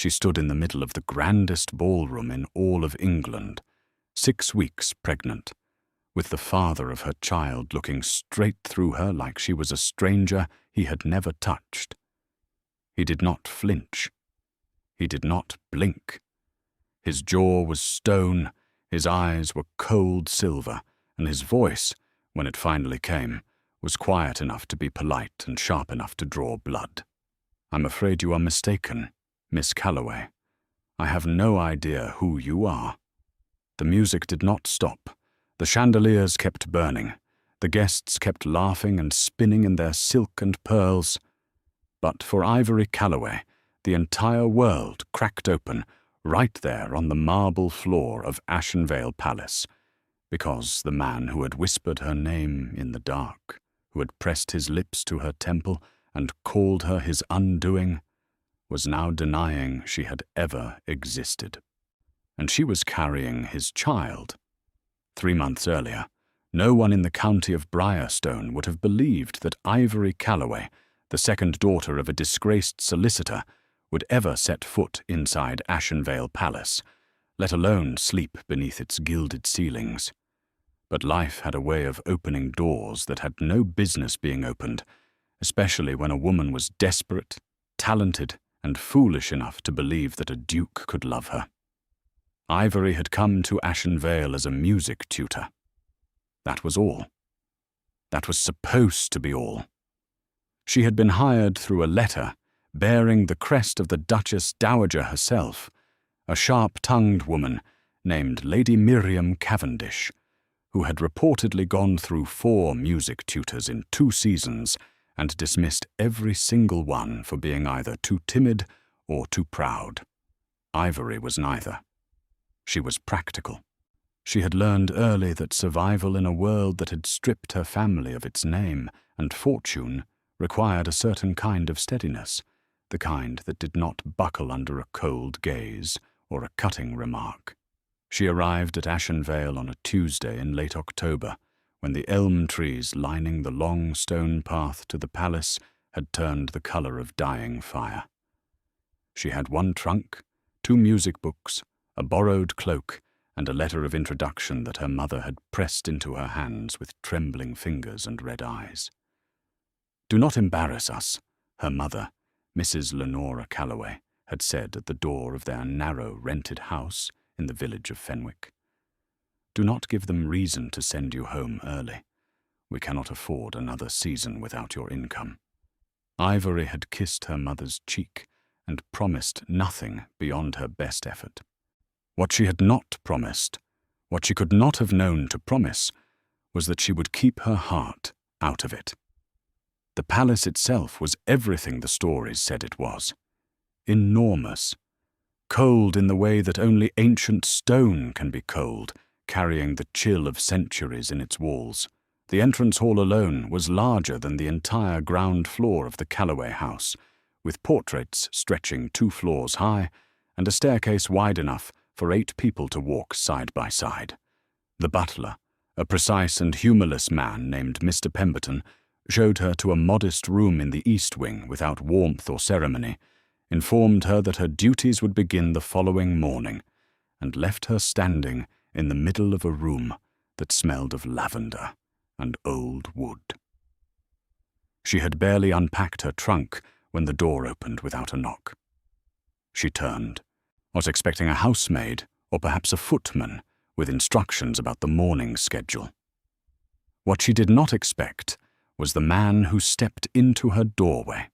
She stood in the middle of the grandest ballroom in all of England, 6 weeks pregnant, with the father of her child looking straight through her like she was a stranger he had never touched. He did not flinch. He did not blink. His jaw was stone, his eyes were cold silver, and his voice, when it finally came, was quiet enough to be polite and sharp enough to draw blood. "I'm afraid you are mistaken, Miss Calloway. I have no idea who you are." The music did not stop. The chandeliers kept burning. The guests kept laughing and spinning in their silk and pearls. But for Ivory Calloway, the entire world cracked open right there on the marble floor of Ashenvale Palace, because the man who had whispered her name in the dark, who had pressed his lips to her temple and called her his undoing, was now denying she had ever existed. And she was carrying his child. 3 months earlier, no one in the county of Briarstone would have believed that Ivory Calloway, the second daughter of a disgraced solicitor, would ever set foot inside Ashenvale Palace, let alone sleep beneath its gilded ceilings. But life had a way of opening doors that had no business being opened, especially when a woman was desperate, talented, and foolish enough to believe that a duke could love her. Ivory had come to Ashenvale as a music tutor. That was all. That was supposed to be all. She had been hired through a letter bearing the crest of the Duchess Dowager herself, a sharp-tongued woman named Lady Miriam Cavendish, who had reportedly gone through 4 music tutors in 2 seasons and dismissed every single one for being either too timid or too proud. Ivory was neither. She was practical. She had learned early that survival in a world that had stripped her family of its name and fortune required a certain kind of steadiness, the kind that did not buckle under a cold gaze or a cutting remark. She arrived at Ashenvale on a Tuesday in late October, when the elm trees lining the long stone path to the palace had turned the colour of dying fire. She had 1 trunk, 2 music books, a borrowed cloak, and a letter of introduction that her mother had pressed into her hands with trembling fingers and red eyes. "Do not embarrass us," her mother, Mrs. Lenora Calloway, had said at the door of their narrow rented house in the village of Fenwick. "Do not give them reason to send you home early. We cannot afford another season without your income." Ivory had kissed her mother's cheek and promised nothing beyond her best effort. What she had not promised, what she could not have known to promise, was that she would keep her heart out of it. The palace itself was everything the stories said it was. Enormous. Cold in the way that only ancient stone can be cold, carrying the chill of centuries in its walls. The entrance hall alone was larger than the entire ground floor of the Calloway house, with portraits stretching 2 floors high and a staircase wide enough for 8 people to walk side by side. The butler, a precise and humourless man named Mr. Pemberton, showed her to a modest room in the east wing without warmth or ceremony, informed her that her duties would begin the following morning, and left her standing in the middle of a room that smelled of lavender and old wood. She had barely unpacked her trunk when the door opened without a knock. She turned, was expecting a housemaid or perhaps a footman with instructions about the morning schedule. What she did not expect was the man who stepped into her doorway.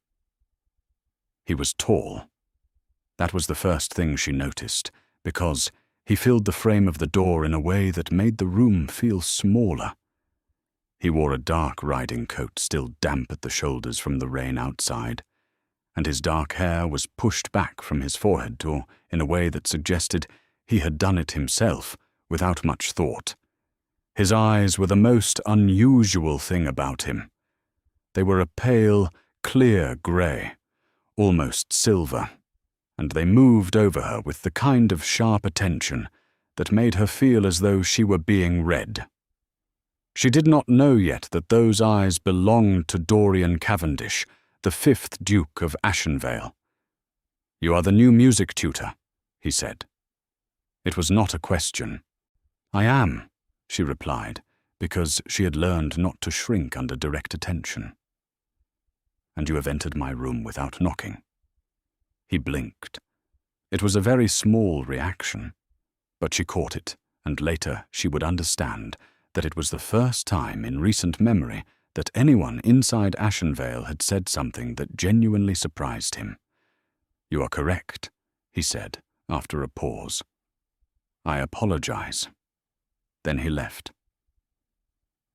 He was tall. That was the first thing she noticed, because he filled the frame of the door in a way that made the room feel smaller. He wore a dark riding coat still damp at the shoulders from the rain outside, and his dark hair was pushed back from his forehead in a way that suggested he had done it himself without much thought. His eyes were the most unusual thing about him. They were a pale, clear grey, almost silver, and they moved over her with the kind of sharp attention that made her feel as though she were being read. She did not know yet that those eyes belonged to Dorian Cavendish, the 5th Duke of Ashenvale. "You are the new music tutor," he said. It was not a question. "I am," she replied, because she had learned not to shrink under direct attention. "And you have entered my room without knocking." He blinked. It was a very small reaction, but she caught it, and later she would understand that it was the first time in recent memory that anyone inside Ashenvale had said something that genuinely surprised him. "You are correct," he said, after a pause. "I apologize." Then he left.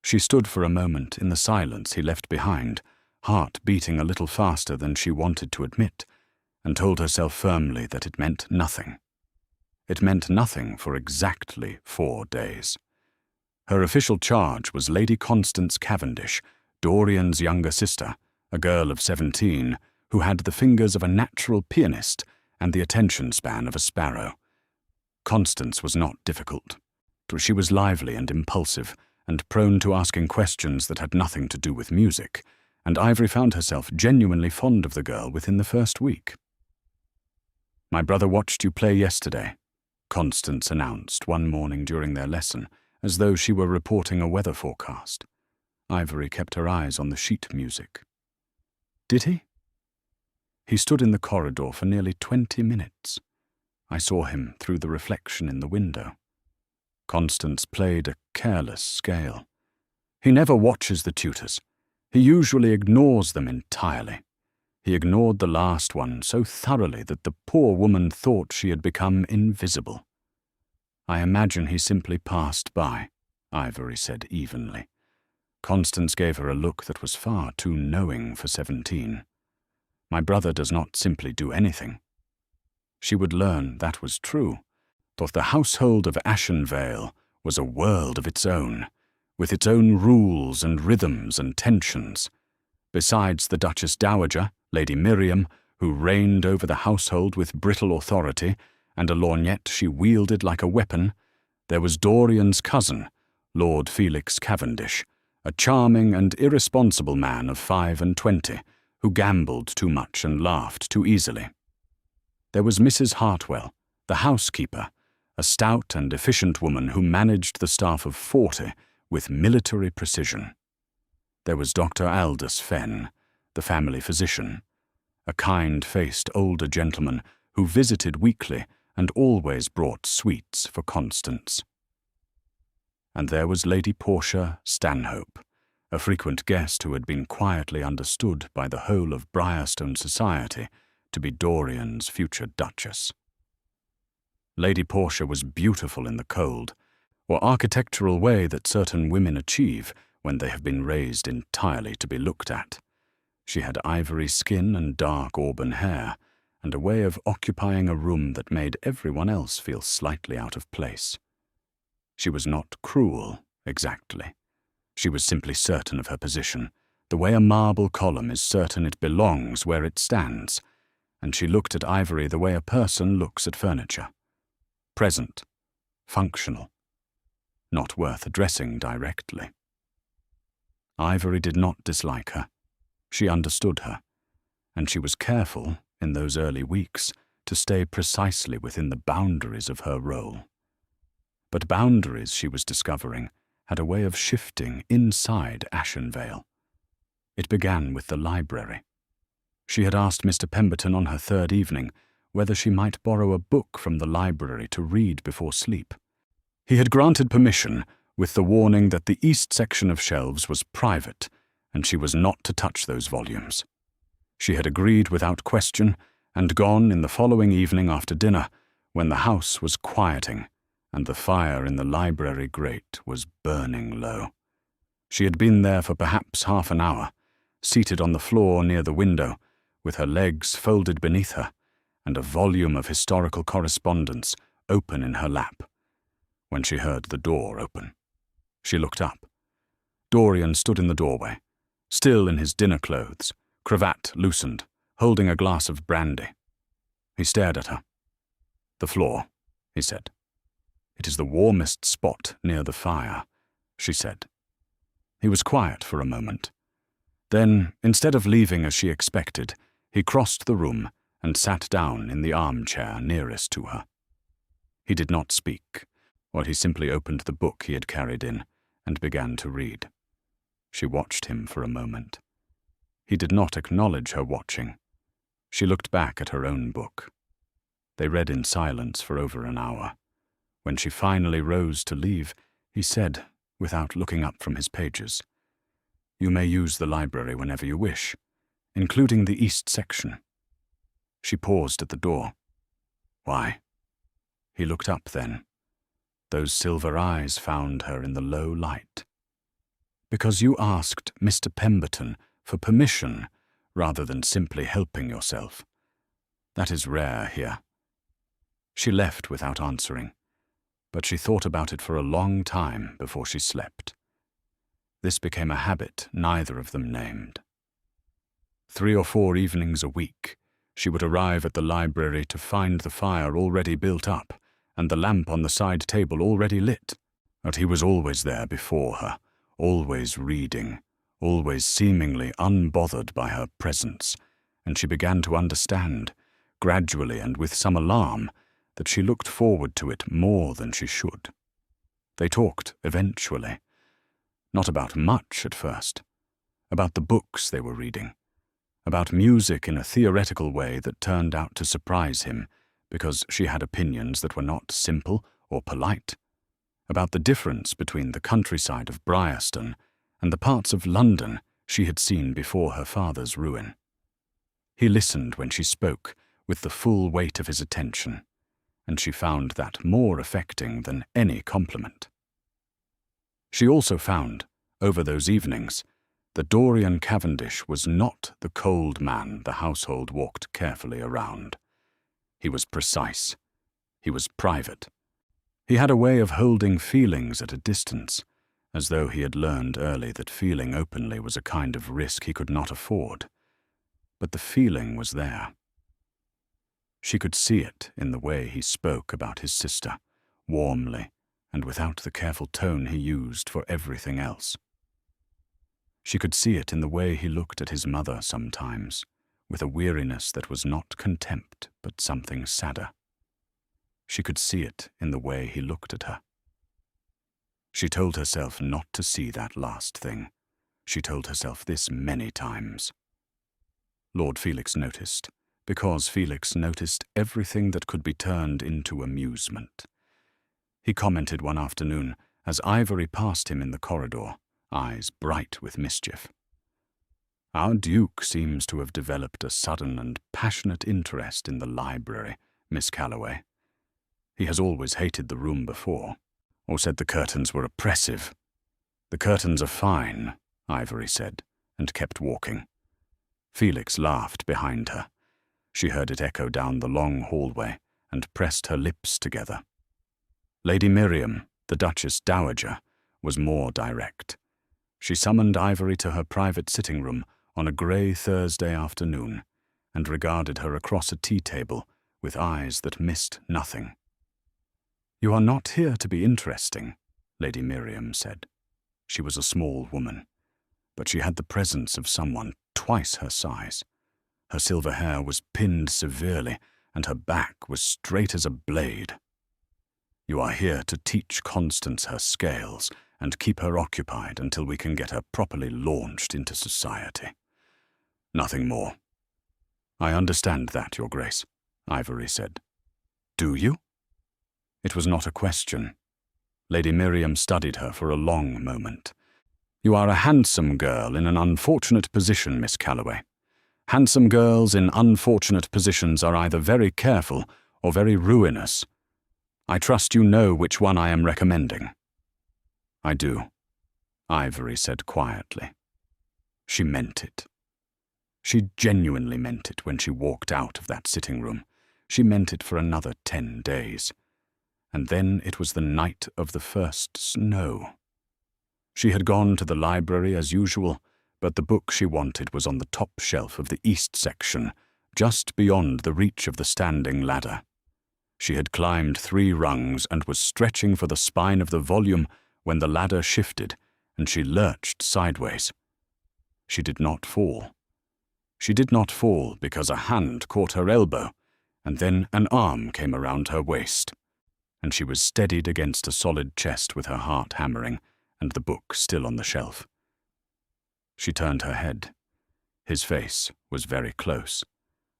She stood for a moment in the silence he left behind, heart beating a little faster than she wanted to admit, and told herself firmly that it meant nothing. It meant nothing for exactly 4 days. Her official charge was Lady Constance Cavendish, Dorian's younger sister, a girl of 17, who had the fingers of a natural pianist and the attention span of a sparrow. Constance was not difficult. She was lively and impulsive, and prone to asking questions that had nothing to do with music, and Ivory found herself genuinely fond of the girl within the first week. "My brother watched you play yesterday," Constance announced one morning during their lesson, as though she were reporting a weather forecast. Ivory kept her eyes on the sheet music. "Did he?" "He stood in the corridor for nearly 20 minutes. I saw him through the reflection in the window." Constance played a careless scale. "He never watches the tutors. He usually ignores them entirely. He ignored the last one so thoroughly that the poor woman thought she had become invisible." "I imagine he simply passed by," Ivory said evenly. Constance gave her a look that was far too knowing for 17. "My brother does not simply do anything." She would learn that was true, but the household of Ashenvale was a world of its own, with its own rules and rhythms and tensions. Besides the Duchess Dowager, Lady Miriam, who reigned over the household with brittle authority, and a lorgnette she wielded like a weapon, there was Dorian's cousin, Lord Felix Cavendish, a charming and irresponsible man of 25, who gambled too much and laughed too easily. There was Mrs. Hartwell, the housekeeper, a stout and efficient woman who managed the staff of 40 with military precision. There was Dr. Aldous Fenn, the family physician, a kind-faced older gentleman who visited weekly and always brought sweets for Constance. And there was Lady Portia Stanhope, a frequent guest who had been quietly understood by the whole of Briarstone society to be Dorian's future Duchess. Lady Portia was beautiful in the cold, or architectural way that certain women achieve when they have been raised entirely to be looked at. She had ivory skin and dark auburn hair, and a way of occupying a room that made everyone else feel slightly out of place. She was not cruel, exactly. She was simply certain of her position, the way a marble column is certain it belongs where it stands, and she looked at Ivory the way a person looks at furniture. Present, functional, not worth addressing directly. Ivory did not dislike her. She understood her, and she was careful, in those early weeks, to stay precisely within the boundaries of her role. But boundaries, she was discovering, had a way of shifting inside Ashenvale. It began with the library. She had asked Mr. Pemberton on her 3rd evening whether she might borrow a book from the library to read before sleep. He had granted permission, with the warning that the east section of shelves was private, and she was not to touch those volumes. She had agreed without question, and gone in the following evening after dinner, when the house was quieting, and the fire in the library grate was burning low. She had been there for perhaps half an hour, seated on the floor near the window, with her legs folded beneath her, and a volume of historical correspondence open in her lap, when she heard the door open. She looked up. Dorian stood in the doorway, still in his dinner clothes, cravat loosened, holding a glass of brandy. He stared at her. "The floor," he said. "It is the warmest spot near the fire," she said. He was quiet for a moment. Then, instead of leaving as she expected, he crossed the room and sat down in the armchair nearest to her. He did not speak, or he simply opened the book he had carried in and began to read. She watched him for a moment. He did not acknowledge her watching. She looked back at her own book. They read in silence for over an hour. When she finally rose to leave, he said, without looking up from his pages, "You may use the library whenever you wish, including the east section." She paused at the door. "Why?" He looked up then. Those silver eyes found her in the low light. "Because you asked Mr. Pemberton for permission rather than simply helping yourself. That is rare here." She left without answering, but she thought about it for a long time before she slept. This became a habit neither of them named. 3 or 4 evenings a week, she would arrive at the library to find the fire already built up and the lamp on the side table already lit. But he was always there before her, always reading, always seemingly unbothered by her presence, and she began to understand, gradually and with some alarm, that she looked forward to it more than she should. They talked, eventually. Not about much at first. About the books they were reading. About music in a theoretical way that turned out to surprise him, because she had opinions that were not simple or polite. About the difference between the countryside of Brierston and the parts of London she had seen before her father's ruin. He listened when she spoke, with the full weight of his attention, and she found that more affecting than any compliment. She also found, over those evenings, that Dorian Cavendish was not the cold man the household walked carefully around. He was precise. He was private. He had a way of holding feelings at a distance, as though he had learned early that feeling openly was a kind of risk he could not afford. But the feeling was there. She could see it in the way he spoke about his sister, warmly and without the careful tone he used for everything else. She could see it in the way he looked at his mother sometimes, with a weariness that was not contempt but something sadder. She could see it in the way he looked at her. She told herself not to see that last thing. She told herself this many times. Lord Felix noticed, because Felix noticed everything that could be turned into amusement. He commented one afternoon as Ivory passed him in the corridor, eyes bright with mischief. "Our Duke seems to have developed a sudden and passionate interest in the library, Miss Calloway. He has always hated the room before, or said the curtains were oppressive. The curtains are fine," Ivory said, and kept walking. Felix laughed behind her. She heard it echo down the long hallway and pressed her lips together. Lady Miriam, the Duchess Dowager, was more direct. She summoned Ivory to her private sitting room on a grey Thursday afternoon and regarded her across a tea table with eyes that missed nothing. "You are not here to be interesting," Lady Miriam said. She was a small woman, but she had the presence of someone twice her size. Her silver hair was pinned severely, and her back was straight as a blade. "You are here to teach Constance her scales and keep her occupied until we can get her properly launched into society. Nothing more." "I understand that, Your Grace," Ivory said. "Do you?" It was not a question. Lady Miriam studied her for a long moment. "You are a handsome girl in an unfortunate position, Miss Calloway. Handsome girls in unfortunate positions are either very careful or very ruinous. I trust you know which one I am recommending." "I do," Ivory said quietly. She meant it. She genuinely meant it when she walked out of that sitting room. She meant it for another 10 days. And then it was the night of the first snow. She had gone to the library as usual, but the book she wanted was on the top shelf of the east section, just beyond the reach of the standing ladder. She had climbed 3 rungs and was stretching for the spine of the volume when the ladder shifted, and she lurched sideways. She did not fall. She did not fall because a hand caught her elbow, and then an arm came around her waist, and she was steadied against a solid chest with her heart hammering and the book still on the shelf. She turned her head. His face was very close.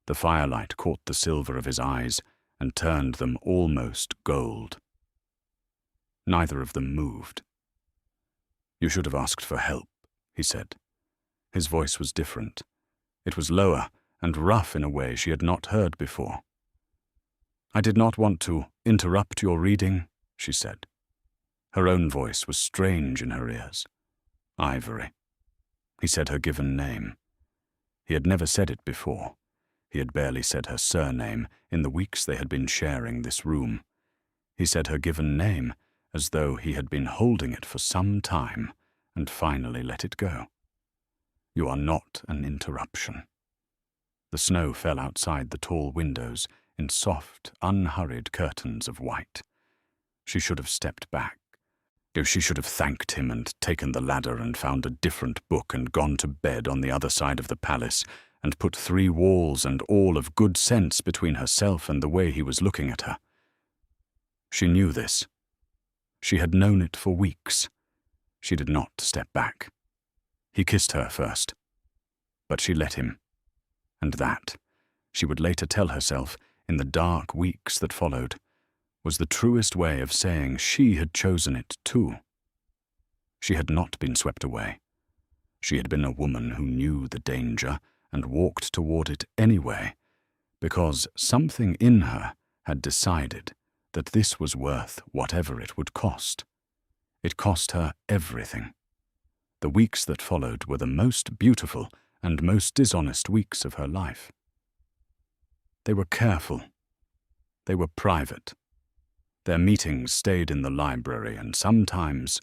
The firelight caught the silver of his eyes and turned them almost gold. Neither of them moved. "You should have asked for help," he said. His voice was different. It was lower and rough in a way she had not heard before. "I did not want to interrupt your reading," she said. Her own voice was strange in her ears. "Ivory." He said her given name. He had never said it before. He had barely said her surname in the weeks they had been sharing this room. He said her given name as though he had been holding it for some time and finally let it go. "You are not an interruption." The snow fell outside the tall windows in soft, unhurried curtains of white. She should have stepped back. She should have thanked him and taken the ladder and found a different book and gone to bed on the other side of the palace and put 3 walls and all of good sense between herself and the way he was looking at her. She knew this. She had known it for weeks. She did not step back. He kissed her first, but she let him. And that, she would later tell herself in the dark weeks that followed, was the truest way of saying she had chosen it too. She had not been swept away. She had been a woman who knew the danger and walked toward it anyway, because something in her had decided that this was worth whatever it would cost. It cost her everything. The weeks that followed were the most beautiful and most dishonest weeks of her life. They were careful. They were private. Their meetings stayed in the library and sometimes,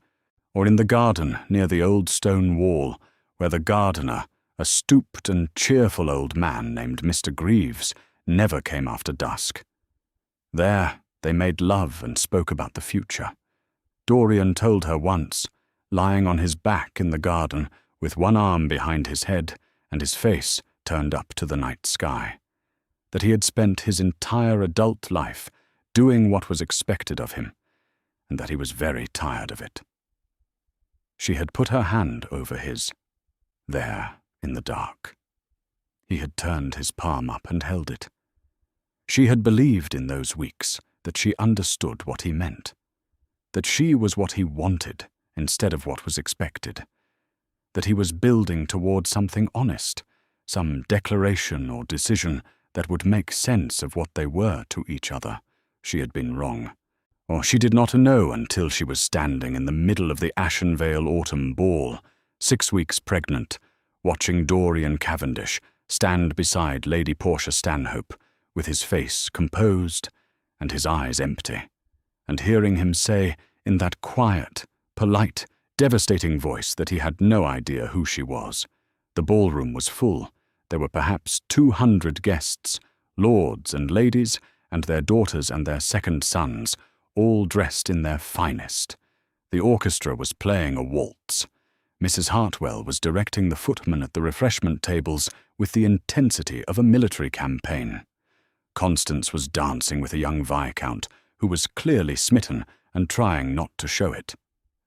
or in the garden near the old stone wall, where the gardener, a stooped and cheerful old man named Mr. Greaves, never came after dusk. There they made love and spoke about the future. Dorian told her once, lying on his back in the garden with one arm behind his head and his face turned up to the night sky, that he had spent his entire adult life doing what was expected of him, and that he was very tired of it. She had put her hand over his, there in the dark. He had turned his palm up and held it. She had believed in those weeks that she understood what he meant, that she was what he wanted instead of what was expected, that he was building toward something honest, some declaration or decision that would make sense of what they were to each other. She had been wrong, or she did not know until she was standing in the middle of the Ashenvale autumn ball, 6 weeks pregnant, watching Dorian Cavendish stand beside Lady Portia Stanhope, with his face composed and his eyes empty, and hearing him say in that quiet, polite, devastating voice that he had no idea who she was. The ballroom was full. There were perhaps 200 guests, lords and ladies, and their daughters and their second sons, all dressed in their finest. The orchestra was playing a waltz. Mrs. Hartwell was directing the footmen at the refreshment tables with the intensity of a military campaign. Constance was dancing with a young viscount who was clearly smitten and trying not to show it.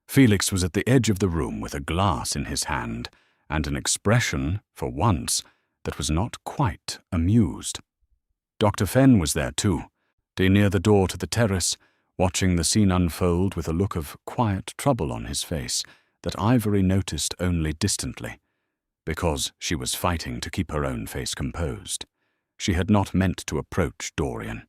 Felix was at the edge of the room with a glass in his hand and an expression, for once, that was not quite amused. Dr. Fenn was there too, near the door to the terrace, watching the scene unfold with a look of quiet trouble on his face that Ivory noticed only distantly, because she was fighting to keep her own face composed. She had not meant to approach Dorian.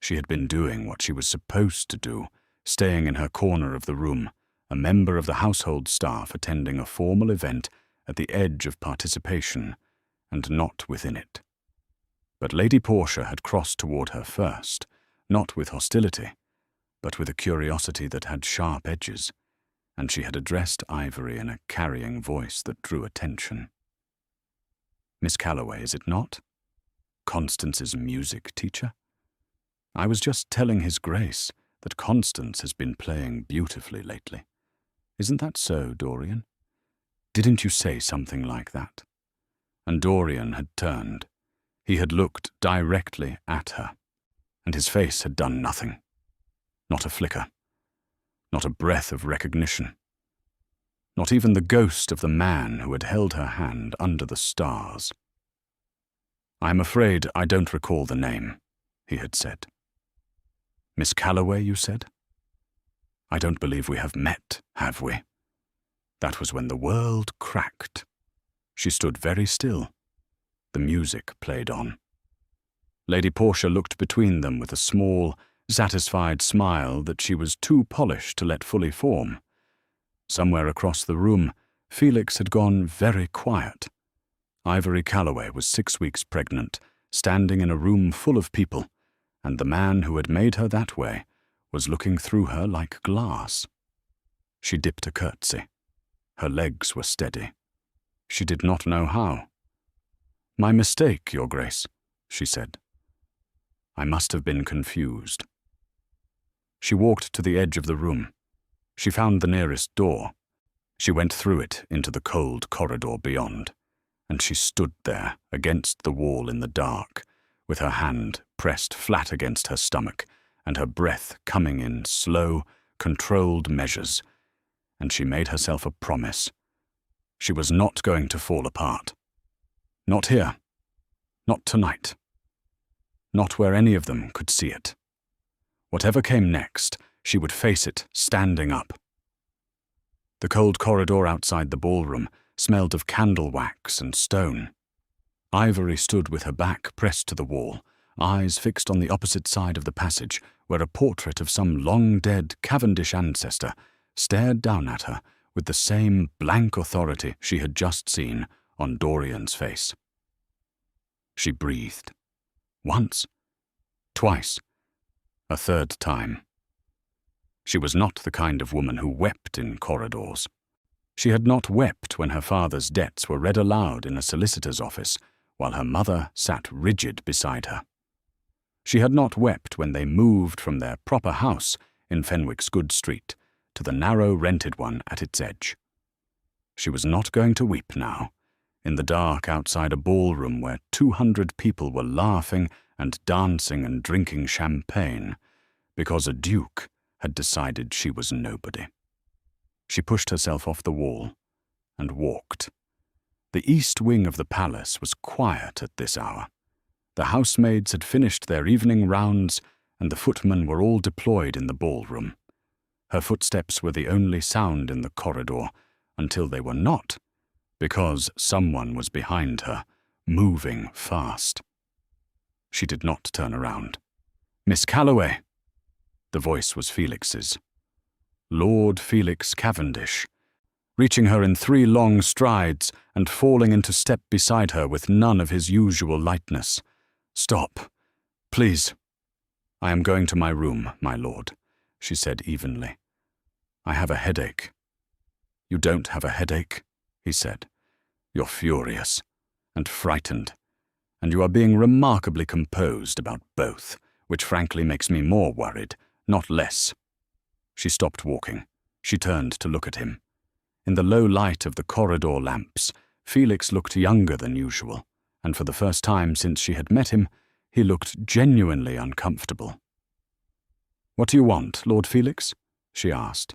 She had been doing what she was supposed to do, staying in her corner of the room, a member of the household staff attending a formal event at the edge of participation, and not within it. But Lady Portia had crossed toward her first, not with hostility, but with a curiosity that had sharp edges, and she had addressed Ivory in a carrying voice that drew attention. "Miss Calloway, is it not? Constance's music teacher? I was just telling His Grace that Constance has been playing beautifully lately. Isn't that so, Dorian? Didn't you say something like that?" and Dorian had turned. He had looked directly at her, and his face had done nothing. Not a flicker. Not a breath of recognition. Not even the ghost of the man who had held her hand under the stars. "I'm afraid I don't recall the name," he had said. "Miss Calloway, you said? I don't believe we have met, have we?" That was when the world cracked. She stood very still. The music played on. Lady Portia looked between them with a small, satisfied smile that she was too polished to let fully form. Somewhere across the room, Felix had gone very quiet. Ivory Calloway was 6 weeks pregnant, standing in a room full of people, and the man who had made her that way was looking through her like glass. She dipped a curtsy. Her legs were steady. She did not know how. "My mistake, Your Grace," she said. "I must have been confused." She walked to the edge of the room. She found the nearest door. She went through it into the cold corridor beyond, and she stood there against the wall in the dark, with her hand pressed flat against her stomach and her breath coming in slow, controlled measures, and she made herself a promise. She was not going to fall apart. Not here. Not tonight. Not where any of them could see it. Whatever came next, she would face it standing up. The cold corridor outside the ballroom smelled of candle wax and stone. Ivory stood with her back pressed to the wall, eyes fixed on the opposite side of the passage, where a portrait of some long-dead Cavendish ancestor stared down at her with the same blank authority she had just seen on Dorian's face. She breathed. Once. Twice. A third time. She was not the kind of woman who wept in corridors. She had not wept when her father's debts were read aloud in a solicitor's office, while her mother sat rigid beside her. She had not wept when they moved from their proper house in Fenwick's Good Street to the narrow rented one at its edge. She was not going to weep now, in the dark outside a ballroom where 200 people were laughing and dancing and drinking champagne, because a duke had decided she was nobody. She pushed herself off the wall and walked. The east wing of the palace was quiet at this hour. The housemaids had finished their evening rounds, and the footmen were all deployed in the ballroom. Her footsteps were the only sound in the corridor, until they were not, because someone was behind her, moving fast. She did not turn around. "Miss Calloway!" The voice was Felix's. Lord Felix Cavendish, reaching her in 3 long strides and falling into step beside her with none of his usual lightness. "Stop, please." "I am going to my room, my lord," she said evenly. "I have a headache." "You don't have a headache," he said. "You're furious and frightened, and you are being remarkably composed about both, which frankly makes me more worried, not less." She stopped walking. She turned to look at him. In the low light of the corridor lamps, Felix looked younger than usual, and for the first time since she had met him, he looked genuinely uncomfortable. "What do you want, Lord Felix?" she asked.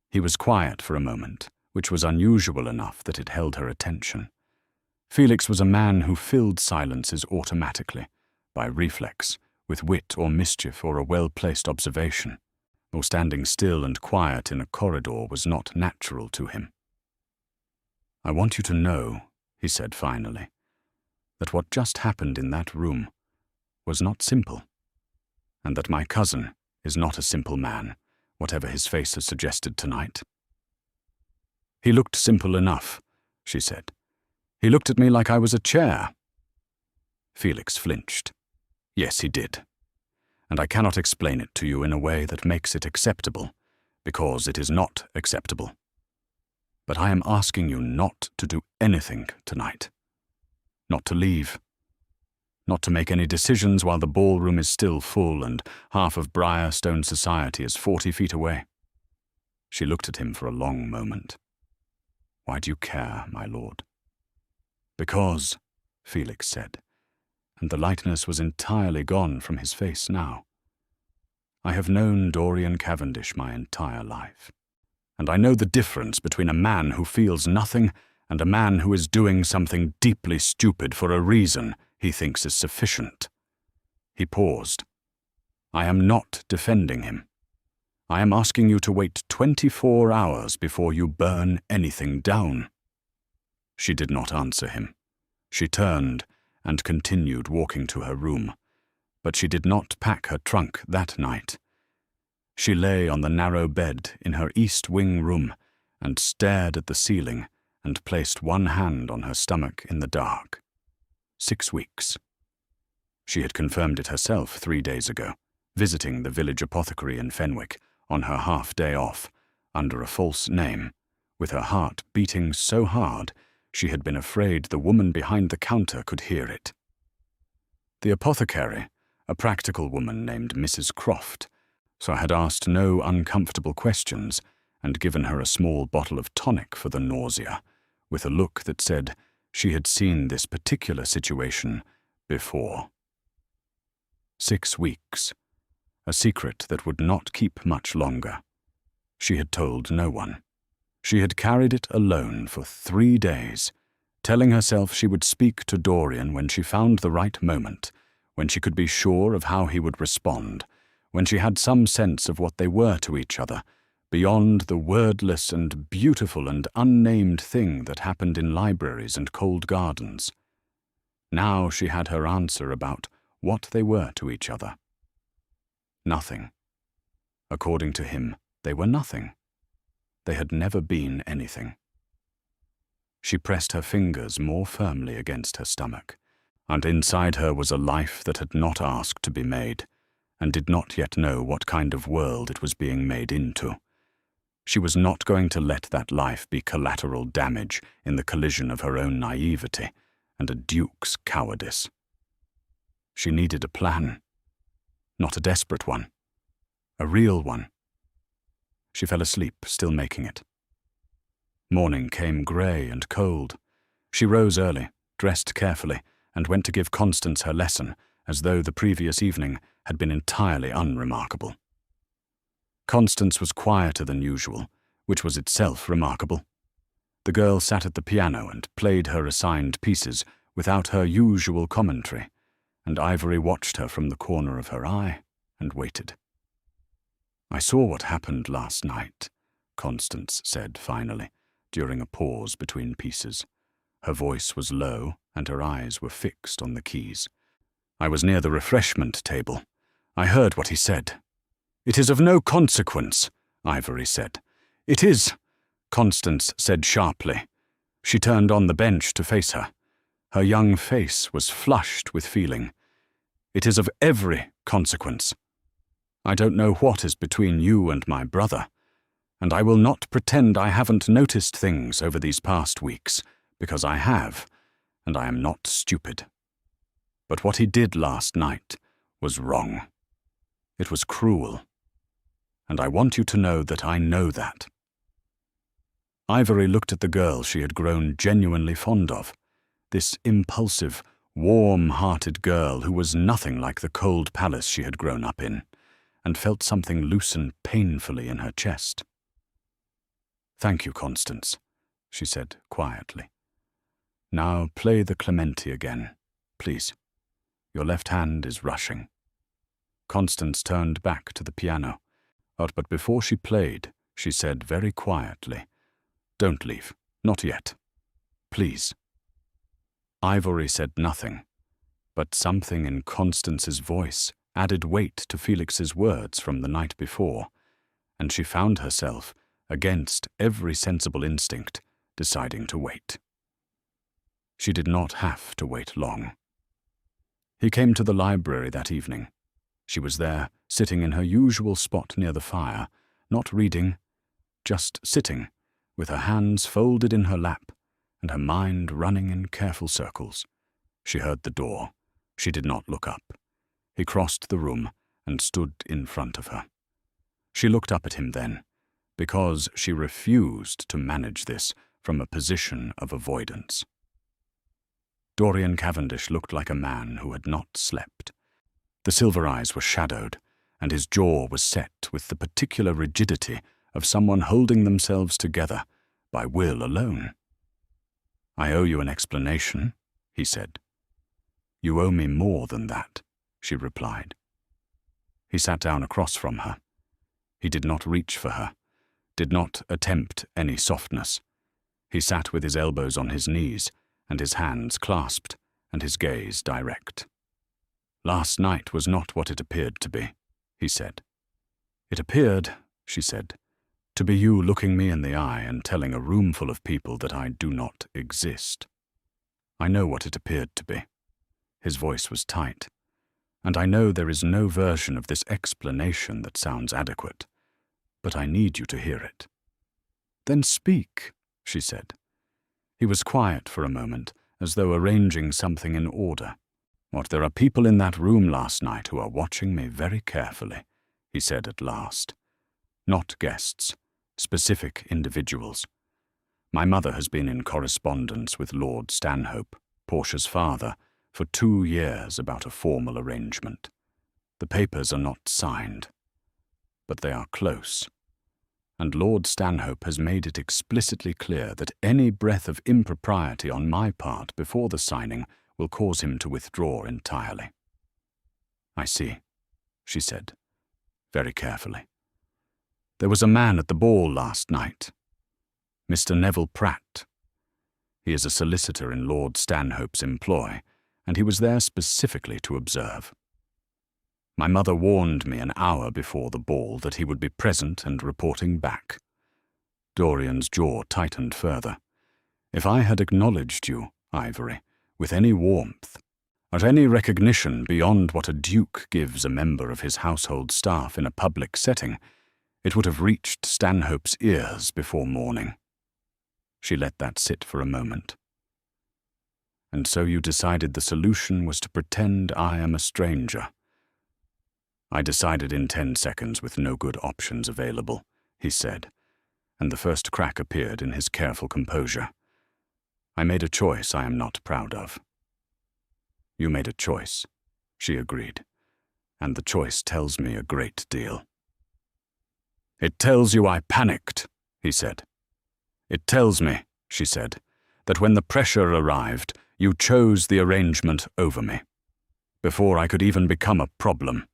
He was quiet for a moment, which was unusual enough that it held her attention. Felix was a man who filled silences automatically, by reflex, with wit or mischief or a well-placed observation, or standing still and quiet in a corridor was not natural to him. "I want you to know," he said finally, "that what just happened in that room was not simple, and that my cousin is not a simple man, whatever his face has suggested tonight." "He looked simple enough," she said. "He looked at me like I was a chair." Felix flinched. "Yes, he did. And I cannot explain it to you in a way that makes it acceptable, because it is not acceptable. But I am asking you not to do anything tonight. Not to leave. Not to make any decisions while the ballroom is still full and half of Briarstone society is 40 feet away." She looked at him for a long moment. "Why do you care, my lord?" "Because," Felix said, and the lightness was entirely gone from his face now. I have known Dorian Cavendish my entire life, and I know the difference between a man who feels nothing and a man who is doing something deeply stupid for a reason he thinks is sufficient. He paused. I am not defending him. I am asking you to wait 24 hours before you burn anything down. She did not answer him. She turned and continued walking to her room, but she did not pack her trunk that night. She lay on the narrow bed in her east wing room and stared at the ceiling and placed one hand on her stomach in the dark. 6 weeks. She had confirmed it herself 3 days ago, visiting the village apothecary in Fenwick on her half-day off, under a false name, with her heart beating so hard she had been afraid the woman behind the counter could hear it. The apothecary, a practical woman named Mrs. Croft, so had asked no uncomfortable questions and given her a small bottle of tonic for the nausea, with a look that said she had seen this particular situation before. 6 weeks. A secret that would not keep much longer. She had told no one. She had carried it alone for 3 days, telling herself she would speak to Dorian when she found the right moment, when she could be sure of how he would respond, when she had some sense of what they were to each other, beyond the wordless and beautiful and unnamed thing that happened in libraries and cold gardens. Now she had her answer about what they were to each other. Nothing. According to him, they were nothing. They had never been anything. She pressed her fingers more firmly against her stomach, and inside her was a life that had not asked to be made, and did not yet know what kind of world it was being made into. She was not going to let that life be collateral damage in the collision of her own naivety and a duke's cowardice. She needed a plan. Not a desperate one. A real one. She fell asleep, still making it. Morning came grey and cold. She rose early, dressed carefully, and went to give Constance her lesson, as though the previous evening had been entirely unremarkable. Constance was quieter than usual, which was itself remarkable. The girl sat at the piano and played her assigned pieces without her usual commentary, and Ivory watched her from the corner of her eye and waited. I saw what happened last night, Constance said finally, during a pause between pieces. Her voice was low and her eyes were fixed on the keys. I was near the refreshment table. I heard what he said. It is of no consequence, Ivory said. It is, Constance said sharply. She turned on the bench to face her. Her young face was flushed with feeling. It is of every consequence. I don't know what is between you and my brother, and I will not pretend I haven't noticed things over these past weeks, because I have, and I am not stupid. But what he did last night was wrong. It was cruel, and I want you to know that I know that. Ivory looked at the girl she had grown genuinely fond of, this impulsive, warm-hearted girl who was nothing like the cold palace she had grown up in, and felt something loosen painfully in her chest. Thank you, Constance, she said quietly. Now play the Clementi again, please. Your left hand is rushing. Constance turned back to the piano, but before she played, she said very quietly, Don't leave, not yet. Please. Ivory said nothing, but something in Constance's voice added weight to Felix's words from the night before, and she found herself, against every sensible instinct, deciding to wait. She did not have to wait long. He came to the library that evening. She was there, sitting in her usual spot near the fire, not reading, just sitting, with her hands folded in her lap, and her mind running in careful circles. She heard the door. She did not look up. He crossed the room and stood in front of her. She looked up at him then, because she refused to manage this from a position of avoidance. Dorian Cavendish looked like a man who had not slept. The silver eyes were shadowed, and his jaw was set with the particular rigidity of someone holding themselves together by will alone. "I owe you an explanation," he said. "You owe me more than that," she replied. He sat down across from her. He did not reach for her, did not attempt any softness. He sat with his elbows on his knees and his hands clasped and his gaze direct. "Last night was not what it appeared to be," he said. "It appeared," she said, "to be you looking me in the eye and telling a room full of people that I do not exist. I know what it appeared to be." His voice was tight. "And I know there is no version of this explanation that sounds adequate, but I need you to hear it." "Then speak," she said. He was quiet for a moment, as though arranging something in order. "There are people in that room last night who are watching me very carefully," he said at last. "Not guests, specific individuals. My mother has been in correspondence with Lord Stanhope, Portia's father, for 2 years about a formal arrangement. The papers are not signed, but they are close. And Lord Stanhope has made it explicitly clear that any breath of impropriety on my part before the signing will cause him to withdraw entirely." "I see," she said, very carefully. "There was a man at the ball last night, Mr. Neville Pratt. He is a solicitor in Lord Stanhope's employ, and he was there specifically to observe. My mother warned me an hour before the ball that he would be present and reporting back." Dorian's jaw tightened further. "If I had acknowledged you, Ivory, with any warmth, at any recognition beyond what a duke gives a member of his household staff in a public setting, it would have reached Stanhope's ears before morning." She let that sit for a moment. "And so you decided the solution was to pretend I am a stranger." "I decided in 10 seconds with no good options available," he said, and the first crack appeared in his careful composure. "I made a choice I am not proud of." "You made a choice," she agreed, "and the choice tells me a great deal." "It tells you I panicked," he said. "It tells me," she said, "that when the pressure arrived, you chose the arrangement over me. Before I could even become a problem.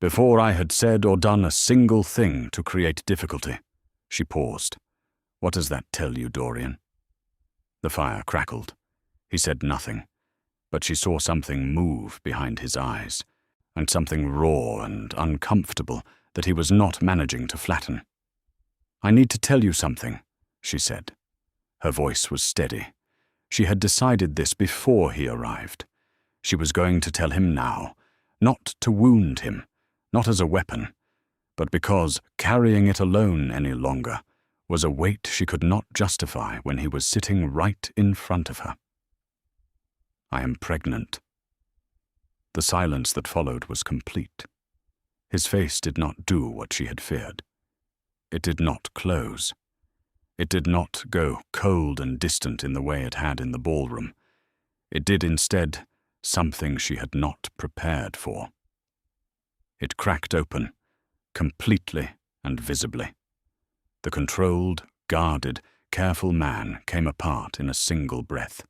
Before I had said or done a single thing to create difficulty." She paused. "What does that tell you, Dorian?" The fire crackled. He said nothing, but she saw something move behind his eyes, and something raw and uncomfortable that he was not managing to flatten. "I need to tell you something," she said. Her voice was steady. She had decided this before he arrived. She was going to tell him now, not to wound him, not as a weapon, but because carrying it alone any longer was a weight she could not justify when he was sitting right in front of her. "I am pregnant." The silence that followed was complete. His face did not do what she had feared. It did not close. It did not go cold and distant in the way it had in the ballroom. It did instead something she had not prepared for. It cracked open, completely and visibly. The controlled, guarded, careful man came apart in a single breath,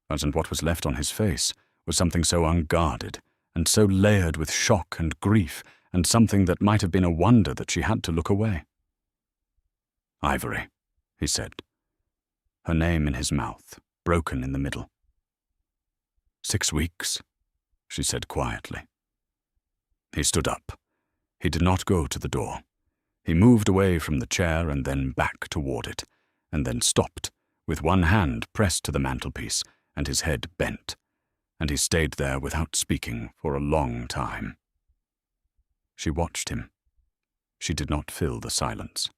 and what was left on his face was something so unguarded and so layered with shock and grief and something that might have been a wonder that she had to look away. "Ivory," he said, her name in his mouth, broken in the middle. "6 weeks," she said quietly. He stood up. He did not go to the door. He moved away from the chair and then back toward it, and then stopped, with one hand pressed to the mantelpiece and his head bent, and he stayed there without speaking for a long time. She watched him. She did not fill the silence.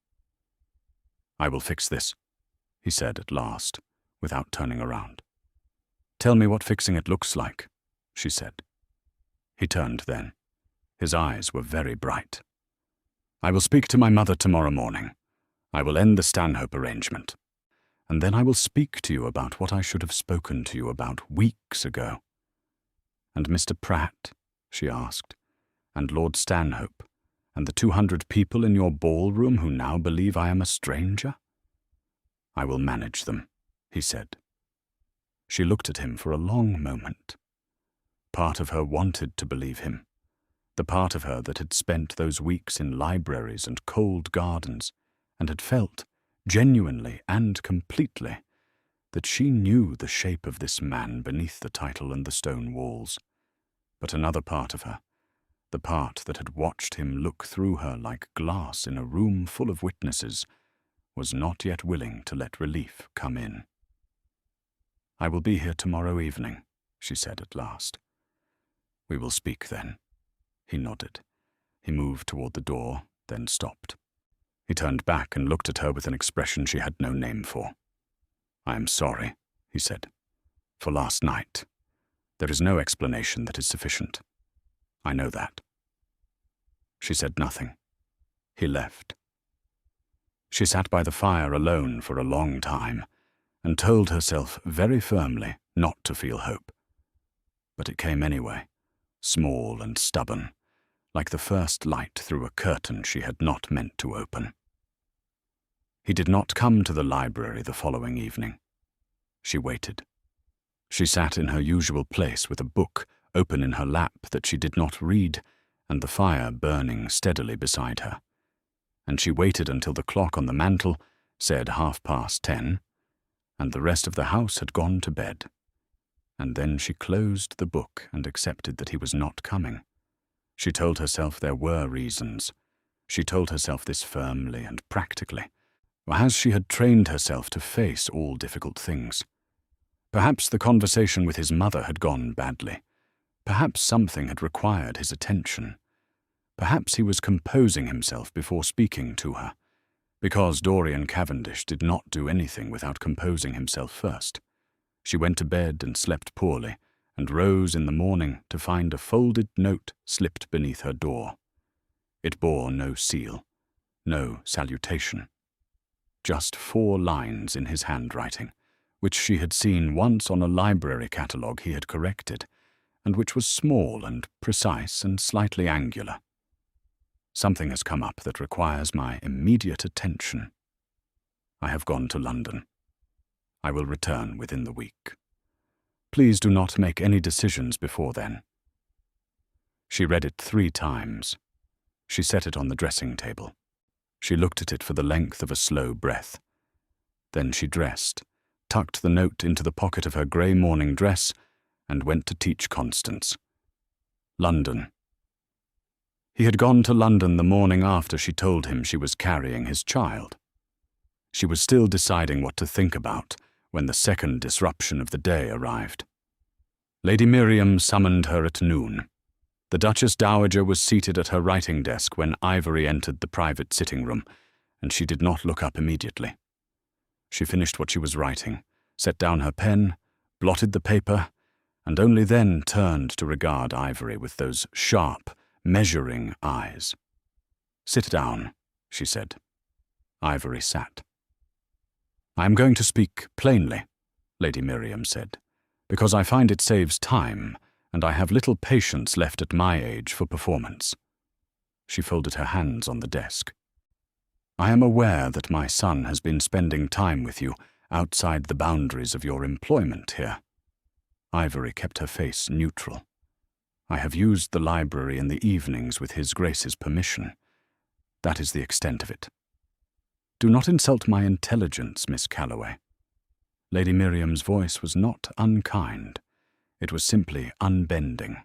"I will fix this," he said at last, without turning around. "Tell me what fixing it looks like," she said. He turned then. His eyes were very bright. "I will speak to my mother tomorrow morning. I will end the Stanhope arrangement. and then I will speak to you about what I should have spoken to you about weeks ago." "And Mr. Pratt?" she asked, "and Lord Stanhope, and the 200 people in your ballroom who now believe I am a stranger?" "I will manage them," he said. She looked at him for a long moment. Part of her wanted to believe him, the part of her that had spent those weeks in libraries and cold gardens, and had felt, genuinely and completely, that she knew the shape of this man beneath the title and the stone walls. But another part of her, the part that had watched him look through her like glass in a room full of witnesses, was not yet willing to let relief come in. "I will be here tomorrow evening," she said at last. "We will speak then." He nodded. He moved toward the door, then stopped. He turned back and looked at her with an expression she had no name for. "I am sorry," he said, "for last night. There is no explanation that is sufficient. I know that." She said nothing. He left. She sat by the fire alone for a long time, and told herself very firmly not to feel hope. But it came anyway, small and stubborn, like the first light through a curtain she had not meant to open. He did not come to the library the following evening. She waited. She sat in her usual place with a book open in her lap that she did not read, and the fire burning steadily beside her. And she waited until the clock on the mantel said 10:30, and the rest of the house had gone to bed. And then she closed the book and accepted that he was not coming. She told herself there were reasons. She told herself this firmly and practically, as she had trained herself to face all difficult things. Perhaps the conversation with his mother had gone badly. Perhaps something had required his attention. Perhaps he was composing himself before speaking to her, because Dorian Cavendish did not do anything without composing himself first. She went to bed and slept poorly, and rose in the morning to find a folded note slipped beneath her door. It bore no seal, no salutation. Just 4 lines in his handwriting, which she had seen once on a library catalogue he had corrected, and which was small and precise and slightly angular. "Something has come up that requires my immediate attention. I have gone to London. I will return within the week. Please do not make any decisions before then." She read it 3 times. She set it on the dressing table. She looked at it for the length of a slow breath. Then she dressed, tucked the note into the pocket of her grey morning dress, and went to teach Constance. London. He had gone to London the morning after she told him she was carrying his child. She was still deciding what to think about when the second disruption of the day arrived. Lady Miriam summoned her at noon. The Duchess Dowager was seated at her writing desk when Ivory entered the private sitting room, and she did not look up immediately. She finished what she was writing, set down her pen, blotted the paper, and only then turned to regard Ivory with those sharp, measuring eyes. "Sit down," she said. Ivory sat. "I am going to speak plainly," Lady Miriam said, "because I find it saves time, and I have little patience left at my age for performance." She folded her hands on the desk. "I am aware that my son has been spending time with you outside the boundaries of your employment here." Ivory kept her face neutral. "I have used the library in the evenings with His Grace's permission. That is the extent of it. Do not insult my intelligence, Miss Calloway." Lady Miriam's voice was not unkind. It was simply unbending.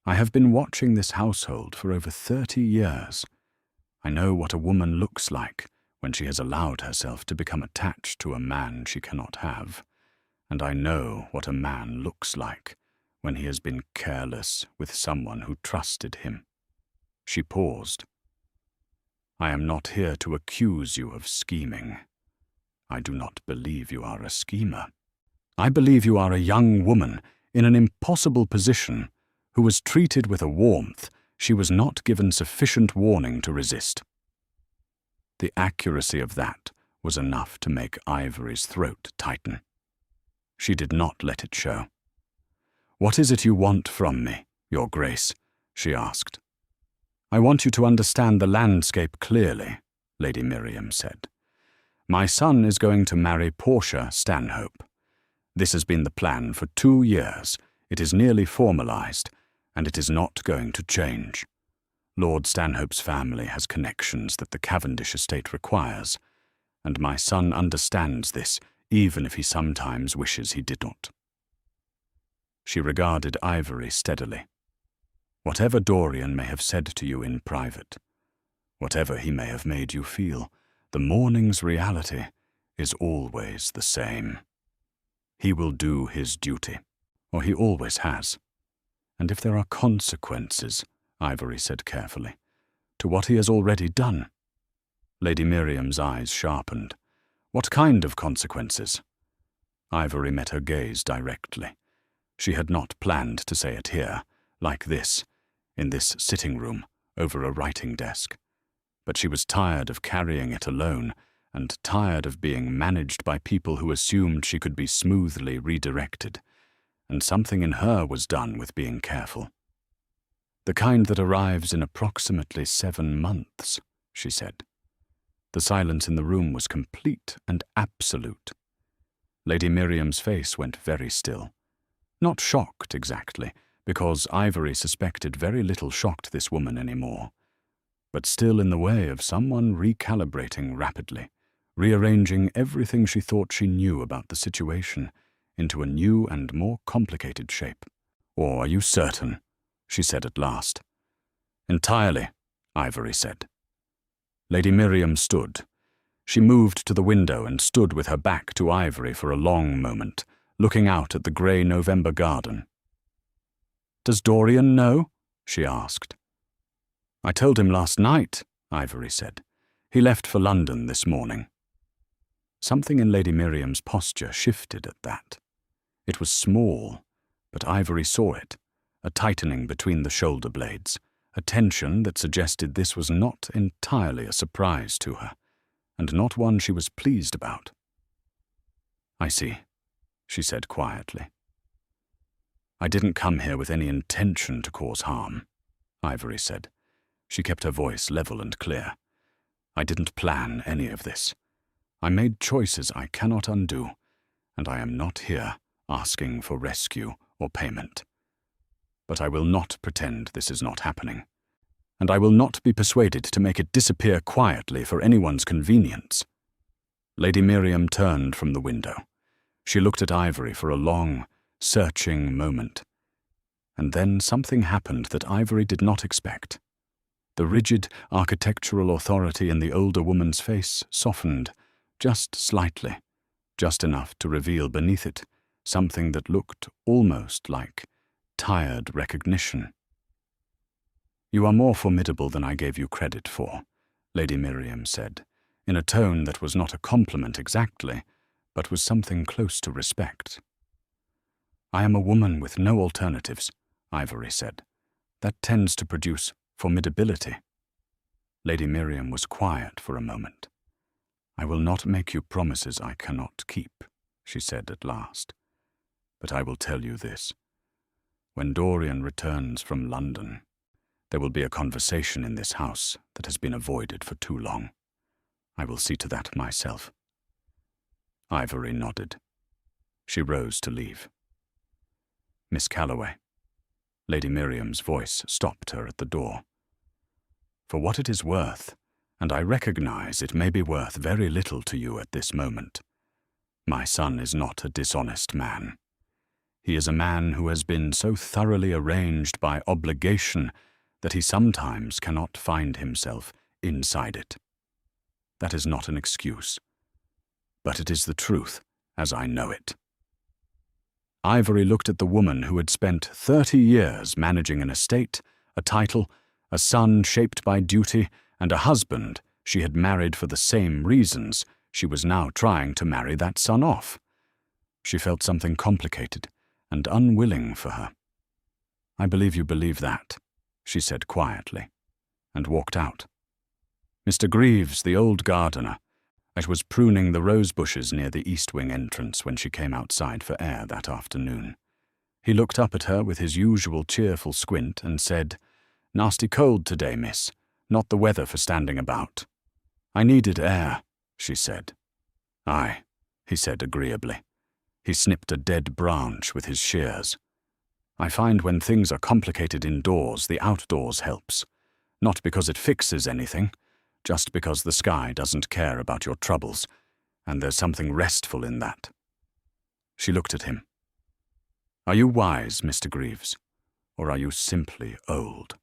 "I have been watching this household for over 30 years. I know what a woman looks like when she has allowed herself to become attached to a man she cannot have, and I know what a man looks like when he has been careless with someone who trusted him." She paused. "I am not here to accuse you of scheming. I do not believe you are a schemer. I believe you are a young woman in an impossible position who was treated with a warmth she was not given sufficient warning to resist." The accuracy of that was enough to make Ivory's throat tighten. She did not let it show. "What is it you want from me, Your Grace?" she asked. "I want you to understand the landscape clearly," Lady Miriam said. "My son is going to marry Portia Stanhope. This has been the plan for 2 years. It is nearly formalized, and it is not going to change. Lord Stanhope's family has connections that the Cavendish estate requires, and my son understands this, even if he sometimes wishes he did not." She regarded Ivory steadily. "Whatever Dorian may have said to you in private, whatever he may have made you feel, the morning's reality is always the same. He will do his duty, or he always has. And if there are consequences," Ivory said carefully, "to what he has already done." Lady Miriam's eyes sharpened. "What kind of consequences?" Ivory met her gaze directly. She had not planned to say it here, like this, in this sitting room, over a writing desk. But she was tired of carrying it alone, and tired of being managed by people who assumed she could be smoothly redirected, and something in her was done with being careful. "The kind that arrives in approximately 7 months, she said. The silence in the room was complete and absolute. Lady Miriam's face went very still. Not shocked, exactly, because Ivory suspected very little shocked this woman anymore, but still in the way of someone recalibrating rapidly, rearranging everything she thought she knew about the situation into a new and more complicated shape. "Or are you certain?" she said at last. "Entirely," Ivory said. Lady Miriam stood. She moved to the window and stood with her back to Ivory for a long moment, looking out at the grey November garden. "Does Dorian know?" she asked. "I told him last night," Ivory said. "He left for London this morning." Something in Lady Miriam's posture shifted at that. It was small, but Ivory saw it, a tightening between the shoulder blades, a tension that suggested this was not entirely a surprise to her, and not one she was pleased about. "I see," she said quietly. "I didn't come here with any intention to cause harm," Ivory said. She kept her voice level and clear. "I didn't plan any of this. I made choices I cannot undo, and I am not here asking for rescue or payment. But I will not pretend this is not happening, and I will not be persuaded to make it disappear quietly for anyone's convenience." Lady Miriam turned from the window. She looked at Ivory for a long, searching moment, and then something happened that Ivory did not expect. The rigid architectural authority in the older woman's face softened, just slightly, just enough to reveal beneath it something that looked almost like tired recognition. "You are more formidable than I gave you credit for," Lady Miriam said, in a tone that was not a compliment exactly, but was something close to respect. "I am a woman with no alternatives," Ivory said. "That tends to produce formidability." Lady Miriam was quiet for a moment. "I will not make you promises I cannot keep," she said at last. "But I will tell you this. When Dorian returns from London, there will be a conversation in this house that has been avoided for too long. I will see to that myself." Ivory nodded. She rose to leave. "Miss Calloway." Lady Miriam's voice stopped her at the door. "For what it is worth, and I recognize it may be worth very little to you at this moment, my son is not a dishonest man. He is a man who has been so thoroughly arranged by obligation that he sometimes cannot find himself inside it. That is not an excuse, but it is the truth as I know it." Ivory looked at the woman who had spent 30 years managing an estate, a title, a son shaped by duty, and a husband she had married for the same reasons she was now trying to marry that son off. She felt something complicated and unwilling for her. "I believe you believe that," she said quietly, and walked out. "Mr. Greaves, the old gardener, I was pruning the rose bushes near the east wing entrance when she came outside for air that afternoon. He looked up at her with his usual cheerful squint and said, "Nasty cold today, miss. Not the weather for standing about." "I needed air," she said. "Aye," he said agreeably. He snipped a dead branch with his shears. "I find when things are complicated indoors, the outdoors helps. Not because it fixes anything, just because the sky doesn't care about your troubles, and there's something restful in that." She looked at him. "Are you wise, Mr. Greaves, or are you simply old?"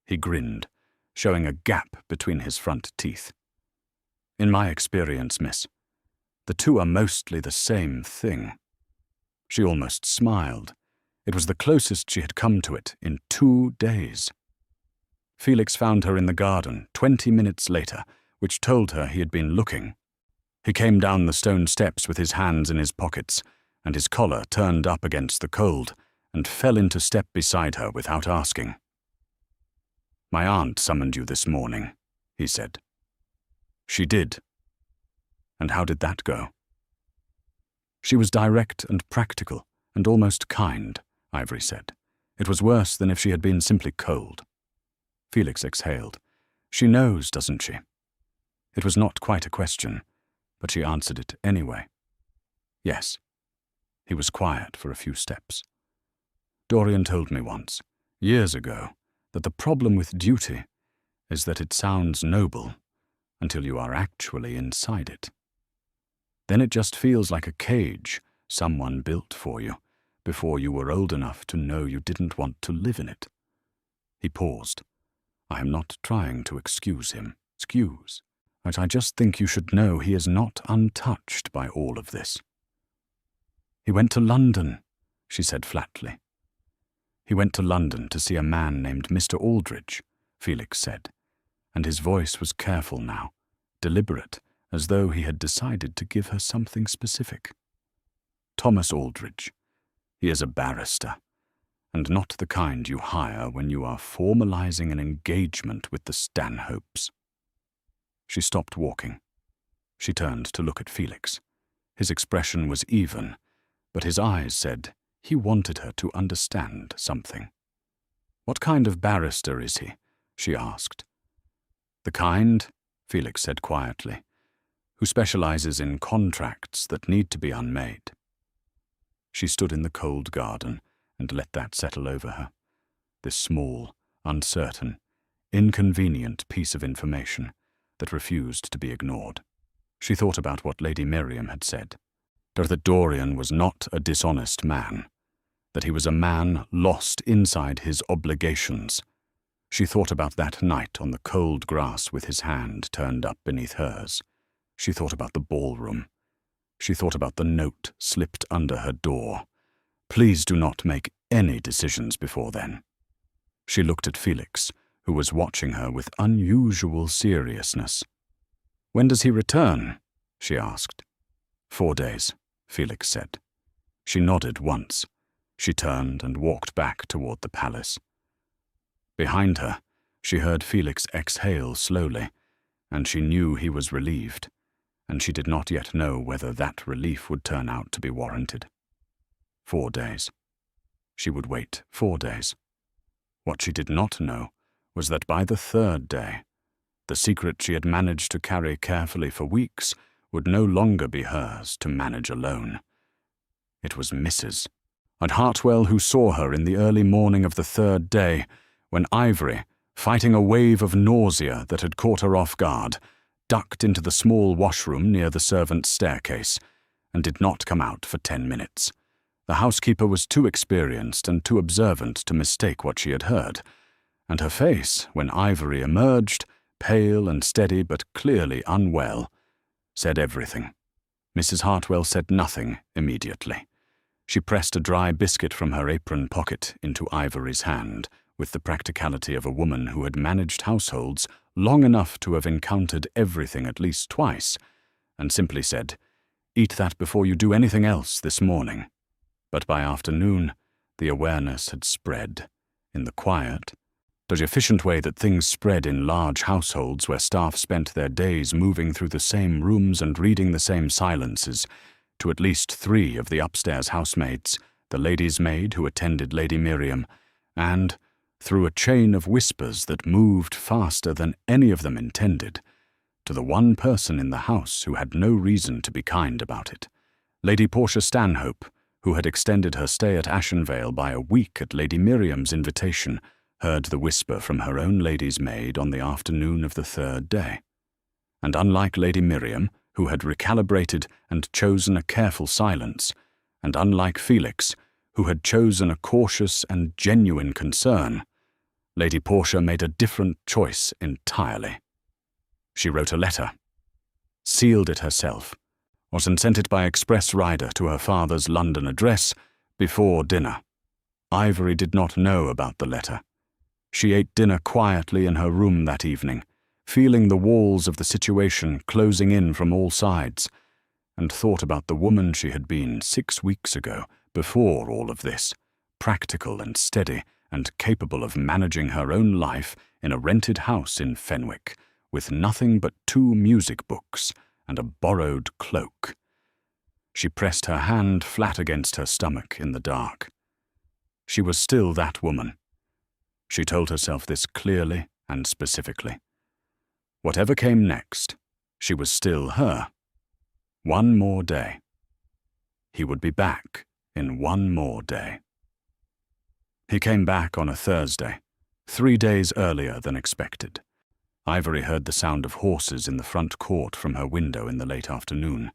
He grinned, showing a gap between his front teeth. "In my experience, miss, the two are mostly the same thing." She almost smiled. It was the closest she had come to it in 2 days. Felix found her in the garden 20 minutes later, which told her he had been looking. He came down the stone steps with his hands in his pockets and his collar turned up against the cold, and fell into step beside her without asking. "My aunt summoned you this morning," he said. "She did. And how did that go?" "She was direct and practical, and almost kind," Ivory said. "It was worse than if she had been simply cold." Felix exhaled. "She knows, doesn't she?" It was not quite a question, but she answered it anyway. "Yes." He was quiet for a few steps. "Dorian told me once, years ago, that the problem with duty is that it sounds noble until you are actually inside it. Then it just feels like a cage someone built for you before you were old enough to know you didn't want to live in it." He paused. "I am not trying to excuse him, but I just think you should know he is not untouched by all of this." "He went to London," she said flatly. "He went to London to see a man named Mr. Aldridge," Felix said, and his voice was careful now, deliberate, as though he had decided to give her something specific. "Thomas Aldridge. He is a barrister, and not the kind you hire when you are formalizing an engagement with the Stanhopes." She stopped walking. She turned to look at Felix. His expression was even, but his eyes said he wanted her to understand something. "What kind of barrister is he?" she asked. "The kind," Felix said quietly, "who specializes in contracts that need to be unmade." She stood in the cold garden and let that settle over her, this small, uncertain, inconvenient piece of information that refused to be ignored. She thought about what Lady Miriam had said, that Dorian was not a dishonest man, that he was a man lost inside his obligations. She thought about that night on the cold grass with his hand turned up beneath hers. She thought about the ballroom. She thought about the note slipped under her door. "Please do not make any decisions before then." She looked at Felix, who was watching her with unusual seriousness. "When does he return?" she asked. 4 days, Felix said. She nodded once. She turned and walked back toward the palace. Behind her, she heard Felix exhale slowly, and she knew he was relieved, and she did not yet know whether that relief would turn out to be warranted. 4 days. She would wait 4 days. What she did not know was that by the 3rd day, the secret she had managed to carry carefully for weeks would no longer be hers to manage alone. It was Mrs. and Hartwell who saw her in the early morning of the 3rd day, when Ivory, fighting a wave of nausea that had caught her off guard, ducked into the small washroom near the servants' staircase, and did not come out for 10 minutes. The housekeeper was too experienced and too observant to mistake what she had heard, and her face, when Ivory emerged, pale and steady but clearly unwell, said everything. Mrs. Hartwell said nothing immediately. She pressed a dry biscuit from her apron pocket into Ivory's hand, with the practicality of a woman who had managed households long enough to have encountered everything at least twice, and simply said, "Eat that before you do anything else this morning." But by afternoon, the awareness had spread. In the quiet, the efficient way that things spread in large households where staff spent their days moving through the same rooms and reading the same silences, to at least 3 of the upstairs housemaids, the lady's maid who attended Lady Miriam, and, through a chain of whispers that moved faster than any of them intended, to the one person in the house who had no reason to be kind about it, Lady Portia Stanhope, who had extended her stay at Ashenvale by a week at Lady Miriam's invitation, heard the whisper from her own lady's maid on the afternoon of the 3rd day. And unlike Lady Miriam, who had recalibrated and chosen a careful silence, and unlike Felix, who had chosen a cautious and genuine concern, Lady Portia made a different choice entirely. She wrote a letter, sealed it herself, and sent it by express rider to her father's London address before dinner. Ivory did not know about the letter. She ate dinner quietly in her room that evening, feeling the walls of the situation closing in from all sides, and thought about the woman she had been 6 weeks ago, before all of this, practical and steady and capable of managing her own life in a rented house in Fenwick, with nothing but 2 music books and a borrowed cloak. She pressed her hand flat against her stomach in the dark. She was still that woman. She told herself this clearly and specifically. Whatever came next, she was still her. 1 more day. He would be back in 1 more day. He came back on a Thursday, 3 days earlier than expected. Ivory heard the sound of horses in the front court from her window in the late afternoon,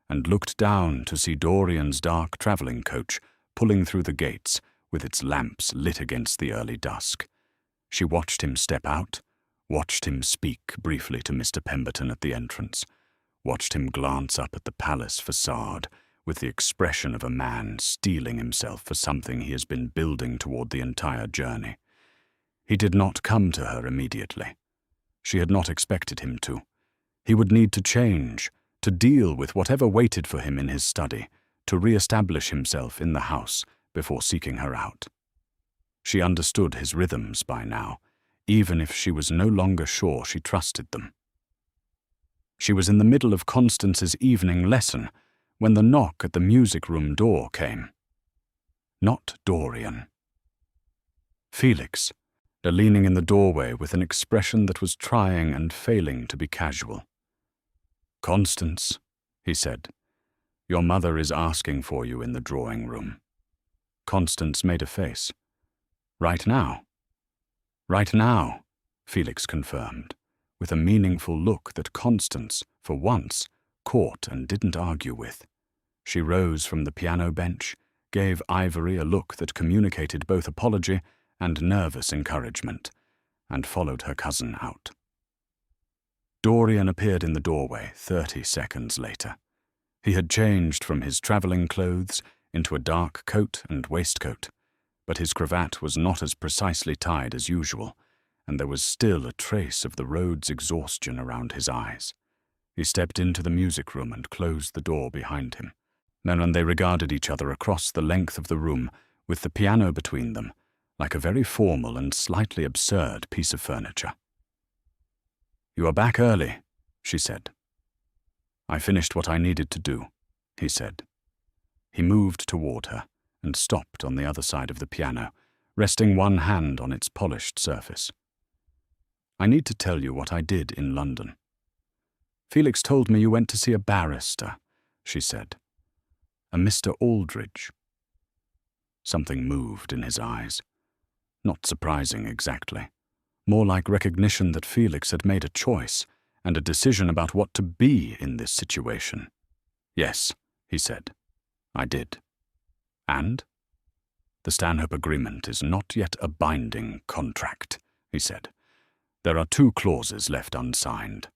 and looked down to see Dorian's dark travelling coach pulling through the gates with its lamps lit against the early dusk. She watched him step out, watched him speak briefly to Mr. Pemberton at the entrance, watched him glance up at the palace facade with the expression of a man steeling himself for something he has been building toward the entire journey. He did not come to her immediately. She had not expected him to. He would need to change, to deal with whatever waited for him in his study, to re-establish himself in the house before seeking her out. She understood his rhythms by now, even if she was no longer sure she trusted them. She was in the middle of Constance's evening lesson when the knock at the music room door came. Not Dorian. Felix, leaning in the doorway with an expression that was trying and failing to be casual. "Constance," he said, "your mother is asking for you in the drawing room." Constance made a face. "Right now?" "Right now," Felix confirmed, with a meaningful look that Constance, for once, caught and didn't argue with. She rose from the piano bench, gave Ivory a look that communicated both apology and nervous encouragement, and followed her cousin out. Dorian appeared in the doorway 30 seconds later. He had changed from his travelling clothes into a dark coat and waistcoat, but his cravat was not as precisely tied as usual, and there was still a trace of the road's exhaustion around his eyes. He stepped into the music room and closed the door behind him. Then they regarded each other across the length of the room, with the piano between them, like a very formal and slightly absurd piece of furniture. "You are back early," she said. "I finished what I needed to do," he said. He moved toward her and stopped on the other side of the piano, resting one hand on its polished surface. "I need to tell you what I did in London." "Felix told me you went to see a barrister," she said. "A Mr. Aldridge." Something moved in his eyes. Not surprising exactly. More like recognition that Felix had made a choice and a decision about what to be in this situation. "Yes," he said. "I did." "And?" "The Stanhope Agreement is not yet a binding contract," he said. "There are 2 clauses left unsigned.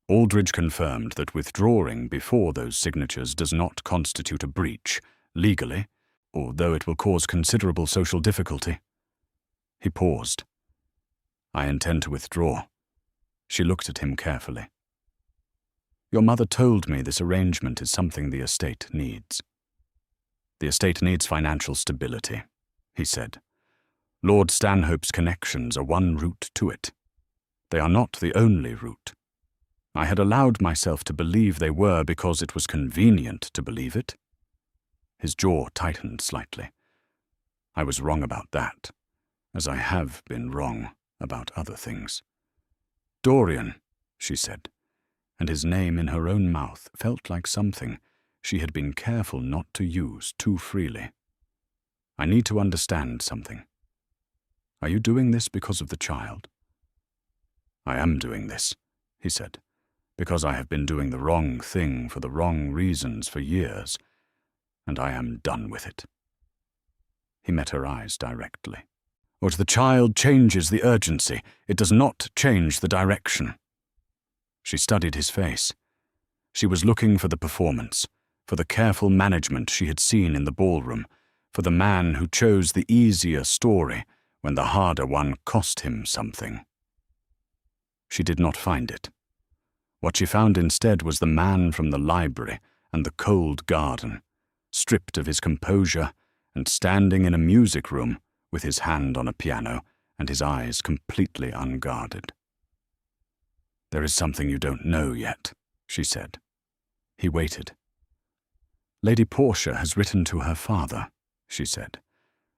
Aldridge confirmed that withdrawing before those signatures does not constitute a breach, legally, although it will cause considerable social difficulty." He paused. "I intend to withdraw." She looked at him carefully. "Your mother told me this arrangement is something the estate needs." "The estate needs financial stability," he said. Lord Stanhope's connections are one route to it. They are not the only route. I had allowed myself to believe they were because it was convenient to believe it. His jaw tightened slightly. I was wrong about that, as I have been wrong about other things. Dorian, she said, and his name in her own mouth felt like something she had been careful not to use too freely. I need to understand something. Are you doing this because of the child? I am doing this, he said, because I have been doing the wrong thing for the wrong reasons for years, and I am done with it. He met her eyes directly. What the child changes the urgency, it does not change the direction. She studied his face. She was looking for the performance, for the careful management she had seen in the ballroom, for the man who chose the easier story when the harder one cost him something. She did not find it. What she found instead was the man from the library and the cold garden, stripped of his composure and standing in a music room with his hand on a piano and his eyes completely unguarded. There is something you don't know yet, she said. He waited. Lady Portia has written to her father, she said.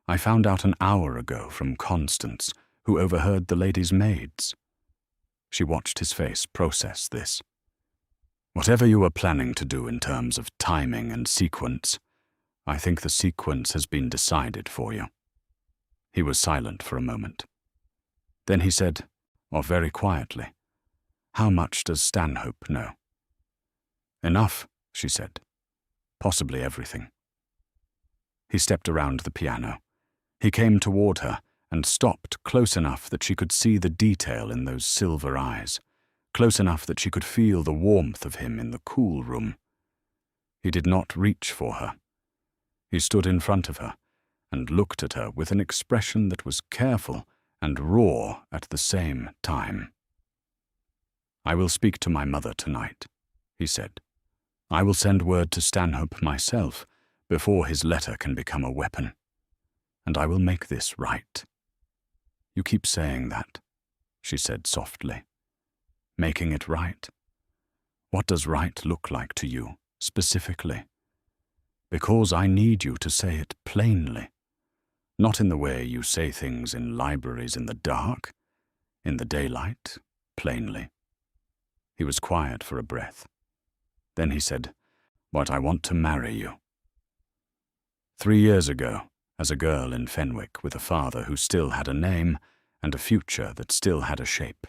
I found out an hour ago from Constance, who overheard the lady's maids. She watched his face process this. Whatever you are planning to do in terms of timing and sequence, I think the sequence has been decided for you. He was silent for a moment. Then he said, very quietly, how much does Stanhope know? Enough, she said. Possibly everything. He stepped around the piano. He came toward her and stopped close enough that she could see the detail in those silver eyes, close enough that she could feel the warmth of him in the cool room. He did not reach for her. He stood in front of her and looked at her with an expression that was careful and raw at the same time. I will speak to my mother tonight, he said. I will send word to Stanhope myself before his letter can become a weapon. And I will make this right. You keep saying that, she said softly. Making it right? What does right look like to you, specifically? Because I need you to say it plainly. Not in the way you say things in libraries in the dark, in the daylight, plainly. He was quiet for a breath. Then he said, But I want to marry you. 3 years ago, as a girl in Fenwick with a father who still had a name and a future that still had a shape,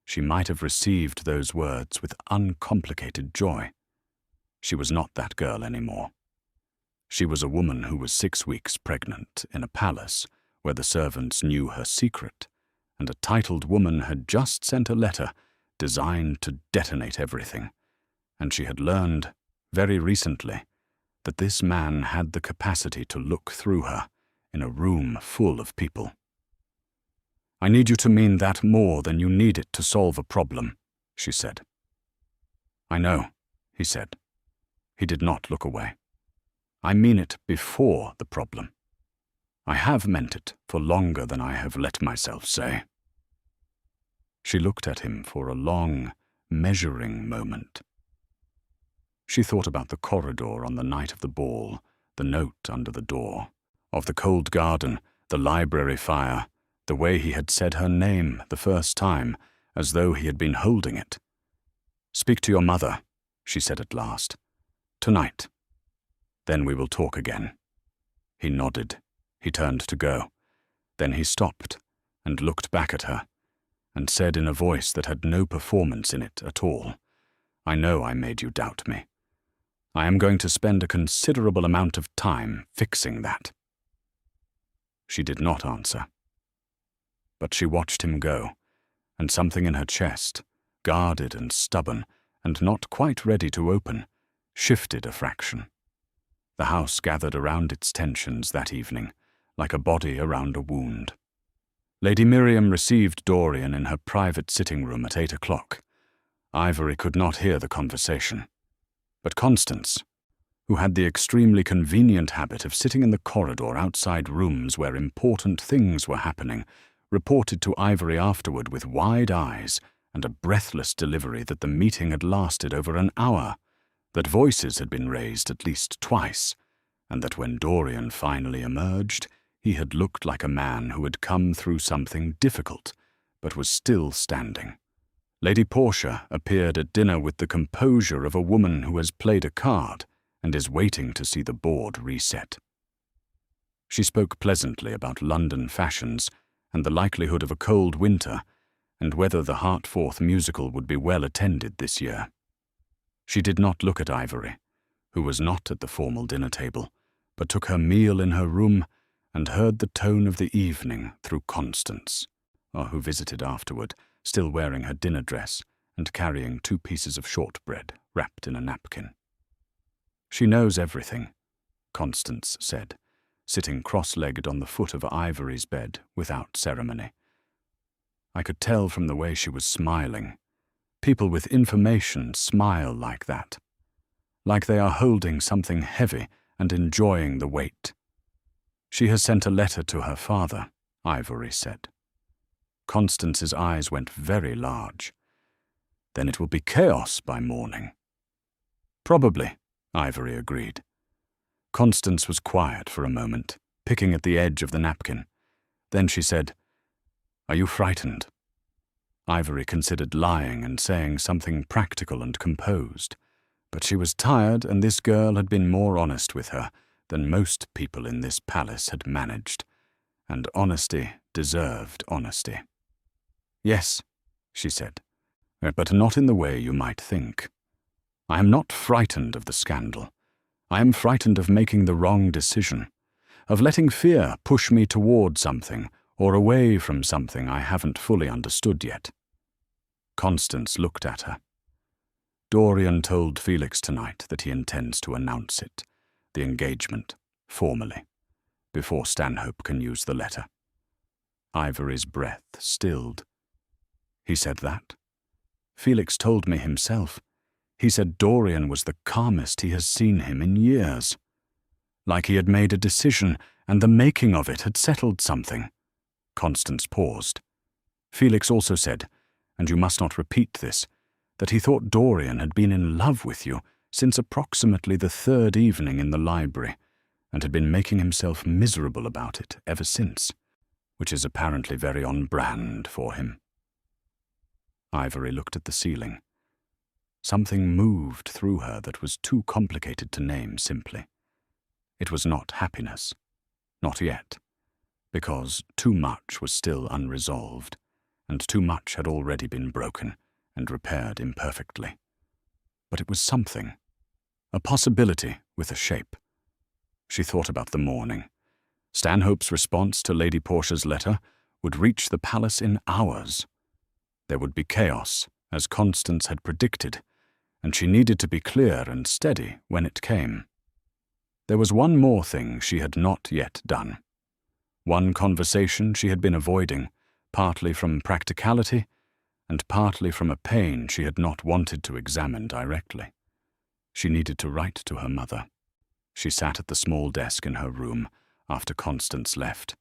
she might have received those words with uncomplicated joy. She was not that girl anymore. She was a woman who was 6 weeks pregnant in a palace where the servants knew her secret, and a titled woman had just sent a letter designed to detonate everything, and she had learned, very recently, that this man had the capacity to look through her in a room full of people. I need you to mean that more than you need it to solve a problem, she said. I know, he said. He did not look away. I mean it before the problem. I have meant it for longer than I have let myself say. She looked at him for a long, measuring moment. She thought about the corridor on the night of the ball, the note under the door, of the cold garden, the library fire, the way he had said her name the first time, as though he had been holding it. Speak to your mother, she said at last. Tonight. Then we will talk again. He nodded. He turned to go. Then he stopped and looked back at her and said in a voice that had no performance in it at all, I know I made you doubt me. I am going to spend a considerable amount of time fixing that. She did not answer. But she watched him go, and something in her chest, guarded and stubborn, and not quite ready to open, shifted a fraction. The house gathered around its tensions that evening, like a body around a wound. Lady Miriam received Dorian in her private sitting room at 8 o'clock. Ivory could not hear the conversation. But Constance, who had the extremely convenient habit of sitting in the corridor outside rooms where important things were happening, reported to Ivory afterward with wide eyes and a breathless delivery that the meeting had lasted over an hour, that voices had been raised at least twice, and that when Dorian finally emerged, he had looked like a man who had come through something difficult, but was still standing. Lady Portia appeared at dinner with the composure of a woman who has played a card and is waiting to see the board reset. She spoke pleasantly about London fashions and the likelihood of a cold winter, and whether the Hartforth musical would be well attended this year. She did not look at Ivory, who was not at the formal dinner table, but took her meal in her room and heard the tone of the evening through Constance, who visited afterward, still wearing her dinner dress and carrying 2 pieces of shortbread wrapped in a napkin. "She knows everything," Constance said, sitting cross-legged on the foot of Ivory's bed without ceremony. "I could tell from the way she was smiling. People with information smile like that, like they are holding something heavy and enjoying the weight. She has sent a letter to her father," Ivory said. Constance's eyes went very large. "Then it will be chaos by morning." "Probably," Ivory agreed. Constance was quiet for a moment, picking at the edge of the napkin. Then she said, "Are you frightened?" Ivory considered lying and saying something practical and composed, but she was tired, and this girl had been more honest with her than most people in this palace had managed, and honesty deserved honesty. "Yes," she said, "but not in the way you might think. I am not frightened of the scandal. I am frightened of making the wrong decision, of letting fear push me toward something or away from something I haven't fully understood yet." Constance looked at her. "Dorian told Felix tonight that he intends to announce it, the engagement, formally, before Stanhope can use the letter." Ivory's breath stilled. "He said that? Felix told me himself. He said Dorian was the calmest he has seen him in years. Like he had made a decision, and the making of it had settled something." Constance paused. "Felix also said, and you must not repeat this, that he thought Dorian had been in love with you since approximately the 3rd evening in the library, and had been making himself miserable about it ever since, which is apparently very on brand for him." Ivory looked at the ceiling. Something moved through her that was too complicated to name simply. It was not happiness. Not yet. Because too much was still unresolved, and too much had already been broken and repaired imperfectly. But it was something. A possibility with a shape. She thought about the morning. Stanhope's response to Lady Portia's letter would reach the palace in hours. There would be chaos, as Constance had predicted, and she needed to be clear and steady when it came. There was one more thing she had not yet done. One conversation she had been avoiding, partly from practicality and partly from a pain she had not wanted to examine directly. She needed to write to her mother. She sat at the small desk in her room after Constance left,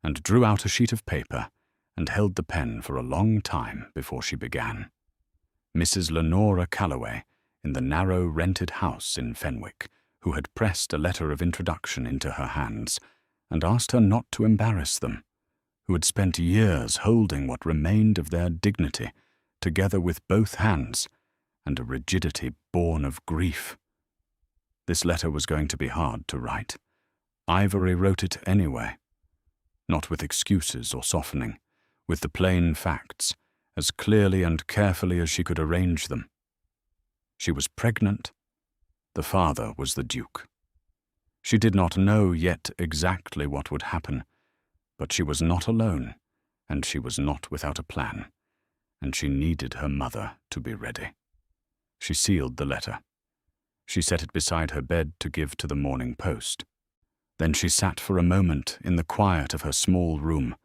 and drew out a sheet of paper and held the pen for a long time before she began. Mrs. Lenora Calloway, in the narrow rented house in Fenwick, who had pressed a letter of introduction into her hands and asked her not to embarrass them, who had spent years holding what remained of their dignity together with both hands and a rigidity born of grief. This letter was going to be hard to write. Ivory wrote it anyway, not with excuses or softening, with the plain facts, as clearly and carefully as she could arrange them. She was pregnant. The father was the Duke. She did not know yet exactly what would happen, but she was not alone, and she was not without a plan, and she needed her mother to be ready. She sealed the letter. She set it beside her bed to give to the Morning Post. Then she sat for a moment in the quiet of her small room,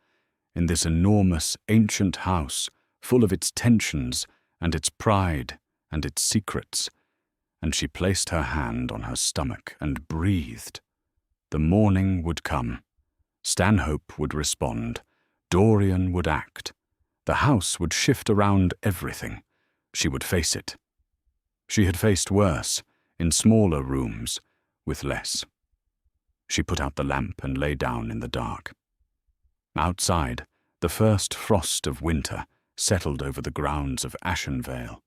in this enormous, ancient house, full of its tensions and its pride and its secrets, and she placed her hand on her stomach and breathed. The morning would come. Stanhope would respond. Dorian would act. The house would shift around everything. She would face it. She had faced worse, in smaller rooms, with less. She put out the lamp and lay down in the dark. Outside, the first frost of winter settled over the grounds of Ashenvale,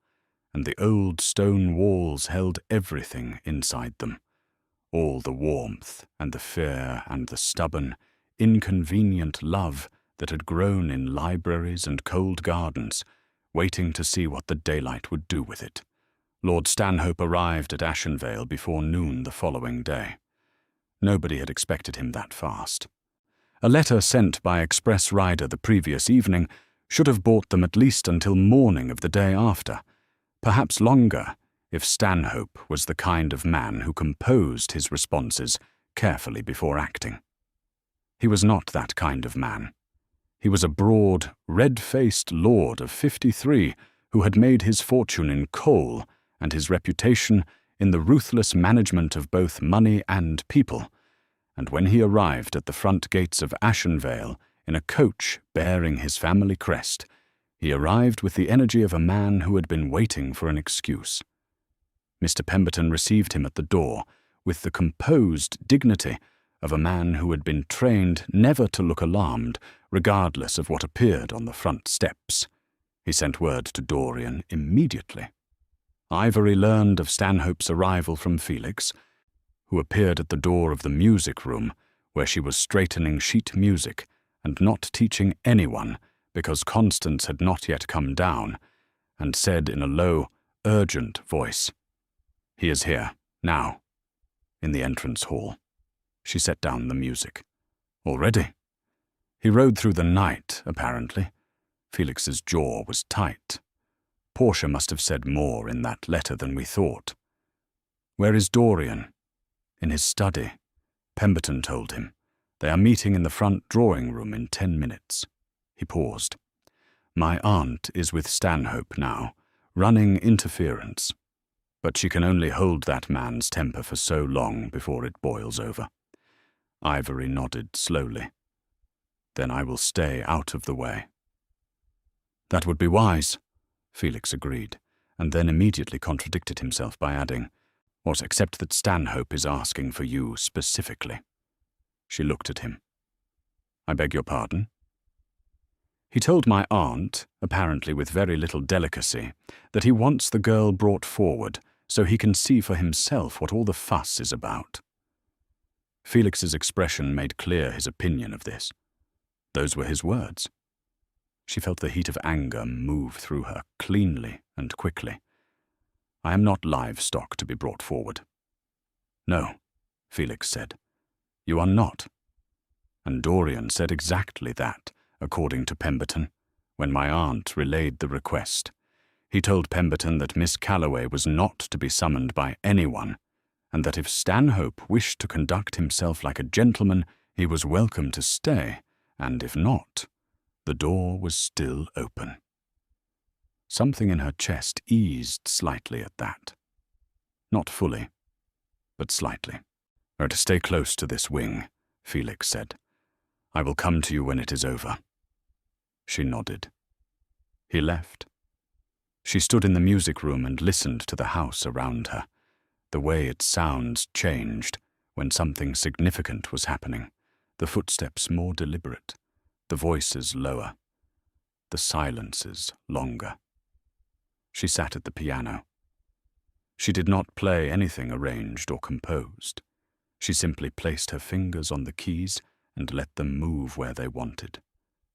and the old stone walls held everything inside them. All the warmth and the fear and the stubborn, inconvenient love that had grown in libraries and cold gardens, waiting to see what the daylight would do with it. Lord Stanhope arrived at Ashenvale before noon the following day. Nobody had expected him that fast. A letter sent by express rider the previous evening should have brought them at least until morning of the day after, perhaps longer if Stanhope was the kind of man who composed his responses carefully before acting. He was not that kind of man. He was a broad, red-faced lord of 53 who had made his fortune in coal and his reputation in the ruthless management of both money and people, and when he arrived at the front gates of Ashenvale in a coach bearing his family crest, he arrived with the energy of a man who had been waiting for an excuse. Mr. Pemberton received him at the door with the composed dignity of a man who had been trained never to look alarmed, regardless of what appeared on the front steps. He sent word to Dorian immediately. Ivory learned of Stanhope's arrival from Felix, who appeared at the door of the music room, where she was straightening sheet music and not teaching anyone because Constance had not yet come down, and said in a low, urgent voice, "He is here, now," in the entrance hall. She set down the music. "Already?" "He rode through the night, apparently." Felix's jaw was tight. Portia must have said more in that letter than we thought. "Where is Dorian?" "In his study," Pemberton told him. "They are meeting in the front drawing-room in 10 minutes. He paused. "My aunt is with Stanhope now, running interference. But she can only hold that man's temper for so long before it boils over." Ivory nodded slowly. "Then I will stay out of the way." "That would be wise," Felix agreed, and then immediately contradicted himself by adding, "What, except that Stanhope is asking for you specifically?" She looked at him. "I beg your pardon?" "He told my aunt, apparently with very little delicacy, that he wants the girl brought forward so he can see for himself what all the fuss is about." Felix's expression made clear his opinion of this. Those were his words. She felt the heat of anger move through her cleanly and quickly. "I am not livestock to be brought forward." "No," Felix said. "You are not." And Dorian said exactly that, according to Pemberton, when my aunt relayed the request. He told Pemberton that Miss Calloway was not to be summoned by anyone, and that if Stanhope wished to conduct himself like a gentleman, he was welcome to stay, and if not, the door was still open. Something in her chest eased slightly at that. Not fully, but slightly. "We're to stay close to this wing," Felix said. "I will come to you when it is over." She nodded. He left. She stood in the music room and listened to the house around her. The way its sounds changed when something significant was happening, the footsteps more deliberate, the voices lower, the silences longer. She sat at the piano. She did not play anything arranged or composed. She simply placed her fingers on the keys and let them move where they wanted,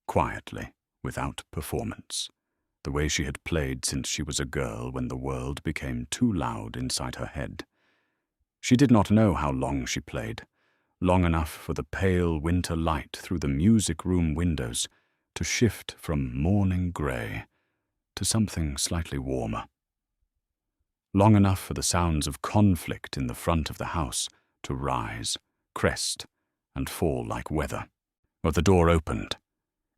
quietly, without performance, the way she had played since she was a girl when the world became too loud inside her head. She did not know how long she played, long enough for the pale winter light through the music room windows to shift from morning grey to something slightly warmer. Long enough for the sounds of conflict in the front of the house to rise, crest, and fall like weather. But the door opened.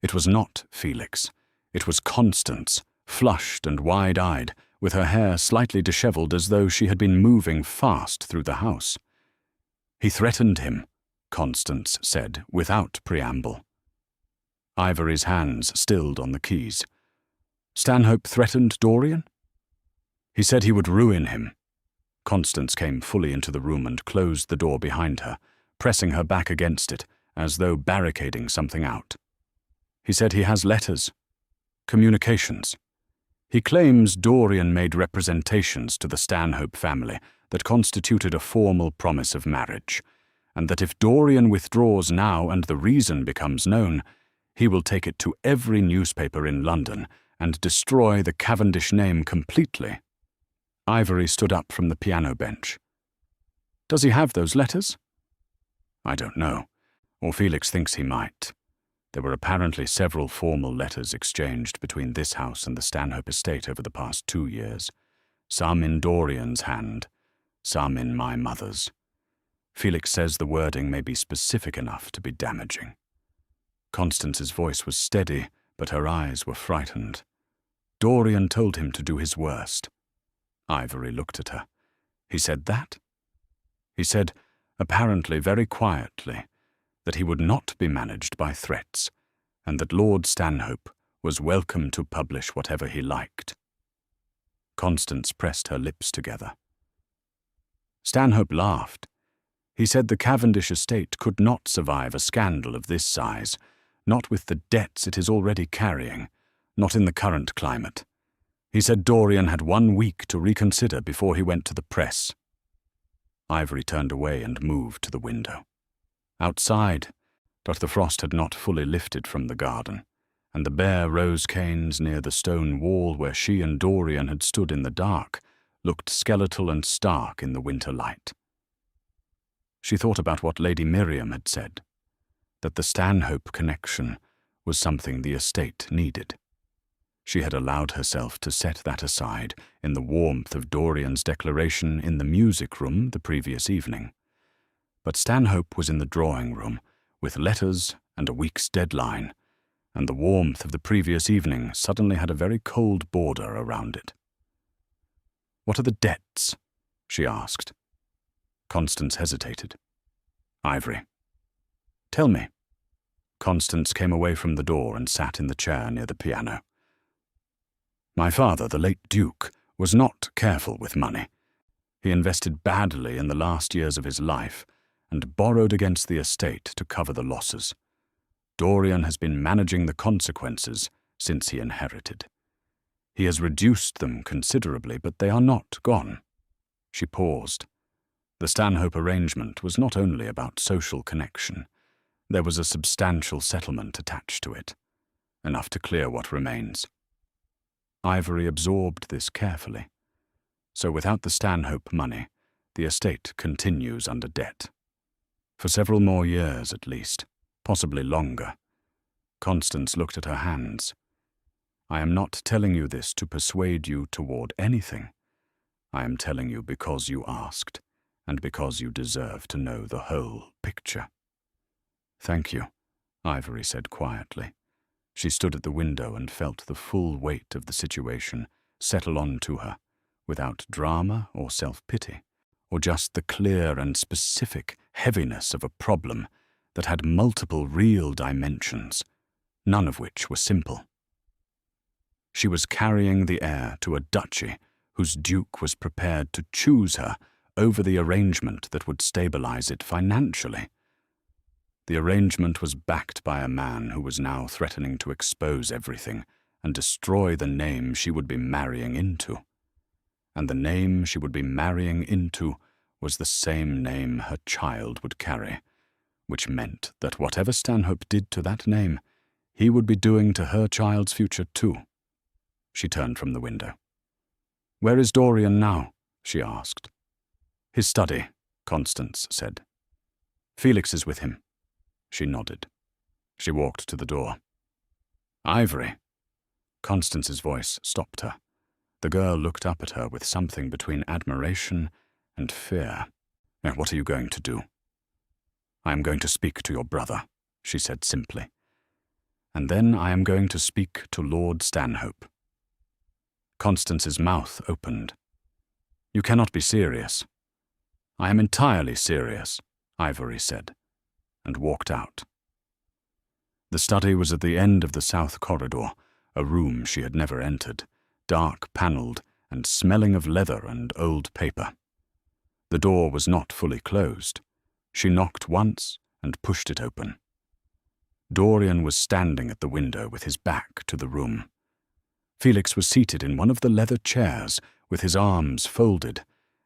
It was not Felix. It was Constance, flushed and wide-eyed, with her hair slightly dishevelled as though she had been moving fast through the house. "He threatened him," Constance said, without preamble. Ivory's hands stilled on the keys. "Stanhope threatened Dorian?" "He said he would ruin him." Constance came fully into the room and closed the door behind her, pressing her back against it, as though barricading something out. "He said he has letters. Communications. He claims Dorian made representations to the Stanhope family that constituted a formal promise of marriage, and that if Dorian withdraws now and the reason becomes known, he will take it to every newspaper in London and destroy the Cavendish name completely." Ivory stood up from the piano bench. "Does he have those letters?" "I don't know, or Felix thinks he might. There were apparently several formal letters exchanged between this house and the Stanhope estate over the past 2 years, some in Dorian's hand, some in my mother's. Felix says the wording may be specific enough to be damaging." Constance's voice was steady, but her eyes were frightened. "Dorian told him to do his worst." Ivory looked at her. "He said that?" "He said, apparently very quietly, that he would not be managed by threats, and that Lord Stanhope was welcome to publish whatever he liked." Constance pressed her lips together. "Stanhope laughed. He said the Cavendish estate could not survive a scandal of this size, not with the debts it is already carrying, not in the current climate. He said Dorian had 1 week to reconsider before he went to the press." Ivory turned away and moved to the window. Outside, but the frost had not fully lifted from the garden, and the bare rose canes near the stone wall where she and Dorian had stood in the dark looked skeletal and stark in the winter light. She thought about what Lady Miriam had said, that the Stanhope connection was something the estate needed. She had allowed herself to set that aside in the warmth of Dorian's declaration in the music room the previous evening. But Stanhope was in the drawing room, with letters and a week's deadline, and the warmth of the previous evening suddenly had a very cold border around it. "What are the debts?" she asked. Constance hesitated. "Ivory." "Tell me." Constance came away from the door and sat in the chair near the piano. "My father, the late Duke, was not careful with money. He invested badly in the last years of his life and borrowed against the estate to cover the losses. Dorian has been managing the consequences since he inherited. He has reduced them considerably, but they are not gone." She paused. The Stanhope arrangement was not only about social connection. There was a substantial settlement attached to it, enough to clear what remains. Ivory absorbed this carefully. So without the Stanhope money, the estate continues under debt. For several more years at least, possibly longer. Constance looked at her hands. "I am not telling you this to persuade you toward anything. I am telling you because you asked, and because you deserve to know the whole picture." "Thank you," Ivory said quietly. She stood at the window and felt the full weight of the situation settle on to her, without drama or self-pity, or just the clear and specific heaviness of a problem that had multiple real dimensions, none of which were simple. She was carrying the heir to a duchy whose duke was prepared to choose her over the arrangement that would stabilize it financially. The arrangement was backed by a man who was now threatening to expose everything and destroy the name she would be marrying into. And the name she would be marrying into was the same name her child would carry, which meant that whatever Stanhope did to that name, he would be doing to her child's future too. She turned from the window. "Where is Dorian now?" she asked. "His study," Constance said. "Felix is with him." She nodded. She walked to the door. "Ivory." Constance's voice stopped her. The girl looked up at her with something between admiration and fear. "What are you going to do?" "I am going to speak to your brother," she said simply. "And then I am going to speak to Lord Stanhope." Constance's mouth opened. "You cannot be serious." "I am entirely serious," Ivory said, and walked out. The study was at the end of the south corridor, a room she had never entered, dark-panelled and smelling of leather and old paper. The door was not fully closed. She knocked once and pushed it open. Dorian was standing at the window with his back to the room. Felix was seated in one of the leather chairs with his arms folded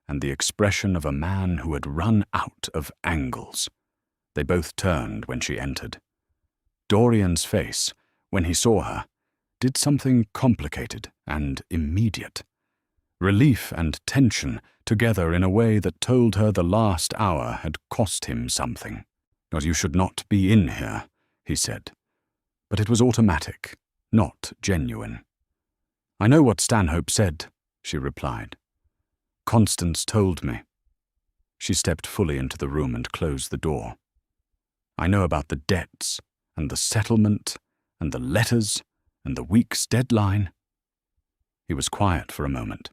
and the expression of a man who had run out of angles. They both turned when she entered. Dorian's face, when he saw her, did something complicated and immediate. Relief and tension together in a way that told her the last hour had cost him something. "But you should not be in here," he said. But it was automatic, not genuine. "I know what Stanhope said," she replied. "Constance told me." She stepped fully into the room and closed the door. "I know about the debts, and the settlement, and the letters, and the week's deadline." He was quiet for a moment.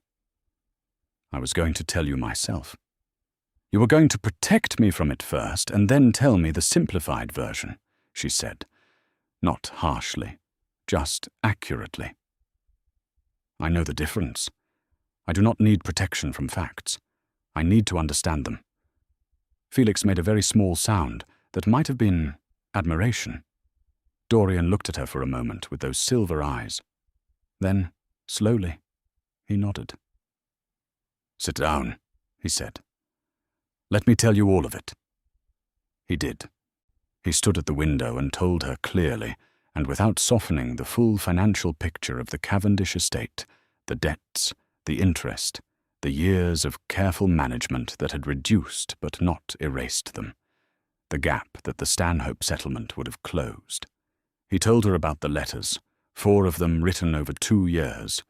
"I was going to tell you myself." "You were going to protect me from it first, and then tell me the simplified version," she said. Not harshly, just accurately. "I know the difference. I do not need protection from facts. I need to understand them." Felix made a very small sound that might have been admiration. Dorian looked at her for a moment with those silver eyes. Then, slowly, he nodded. "Sit down," he said. "Let me tell you all of it." He did. He stood at the window and told her clearly, and without softening, the full financial picture of the Cavendish estate, the debts, the interest, the years of careful management that had reduced but not erased them, the gap that the Stanhope settlement would have closed. He told her about the letters, 4 of them written over 2 years,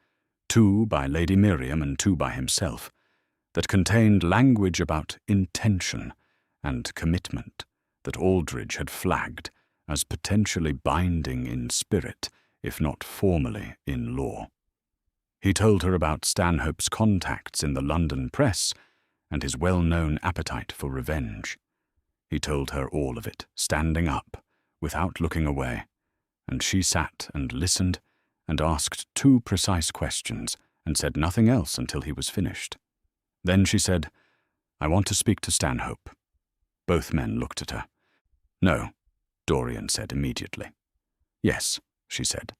2 by Lady Miriam and 2 by himself, that contained language about intention and commitment that Aldridge had flagged as potentially binding in spirit, if not formally in law. He told her about Stanhope's contacts in the London press and his well-known appetite for revenge. He told her all of it, standing up, without looking away, and she sat and listened and asked 2 precise questions and said nothing else until he was finished. Then she said, "I want to speak to Stanhope." Both men looked at her. "No," Dorian said immediately. "Yes," she said,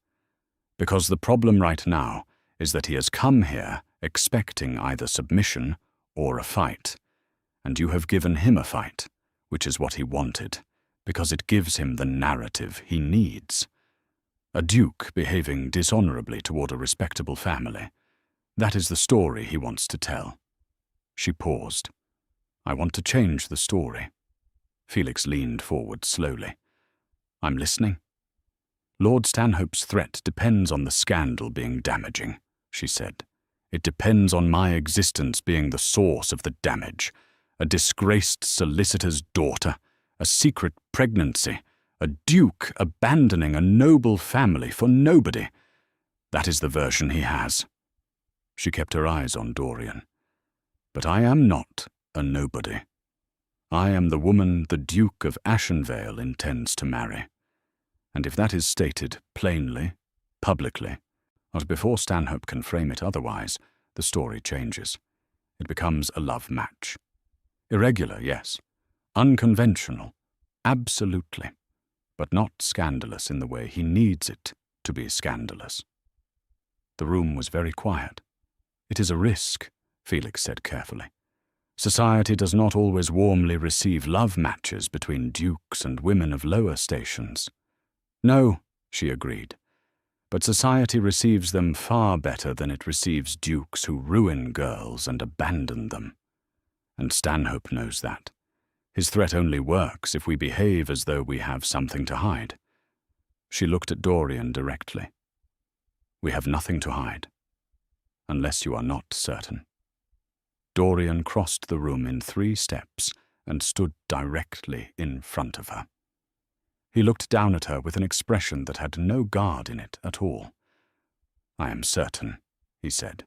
"because the problem right now is that he has come here expecting either submission or a fight, and you have given him a fight, which is what he wanted, because it gives him the narrative he needs. A duke behaving dishonorably toward a respectable family. That is the story he wants to tell." She paused. "I want to change the story." Felix leaned forward slowly. "I'm listening." "Lord Stanhope's threat depends on the scandal being damaging," she said. "It depends on my existence being the source of the damage. A disgraced solicitor's daughter, a secret pregnancy, a duke abandoning a noble family for nobody. That is the version he has." She kept her eyes on Dorian. "But I am not a nobody. I am the woman the Duke of Ashenvale intends to marry. And if that is stated plainly, publicly, not before Stanhope can frame it otherwise, the story changes. It becomes a love match. Irregular, yes. Unconventional, absolutely. But not scandalous in the way he needs it to be scandalous." The room was very quiet. "It is a risk," Felix said carefully. "Society does not always warmly receive love matches between dukes and women of lower stations." "No," she agreed, "but society receives them far better than it receives dukes who ruin girls and abandon them. And Stanhope knows that. His threat only works if we behave as though we have something to hide." She looked at Dorian directly. "We have nothing to hide, unless you are not certain." Dorian crossed the room in 3 steps and stood directly in front of her. He looked down at her with an expression that had no guard in it at all. "I am certain," he said.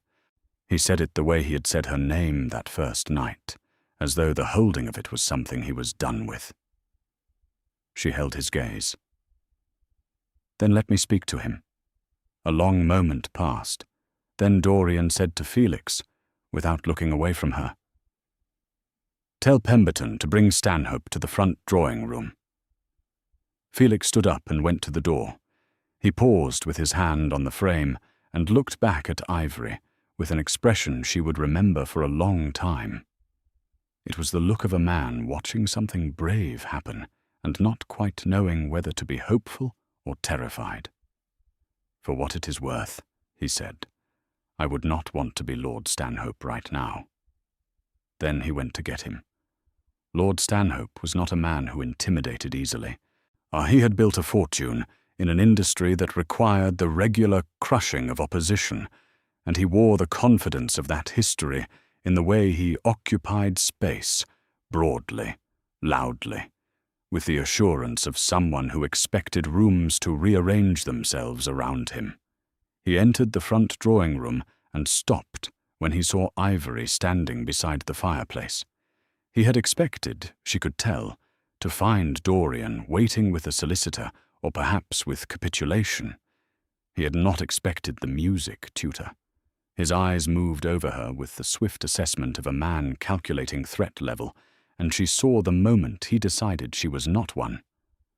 He said it the way he had said her name that first night, as though the holding of it was something he was done with. She held his gaze. Then let me speak to him. A long moment passed. Then Dorian said to Felix, without looking away from her, "Tell Pemberton to bring Stanhope to the front drawing-room." Felix stood up and went to the door. He paused with his hand on the frame and looked back at Ivory with an expression she would remember for a long time. It was the look of a man watching something brave happen and not quite knowing whether to be hopeful or terrified. "For what it is worth," he said, "I would not want to be Lord Stanhope right now." Then he went to get him. Lord Stanhope was not a man who intimidated easily. He had built a fortune in an industry that required the regular crushing of opposition, and he wore the confidence of that history in the way he occupied space, broadly, loudly, with the assurance of someone who expected rooms to rearrange themselves around him. He entered the front drawing-room and stopped when he saw Ivory standing beside the fireplace. He had expected, she could tell, to find Dorian waiting with a solicitor or perhaps with capitulation. He had not expected the music tutor. His eyes moved over her with the swift assessment of a man calculating threat level, and she saw the moment he decided she was not one.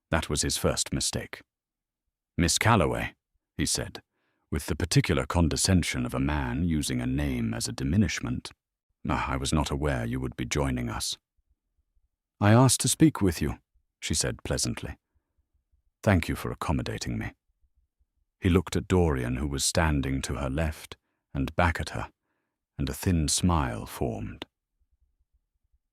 That was his first mistake. "Miss Calloway," he said, with the particular condescension of a man using a name as a diminishment. "I was not aware you would be joining us." "I asked to speak with you," she said pleasantly. "Thank you for accommodating me." He looked at Dorian, who was standing to her left, and back at her, and a thin smile formed.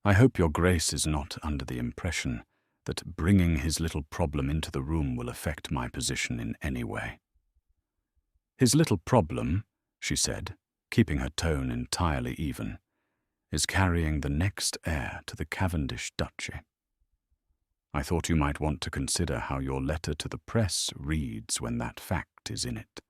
"I hope your Grace is not under the impression that bringing his little problem into the room will affect my position in any way." "His little problem," she said, keeping her tone entirely even, "is carrying the next heir to the Cavendish Duchy. I thought you might want to consider how your letter to the press reads when that fact is in it.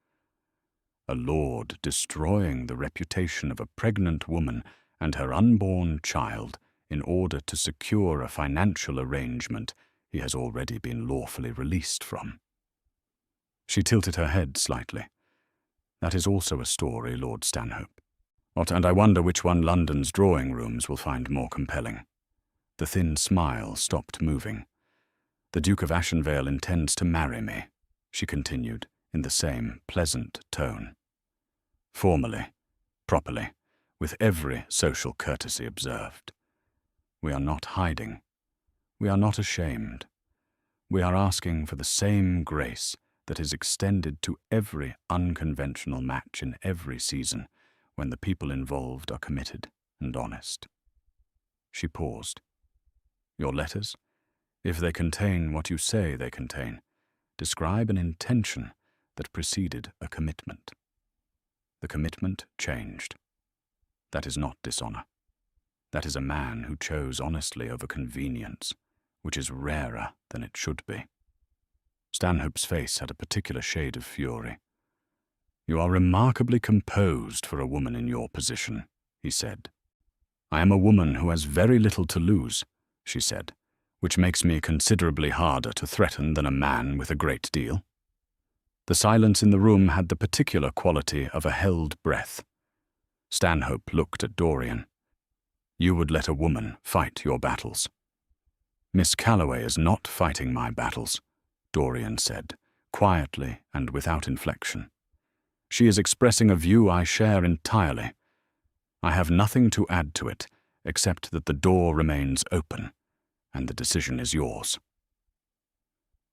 A lord destroying the reputation of a pregnant woman and her unborn child in order to secure a financial arrangement he has already been lawfully released from." She tilted her head slightly. "That is also a story, Lord Stanhope. And I wonder which one London's drawing-rooms will find more compelling." The thin smile stopped moving. "The Duke of Ashenvale intends to marry me," she continued in the same pleasant tone. "Formally, properly, with every social courtesy observed. We are not hiding. We are not ashamed. We are asking for the same grace that is extended to every unconventional match in every season when the people involved are committed and honest." She paused. "Your letters, if they contain what you say they contain, describe an intention that preceded a commitment. The commitment changed. That is not dishonor. That is a man who chose honestly over convenience, which is rarer than it should be." Stanhope's face had a particular shade of fury. "You are remarkably composed for a woman in your position," he said. "I am a woman who has very little to lose," she said, "which makes me considerably harder to threaten than a man with a great deal." The silence in the room had the particular quality of a held breath. Stanhope looked at Dorian. "You would let a woman fight your battles." "Miss Calloway is not fighting my battles," Dorian said, quietly and without inflection. "She is expressing a view I share entirely. I have nothing to add to it, except that the door remains open, and the decision is yours."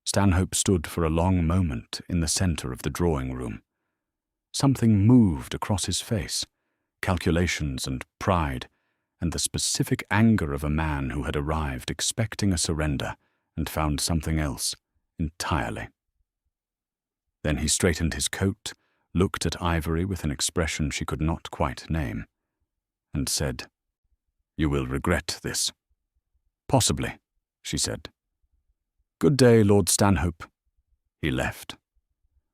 Stanhope stood for a long moment in the center of the drawing-room. Something moved across his face, calculations and pride, and the specific anger of a man who had arrived expecting a surrender and found something else entirely. Then he straightened his coat, looked at Ivory with an expression she could not quite name, and said, "You will regret this." "Possibly," she said. "Good day, Lord Stanhope." He left.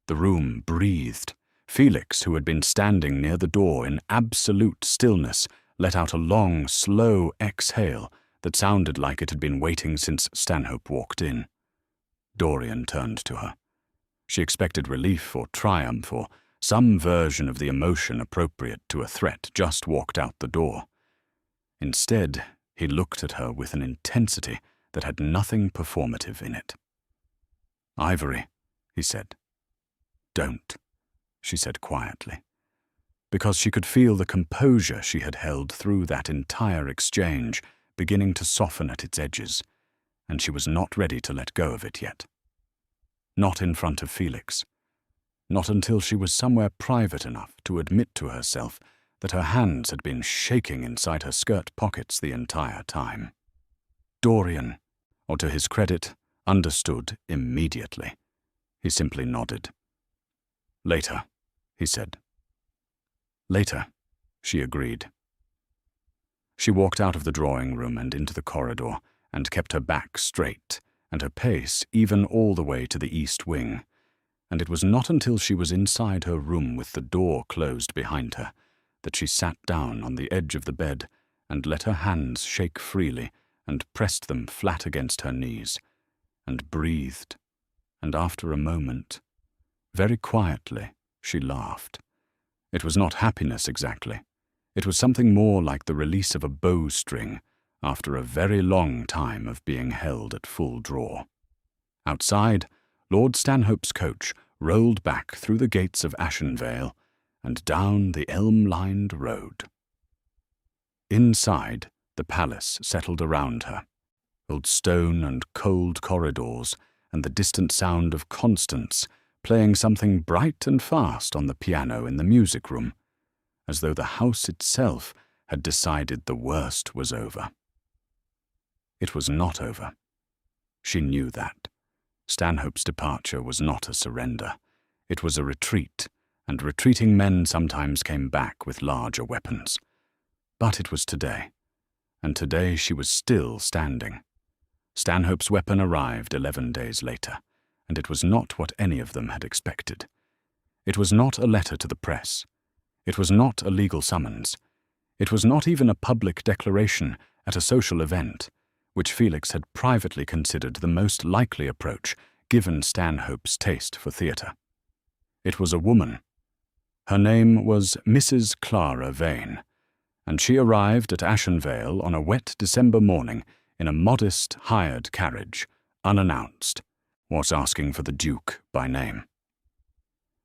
The room breathed. Felix, who had been standing near the door in absolute stillness, let out a long, slow exhale that sounded like it had been waiting since Stanhope walked in. Dorian turned to her. She expected relief or triumph or some version of the emotion appropriate to a threat just walked out the door. Instead, he looked at her with an intensity that had nothing performative in it. "Ivory," he said. "Don't," she said quietly, because she could feel the composure she had held through that entire exchange beginning to soften at its edges, and she was not ready to let go of it yet. Not in front of Felix. Not until she was somewhere private enough to admit to herself that her hands had been shaking inside her skirt pockets the entire time. Dorian, or to his credit, understood immediately. He simply nodded. "Later," he said. "Later," she agreed. She walked out of the drawing room and into the corridor and kept her back straight and her pace even all the way to the east wing, and it was not until she was inside her room with the door closed behind her that she sat down on the edge of the bed and let her hands shake freely and pressed them flat against her knees, and breathed, and after a moment, very quietly, she laughed. It was not happiness exactly. It was something more like the release of a bowstring after a very long time of being held at full draw. Outside, Lord Stanhope's coach rolled back through the gates of Ashenvale and down the elm-lined road. Inside, the palace settled around her, old stone and cold corridors, and the distant sound of Constance playing something bright and fast on the piano in the music room, as though the house itself had decided the worst was over. It was not over. She knew that. Stanhope's departure was not a surrender. It was a retreat, and retreating men sometimes came back with larger weapons. But it was today, and today she was still standing. Stanhope's weapon arrived 11 days later, and it was not what any of them had expected. It was not a letter to the press. It was not a legal summons. It was not even a public declaration at a social event, which Felix had privately considered the most likely approach given Stanhope's taste for theatre. It was a woman. Her name was Mrs. Clara Vane, and she arrived at Ashenvale on a wet December morning in a modest hired carriage, unannounced, was asking for the Duke by name.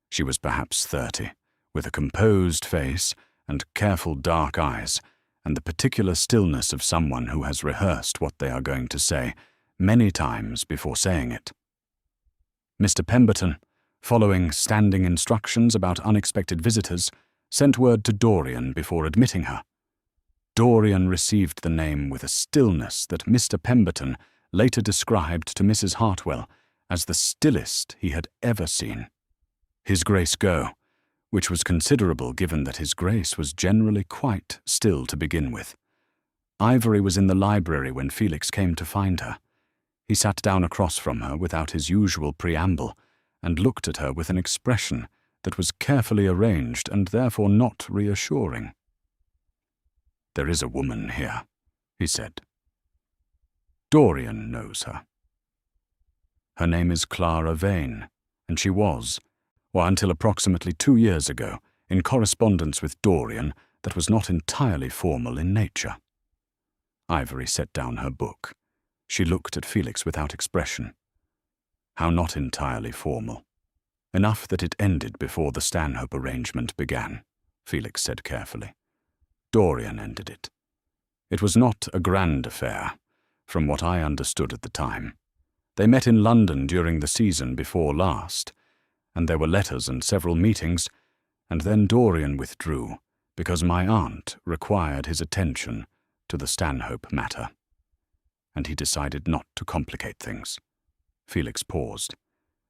She was perhaps 30, with a composed face and careful dark eyes, and the particular stillness of someone who has rehearsed what they are going to say many times before saying it. Mr. Pemberton, following standing instructions about unexpected visitors, sent word to Dorian before admitting her. Dorian received the name with a stillness that Mr. Pemberton later described to Mrs. Hartwell as the stillest he had ever seen. His Grace go, which was considerable given that His Grace was generally quite still to begin with. Ivory was in the library when Felix came to find her. He sat down across from her without his usual preamble and looked at her with an expression that was carefully arranged and therefore not reassuring. "There is a woman here," he said. "Dorian knows her. Her name is Clara Vane, and she was, or until approximately 2 years ago, in correspondence with Dorian that was not entirely formal in nature." Ivory set down her book. She looked at Felix without expression. How not entirely formal? Enough that it ended before the Stanhope arrangement began, Felix said carefully. Dorian ended it. It was not a grand affair, from what I understood at the time. They met in London during the season before last, and there were letters and several meetings, and then Dorian withdrew because my aunt required his attention to the Stanhope matter. And he decided not to complicate things. Felix paused.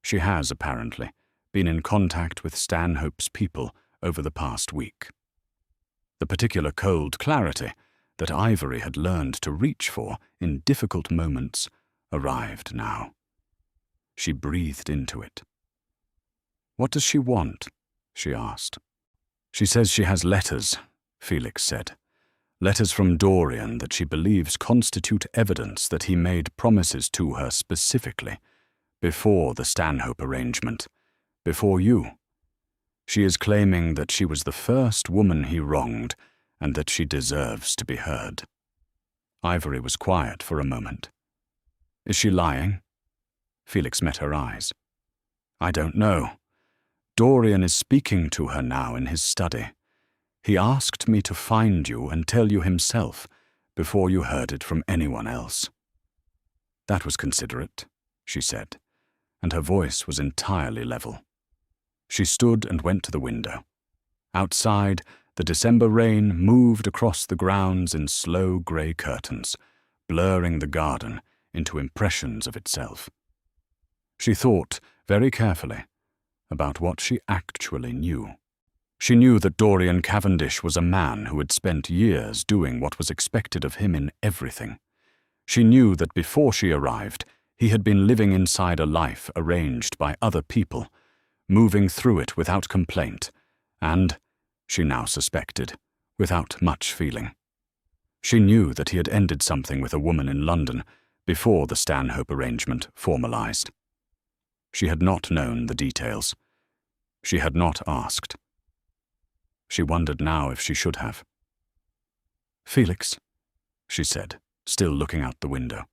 She has, apparently, been in contact with Stanhope's people over the past week. The particular cold clarity that Ivory had learned to reach for in difficult moments arrived now. She breathed into it. "What does she want?" she asked. She says she has letters, Felix said. Letters from Dorian that she believes constitute evidence that he made promises to her specifically, before the Stanhope arrangement, before you. She is claiming that she was the first woman he wronged and that she deserves to be heard. Ivory was quiet for a moment. Is she lying? Felix met her eyes. I don't know. Dorian is speaking to her now in his study. He asked me to find you and tell you himself before you heard it from anyone else. That was considerate, she said, and her voice was entirely level. She stood and went to the window. Outside, the December rain moved across the grounds in slow grey curtains, blurring the garden into impressions of itself. She thought, very carefully, about what she actually knew. She knew that Dorian Cavendish was a man who had spent years doing what was expected of him in everything. She knew that before she arrived, he had been living inside a life arranged by other people, moving through it without complaint, and, she now suspected, without much feeling. She knew that he had ended something with a woman in London before the Stanhope arrangement formalized. She had not known the details. She had not asked. She wondered now if she should have. Felix, she said, still looking out the window.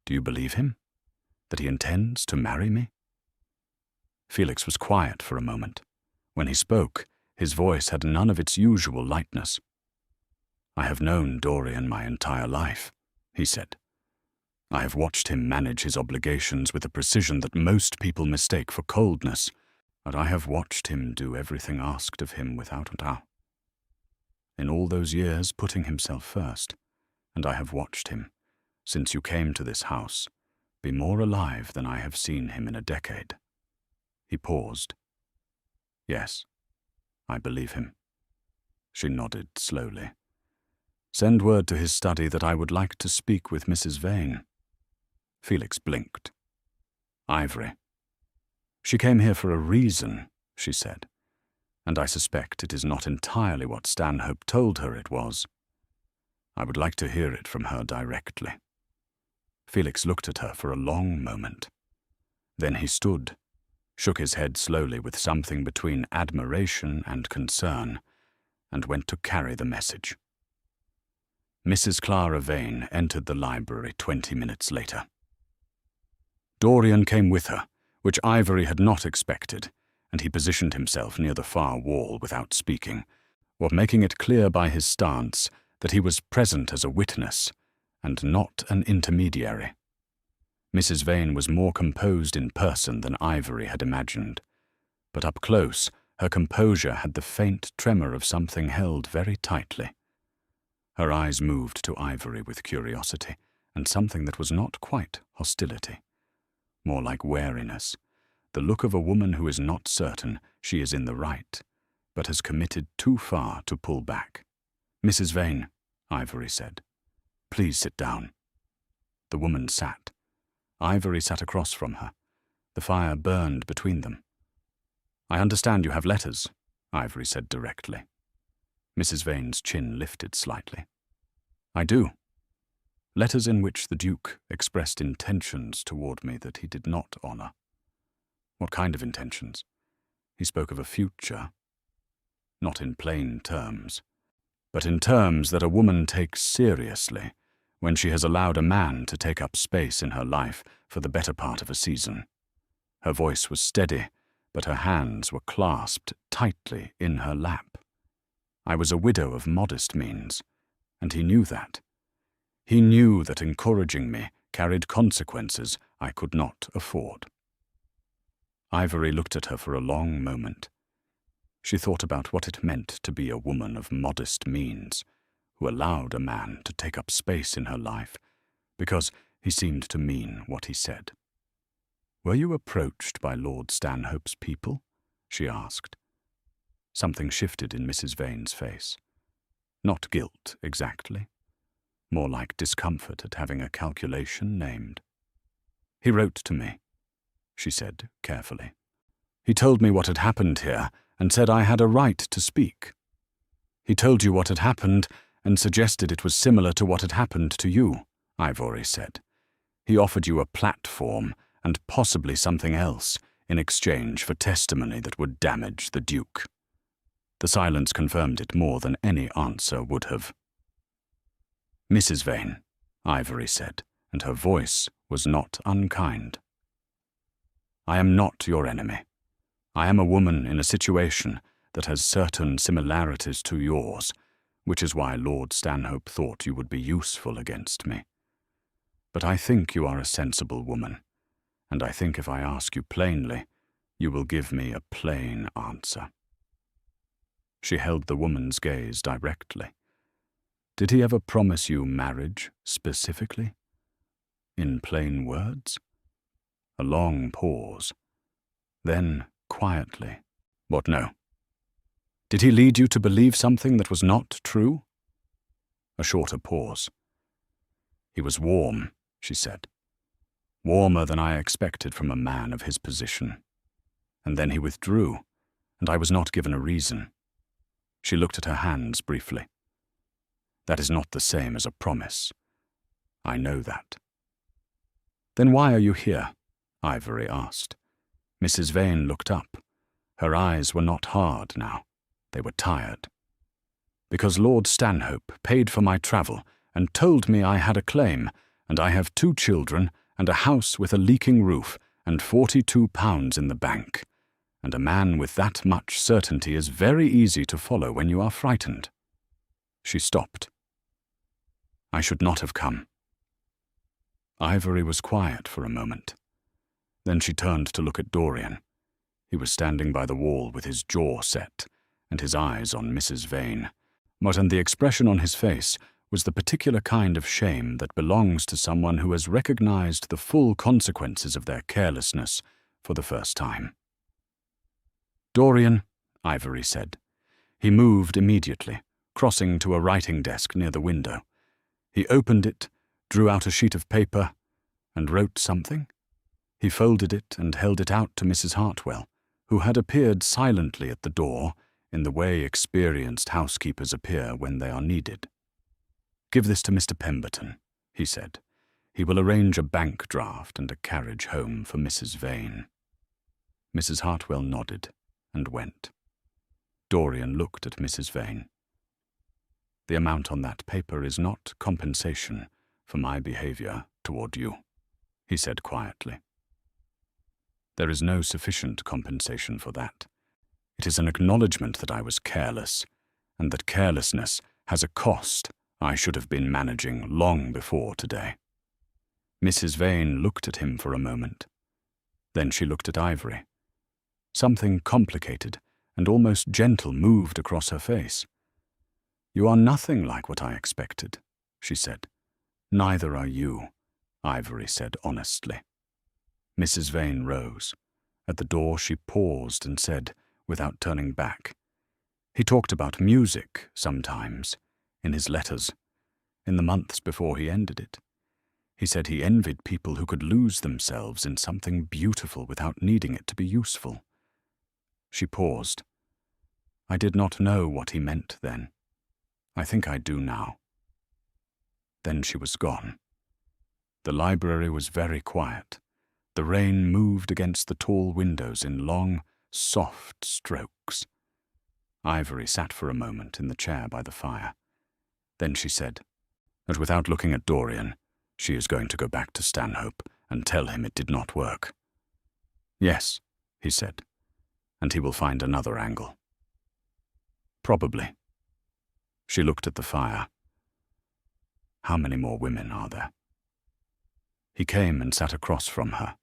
Do you believe him? That he intends to marry me? Felix was quiet for a moment. When he spoke, his voice had none of its usual lightness. I have known Dorian my entire life, he said. I have watched him manage his obligations with a precision that most people mistake for coldness, but I have watched him do everything asked of him without a doubt. In all those years putting himself first, and I have watched him, since you came to this house, be more alive than I have seen him in a decade. He paused. Yes, I believe him. She nodded slowly. Send word to his study that I would like to speak with Mrs. Vane. Felix blinked. Ivory. She came here for a reason, she said, and I suspect it is not entirely what Stanhope told her it was. I would like to hear it from her directly. Felix looked at her for a long moment. Then he stood, shook his head slowly with something between admiration and concern, and went to carry the message. Mrs. Clara Vane entered the library 20 minutes later. Dorian came with her, which Ivory had not expected, and he positioned himself near the far wall without speaking, or making it clear by his stance that he was present as a witness, and not an intermediary. Mrs. Vane was more composed in person than Ivory had imagined, but up close her composure had the faint tremor of something held very tightly. Her eyes moved to Ivory with curiosity, and something that was not quite hostility, more like wariness, the look of a woman who is not certain she is in the right, but has committed too far to pull back. Mrs. Vane, Ivory said, please sit down. The woman sat. Ivory sat across from her. The fire burned between them. I understand you have letters, Ivory said directly. Mrs. Vane's chin lifted slightly. I do. Letters in which the Duke expressed intentions toward me that he did not honour. What kind of intentions? He spoke of a future. Not in plain terms, but in terms that a woman takes seriously when she has allowed a man to take up space in her life for the better part of a season. Her voice was steady, but her hands were clasped tightly in her lap. I was a widow of modest means, and he knew that. He knew that encouraging me carried consequences I could not afford. Ivory looked at her for a long moment. She thought about what it meant to be a woman of modest means, who allowed a man to take up space in her life, because he seemed to mean what he said. Were you approached by Lord Stanhope's people? She asked. Something shifted in Mrs. Vane's face. Not guilt, exactly. More like discomfort at having a calculation named. He wrote to me, she said carefully. He told me what had happened here, and said I had a right to speak. He told you what had happened and suggested it was similar to what had happened to you, Ivory said. He offered you a platform and possibly something else in exchange for testimony that would damage the Duke. The silence confirmed it more than any answer would have. Mrs. Vane, Ivory said, and her voice was not unkind. I am not your enemy. I am a woman in a situation that has certain similarities to yours, which is why Lord Stanhope thought you would be useful against me. But I think you are a sensible woman, and I think if I ask you plainly, you will give me a plain answer. She held the woman's gaze directly. Did he ever promise you marriage, specifically? In plain words? A long pause. Then, quietly, what no? Did he lead you to believe something that was not true? A shorter pause. He was warm, she said. Warmer than I expected from a man of his position. And then he withdrew, and I was not given a reason. She looked at her hands briefly. That is not the same as a promise. I know that. Then why are you here? Ivory asked. Mrs. Vane looked up. Her eyes were not hard now. They were tired. Because Lord Stanhope paid for my travel and told me I had a claim, and I have 2 children and a house with a leaking roof and £42 in the bank. And a man with that much certainty is very easy to follow when you are frightened. She stopped. I should not have come. Ivory was quiet for a moment. Then she turned to look at Dorian. He was standing by the wall with his jaw set and his eyes on Mrs. Vane, but the expression on his face was the particular kind of shame that belongs to someone who has recognized the full consequences of their carelessness for the first time. Dorian, Ivory said. He moved immediately, crossing to a writing desk near the window. He opened it, drew out a sheet of paper, and wrote something. He folded it and held it out to Mrs. Hartwell, who had appeared silently at the door in the way experienced housekeepers appear when they are needed. Give this to Mr. Pemberton, he said. He will arrange a bank draft and a carriage home for Mrs. Vane. Mrs. Hartwell nodded and went. Dorian looked at Mrs. Vane. The amount on that paper is not compensation for my behavior toward you, he said quietly. There is no sufficient compensation for that. It is an acknowledgement that I was careless, and that carelessness has a cost I should have been managing long before today. Mrs. Vane looked at him for a moment. Then she looked at Ivory. Something complicated and almost gentle moved across her face. You are nothing like what I expected, she said. Neither are you, Ivory said honestly. Mrs. Vane rose. At the door she paused and said, without turning back, he talked about music sometimes, in his letters, in the months before he ended it. He said he envied people who could lose themselves in something beautiful without needing it to be useful. She paused. I did not know what he meant then. I think I do now. Then she was gone. The library was very quiet. The rain moved against the tall windows in long, soft strokes. Ivory sat for a moment in the chair by the fire. Then she said, but without looking at Dorian, she is going to go back to Stanhope and tell him it did not work. Yes, he said, and he will find another angle. Probably. She looked at the fire. How many more women are there? He came and sat across from her.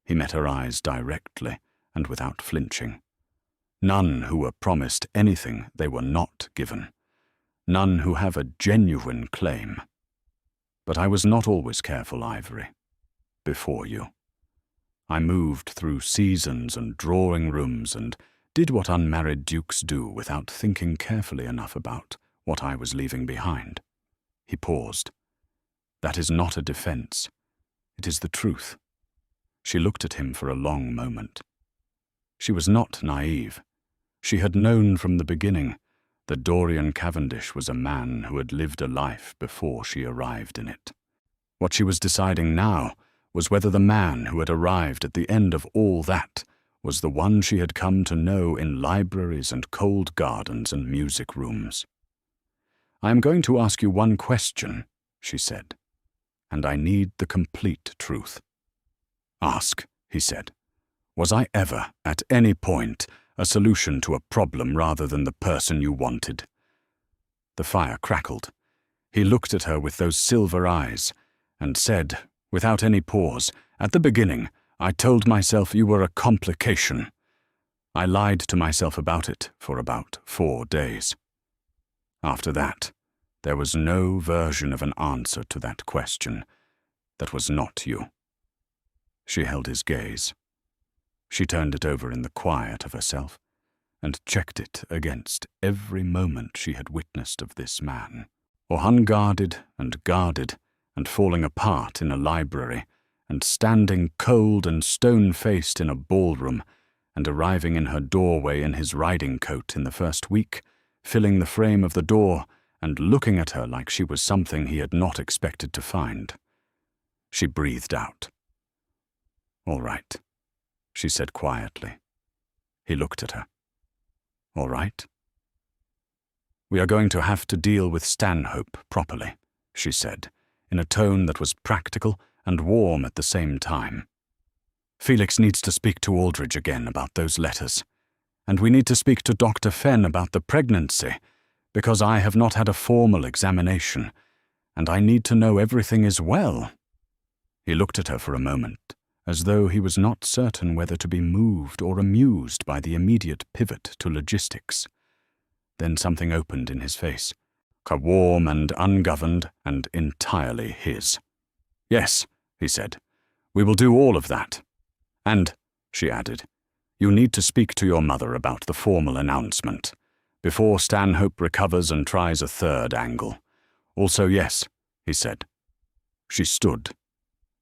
He met her eyes directly and without flinching. None who were promised anything they were not given. None who have a genuine claim. But I was not always careful, Ivory. Before you. I moved through seasons and drawing rooms and did what unmarried dukes do without thinking carefully enough about what I was leaving behind. He paused. That is not a defense. It is the truth. She looked at him for a long moment. She was not naive. She had known from the beginning that Dorian Cavendish was a man who had lived a life before she arrived in it. What she was deciding now was whether the man who had arrived at the end of all that was the one she had come to know in libraries and cold gardens and music rooms. "I am going to ask you one question," she said, "and I need the complete truth." "Ask," he said. "Was I ever, at any point, a solution to a problem rather than the person you wanted?" The fire crackled. He looked at her with those silver eyes and said, without any pause, "At the beginning, I told myself you were a complication. I lied to myself about it for about 4 days. After that, there was no version of an answer to that question that was not you." She held his gaze. She turned it over in the quiet of herself and checked it against every moment she had witnessed of this man, or unguarded and guarded and falling apart in a library, and standing cold and stone-faced in a ballroom, and arriving in her doorway in his riding coat in the first week, filling the frame of the door and looking at her like she was something he had not expected to find. She breathed out. "All right," she said quietly. He looked at her. "All right?" "We are going to have to deal with Stanhope properly," she said, in a tone that was practical and warm at the same time. "Felix needs to speak to Aldridge again about those letters, and we need to speak to Dr. Fenn about the pregnancy, because I have not had a formal examination, and I need to know everything is well." He looked at her for a moment, as though he was not certain whether to be moved or amused by the immediate pivot to logistics. Then something opened in his face, warm and ungoverned and entirely his. "Yes," he said, "we will do all of that. And," she added, "you need to speak to your mother about the formal announcement, before Stanhope recovers and tries a third angle. Also, yes," he said. She stood.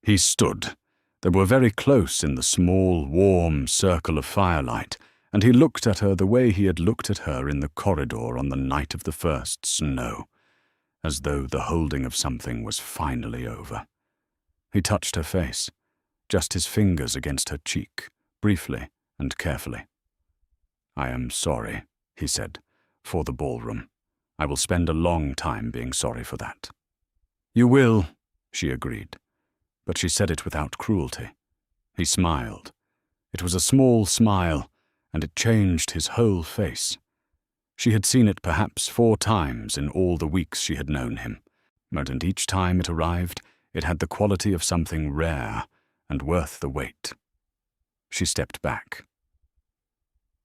He stood. They were very close in the small, warm circle of firelight, and he looked at her the way he had looked at her in the corridor on the night of the first snow, as though the holding of something was finally over. He touched her face, just his fingers against her cheek, briefly and carefully. "I am sorry," he said, "for the ballroom. I will spend a long time being sorry for that." "You will," she agreed, but she said it without cruelty. He smiled. It was a small smile, and it changed his whole face. She had seen it perhaps 4 times in all the weeks she had known him, and each time it arrived, it had the quality of something rare and worth the wait. She stepped back.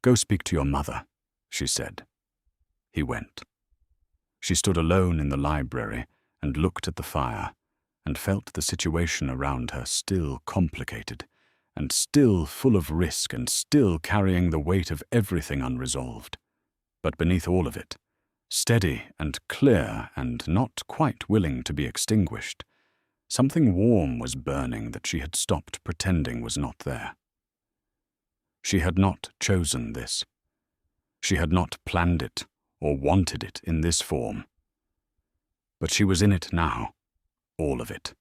"Go speak to your mother," she said. He went. She stood alone in the library and looked at the fire, and felt the situation around her still complicated, and still full of risk, and still carrying the weight of everything unresolved. But beneath all of it, steady and clear and not quite willing to be extinguished, something warm was burning that she had stopped pretending was not there. She had not chosen this. She had not planned it or wanted it in this form. But she was in it now, all of it.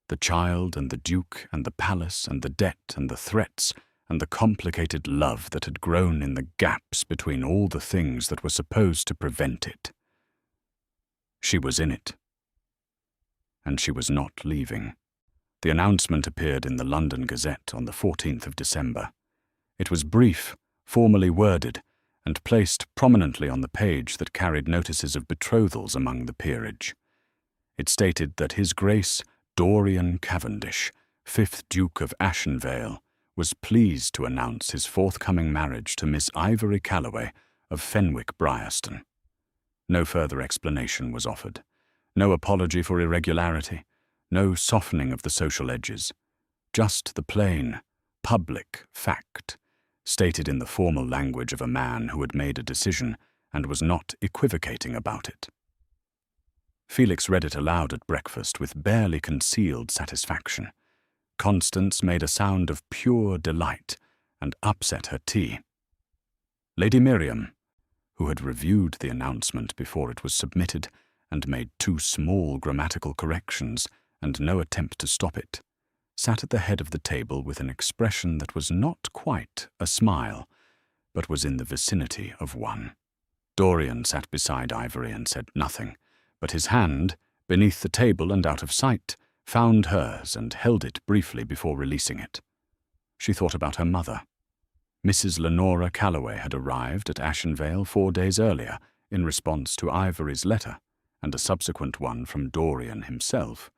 The child and the duke and the palace and the debt and the threats and the complicated love that had grown in the gaps between all the things that were supposed to prevent it. She was in it. And she was not leaving. The announcement appeared in the London Gazette on the 14th of December. It was brief, formally worded, and placed prominently on the page that carried notices of betrothals among the peerage. It stated that His Grace Dorian Cavendish, 5th Duke of Ashenvale, was pleased to announce his forthcoming marriage to Miss Ivory Calloway of Fenwick Bryanston. No further explanation was offered. No apology for irregularity, no softening of the social edges. Just the plain, public fact, stated in the formal language of a man who had made a decision and was not equivocating about it. Felix read it aloud at breakfast with barely concealed satisfaction. Constance made a sound of pure delight and upset her tea. Lady Miriam, who had reviewed the announcement before it was submitted and made 2 small grammatical corrections and no attempt to stop it, sat at the head of the table with an expression that was not quite a smile, but was in the vicinity of one. Dorian sat beside Ivory and said nothing, but his hand, beneath the table and out of sight, found hers and held it briefly before releasing it. She thought about her mother. Mrs. Lenora Calloway had arrived at Ashenvale 4 days earlier in response to Ivory's letter and a subsequent one from Dorian himself,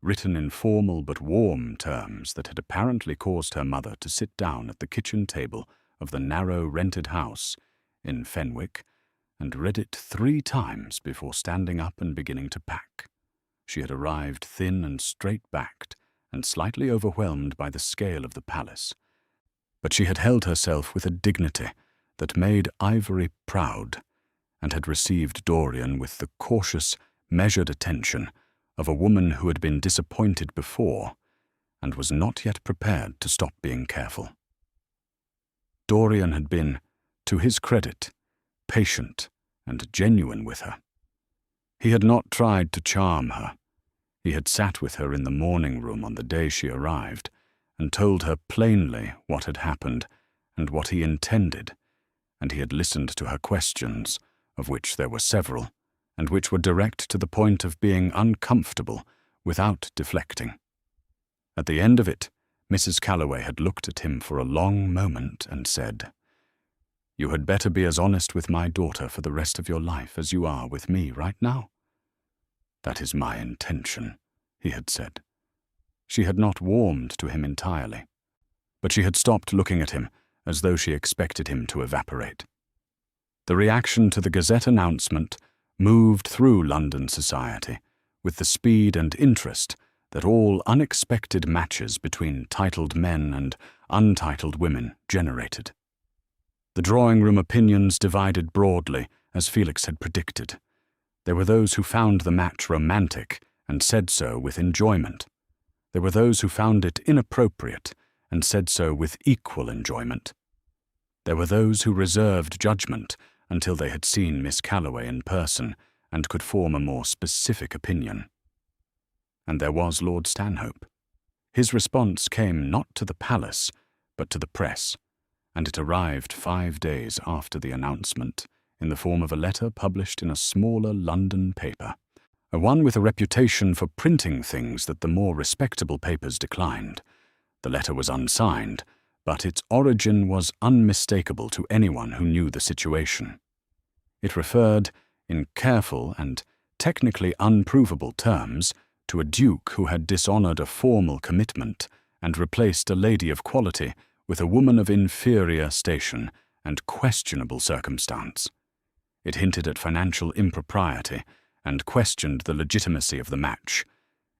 written in formal but warm terms that had apparently caused her mother to sit down at the kitchen table of the narrow rented house in Fenwick and read it 3 times before standing up and beginning to pack. She had arrived thin and straight-backed and slightly overwhelmed by the scale of the palace, but she had held herself with a dignity that made Ivory proud and had received Dorian with the cautious, measured attention of a woman who had been disappointed before and was not yet prepared to stop being careful. Dorian had been, to his credit, patient and genuine with her. He had not tried to charm her. He had sat with her in the morning room on the day she arrived and told her plainly what had happened and what he intended, and he had listened to her questions, of which there were several, and which were direct to the point of being uncomfortable without deflecting. At the end of it, Mrs. Calloway had looked at him for a long moment and said, "You had better be as honest with my daughter for the rest of your life as you are with me right now." "That is my intention," he had said. She had not warmed to him entirely, but she had stopped looking at him as though she expected him to evaporate. The reaction to the Gazette announcement moved through London society with the speed and interest that all unexpected matches between titled men and untitled women generated. The drawing-room opinions divided broadly, as Felix had predicted. There were those who found the match romantic and said so with enjoyment. There were those who found it inappropriate and said so with equal enjoyment. There were those who reserved judgment until they had seen Miss Calloway in person and could form a more specific opinion. And there was Lord Stanhope. His response came not to the palace, but to the press, and it arrived 5 days after the announcement in the form of a letter published in a smaller London paper, one with a reputation for printing things that the more respectable papers declined. The letter was unsigned, but its origin was unmistakable to anyone who knew the situation. It referred, in careful and technically unprovable terms, to a duke who had dishonored a formal commitment and replaced a lady of quality with a woman of inferior station and questionable circumstance. It hinted at financial impropriety and questioned the legitimacy of the match.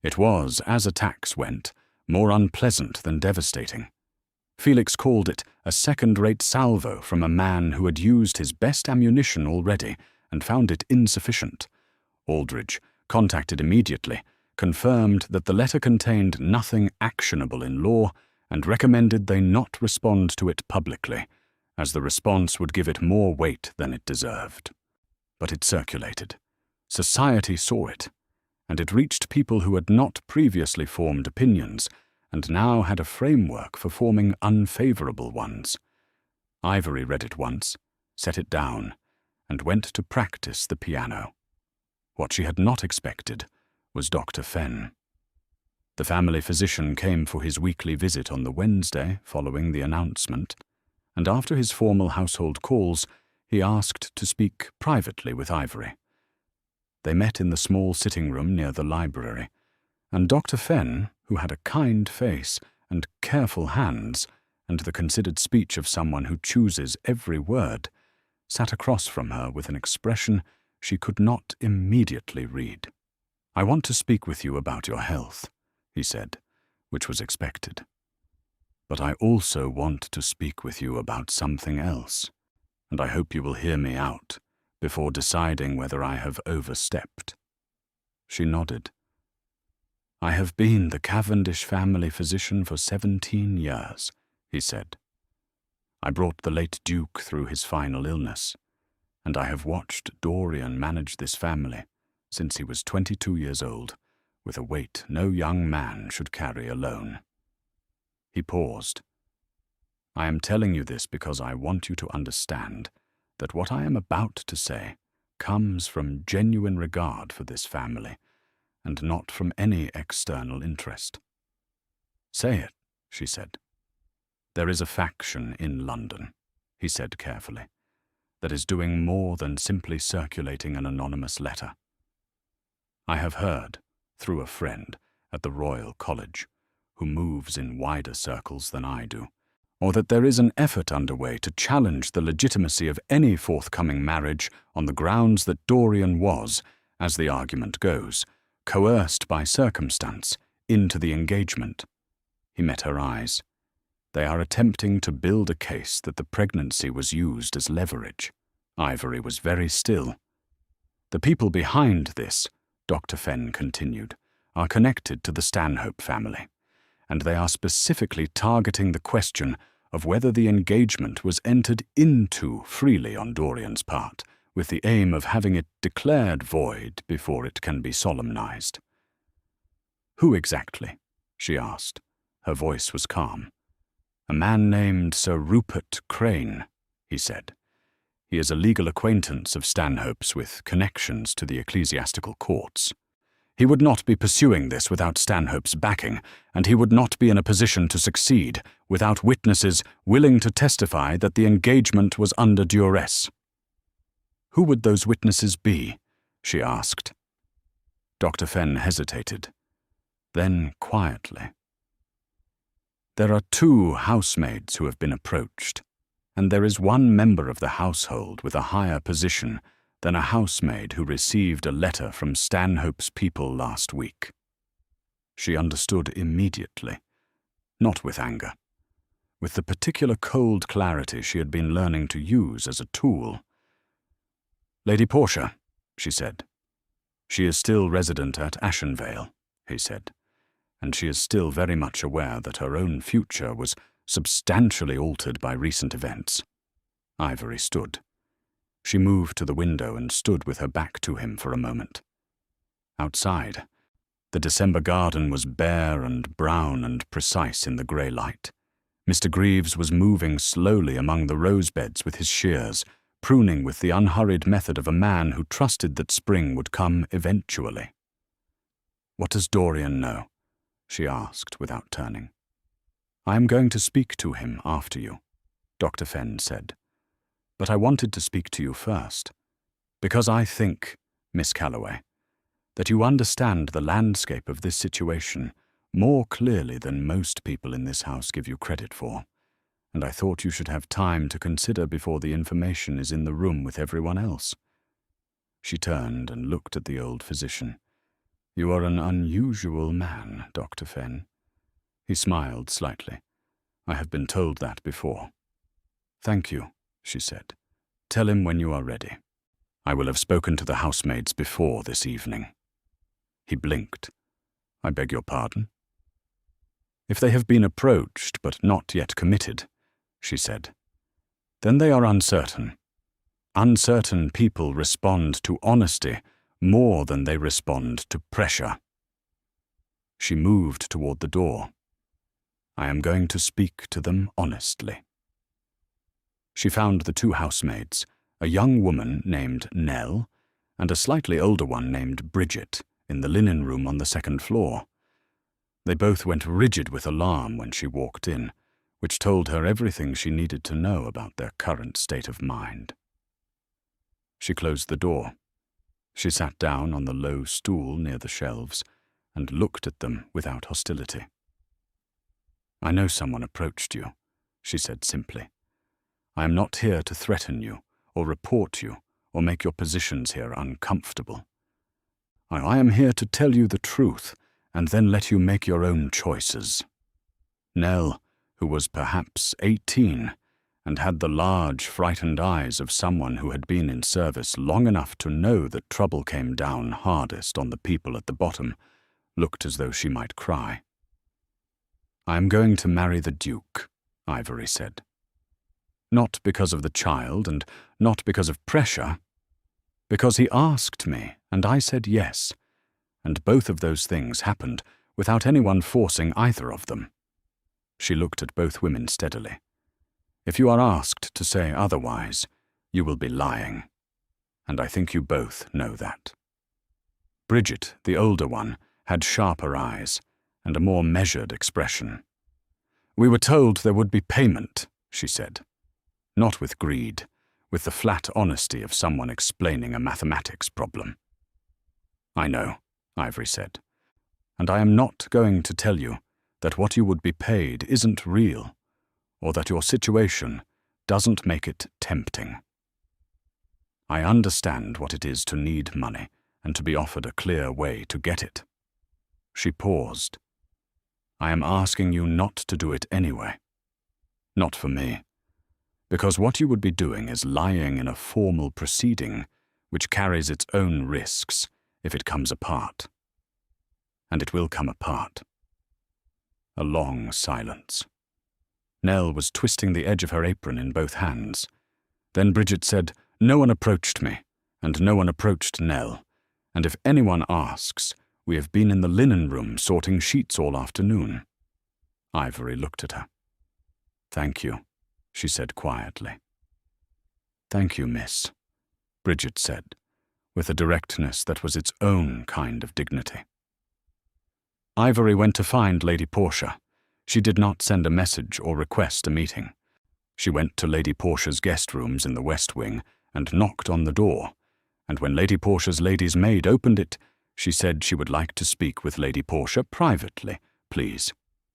It was, as attacks went, more unpleasant than devastating. Felix called it a second-rate salvo from a man who had used his best ammunition already and found it insufficient. Aldridge, contacted immediately, confirmed that the letter contained nothing actionable in law and recommended they not respond to it publicly, as the response would give it more weight than it deserved. But it circulated. Society saw it, and it reached people who had not previously formed opinions and now had a framework for forming unfavorable ones. Ivory read it once, set it down, and went to practice the piano. What she had not expected was Dr. Fenn. The family physician came for his weekly visit on the Wednesday following the announcement, and after his formal household calls, he asked to speak privately with Ivory. They met in the small sitting room near the library, and Dr. Fenn, who had a kind face and careful hands and the considered speech of someone who chooses every word, sat across from her with an expression she could not immediately read. "I want to speak with you about your health," he said, which was expected. "But I also want to speak with you about something else, and I hope you will hear me out before deciding whether I have overstepped." She nodded. "I have been the Cavendish family physician for 17 years, he said. I brought the late Duke through his final illness, and I have watched Dorian manage this family since he was 22 years old, with a weight no young man should carry alone. He paused. I am telling you this because I want you to understand that what I am about to say comes from genuine regard for this family, and not from any external interest. Say it, she said. There is a faction in London, he said carefully, that is doing more than simply circulating an anonymous letter. I have heard, through a friend at the Royal College, who moves in wider circles than I do, or that there is an effort underway to challenge the legitimacy of any forthcoming marriage on the grounds that Dorian was, as the argument goes, coerced by circumstance into the engagement. He met her eyes. They are attempting to build a case that the pregnancy was used as leverage. Ivory was very still. The people behind this, Dr. Fenn continued, are connected to the Stanhope family, and they are specifically targeting the question of whether the engagement was entered into freely on Dorian's part, with the aim of having it declared void before it can be solemnized. Who exactly? She asked. Her voice was calm. A man named Sir Rupert Crane, he said. He is a legal acquaintance of Stanhope's with connections to the ecclesiastical courts. He would not be pursuing this without Stanhope's backing, and he would not be in a position to succeed without witnesses willing to testify that the engagement was under duress. Who would those witnesses be? She asked. Dr. Fenn hesitated. Then, quietly, there are 2 housemaids who have been approached, and there is one member of the household with a higher position than a housemaid who received a letter from Stanhope's people last week. She understood immediately, not with anger, with the particular cold clarity she had been learning to use as a tool. Lady Portia, she said. She is still resident at Ashenvale, he said, and she is still very much aware that her own future was substantially altered by recent events. Ivory stood. She moved to the window and stood with her back to him for a moment. Outside, the December garden was bare and brown and precise in the grey light. Mr. Greaves was moving slowly among the rose beds with his shears, pruning with the unhurried method of a man who trusted that spring would come eventually. What does Dorian know? She asked without turning. I am going to speak to him after you, Dr. Fenn said. But I wanted to speak to you first, because I think, Miss Calloway, that you understand the landscape of this situation more clearly than most people in this house give you credit for, and I thought you should have time to consider before the information is in the room with everyone else. She turned and looked at the old physician. You are an unusual man, Dr. Fenn. He smiled slightly. I have been told that before. Thank you, she said. Tell him when you are ready. I will have spoken to the housemaids before this evening. He blinked. I beg your pardon? If they have been approached but not yet committed, she said, then they are uncertain. Uncertain people respond to honesty more than they respond to pressure. She moved toward the door. I am going to speak to them honestly. She found the 2 housemaids, a young woman named Nell and a slightly older one named Bridget, in the linen room on the 2nd floor. They both went rigid with alarm when she walked in, which told her everything she needed to know about their current state of mind. She closed the door. She sat down on the low stool near the shelves and looked at them without hostility. I know someone approached you, she said simply. I am not here to threaten you, or report you, or make your positions here uncomfortable. I am here to tell you the truth, and then let you make your own choices. Nell, who was perhaps 18, and had the large, frightened eyes of someone who had been in service long enough to know that trouble came down hardest on the people at the bottom, looked as though she might cry. I am going to marry the Duke, Ivory said. Not because of the child and not because of pressure. Because he asked me, and I said yes. And both of those things happened without anyone forcing either of them. She looked at both women steadily. If you are asked to say otherwise, you will be lying. And I think you both know that. Bridget, the older one, had sharper eyes and a more measured expression. We were told there would be payment, she said. Not with greed, with the flat honesty of someone explaining a mathematics problem. I know, Ivory said, and I am not going to tell you that what you would be paid isn't real, or that your situation doesn't make it tempting. I understand what it is to need money and to be offered a clear way to get it. She paused. I am asking you not to do it anyway. Not for me. Because what you would be doing is lying in a formal proceeding which carries its own risks if it comes apart. And it will come apart. A long silence. Nell was twisting the edge of her apron in both hands. Then Bridget said, No one approached me, and no one approached Nell, and if anyone asks, we have been in the linen room sorting sheets all afternoon. Ivory looked at her. Thank you, she said quietly. Thank you, miss, Bridget said, with a directness that was its own kind of dignity. Ivory went to find Lady Portia. She did not send a message or request a meeting. She went to Lady Portia's guest rooms in the West Wing and knocked on the door, and when Lady Portia's lady's maid opened it, she said she would like to speak with Lady Portia privately, please.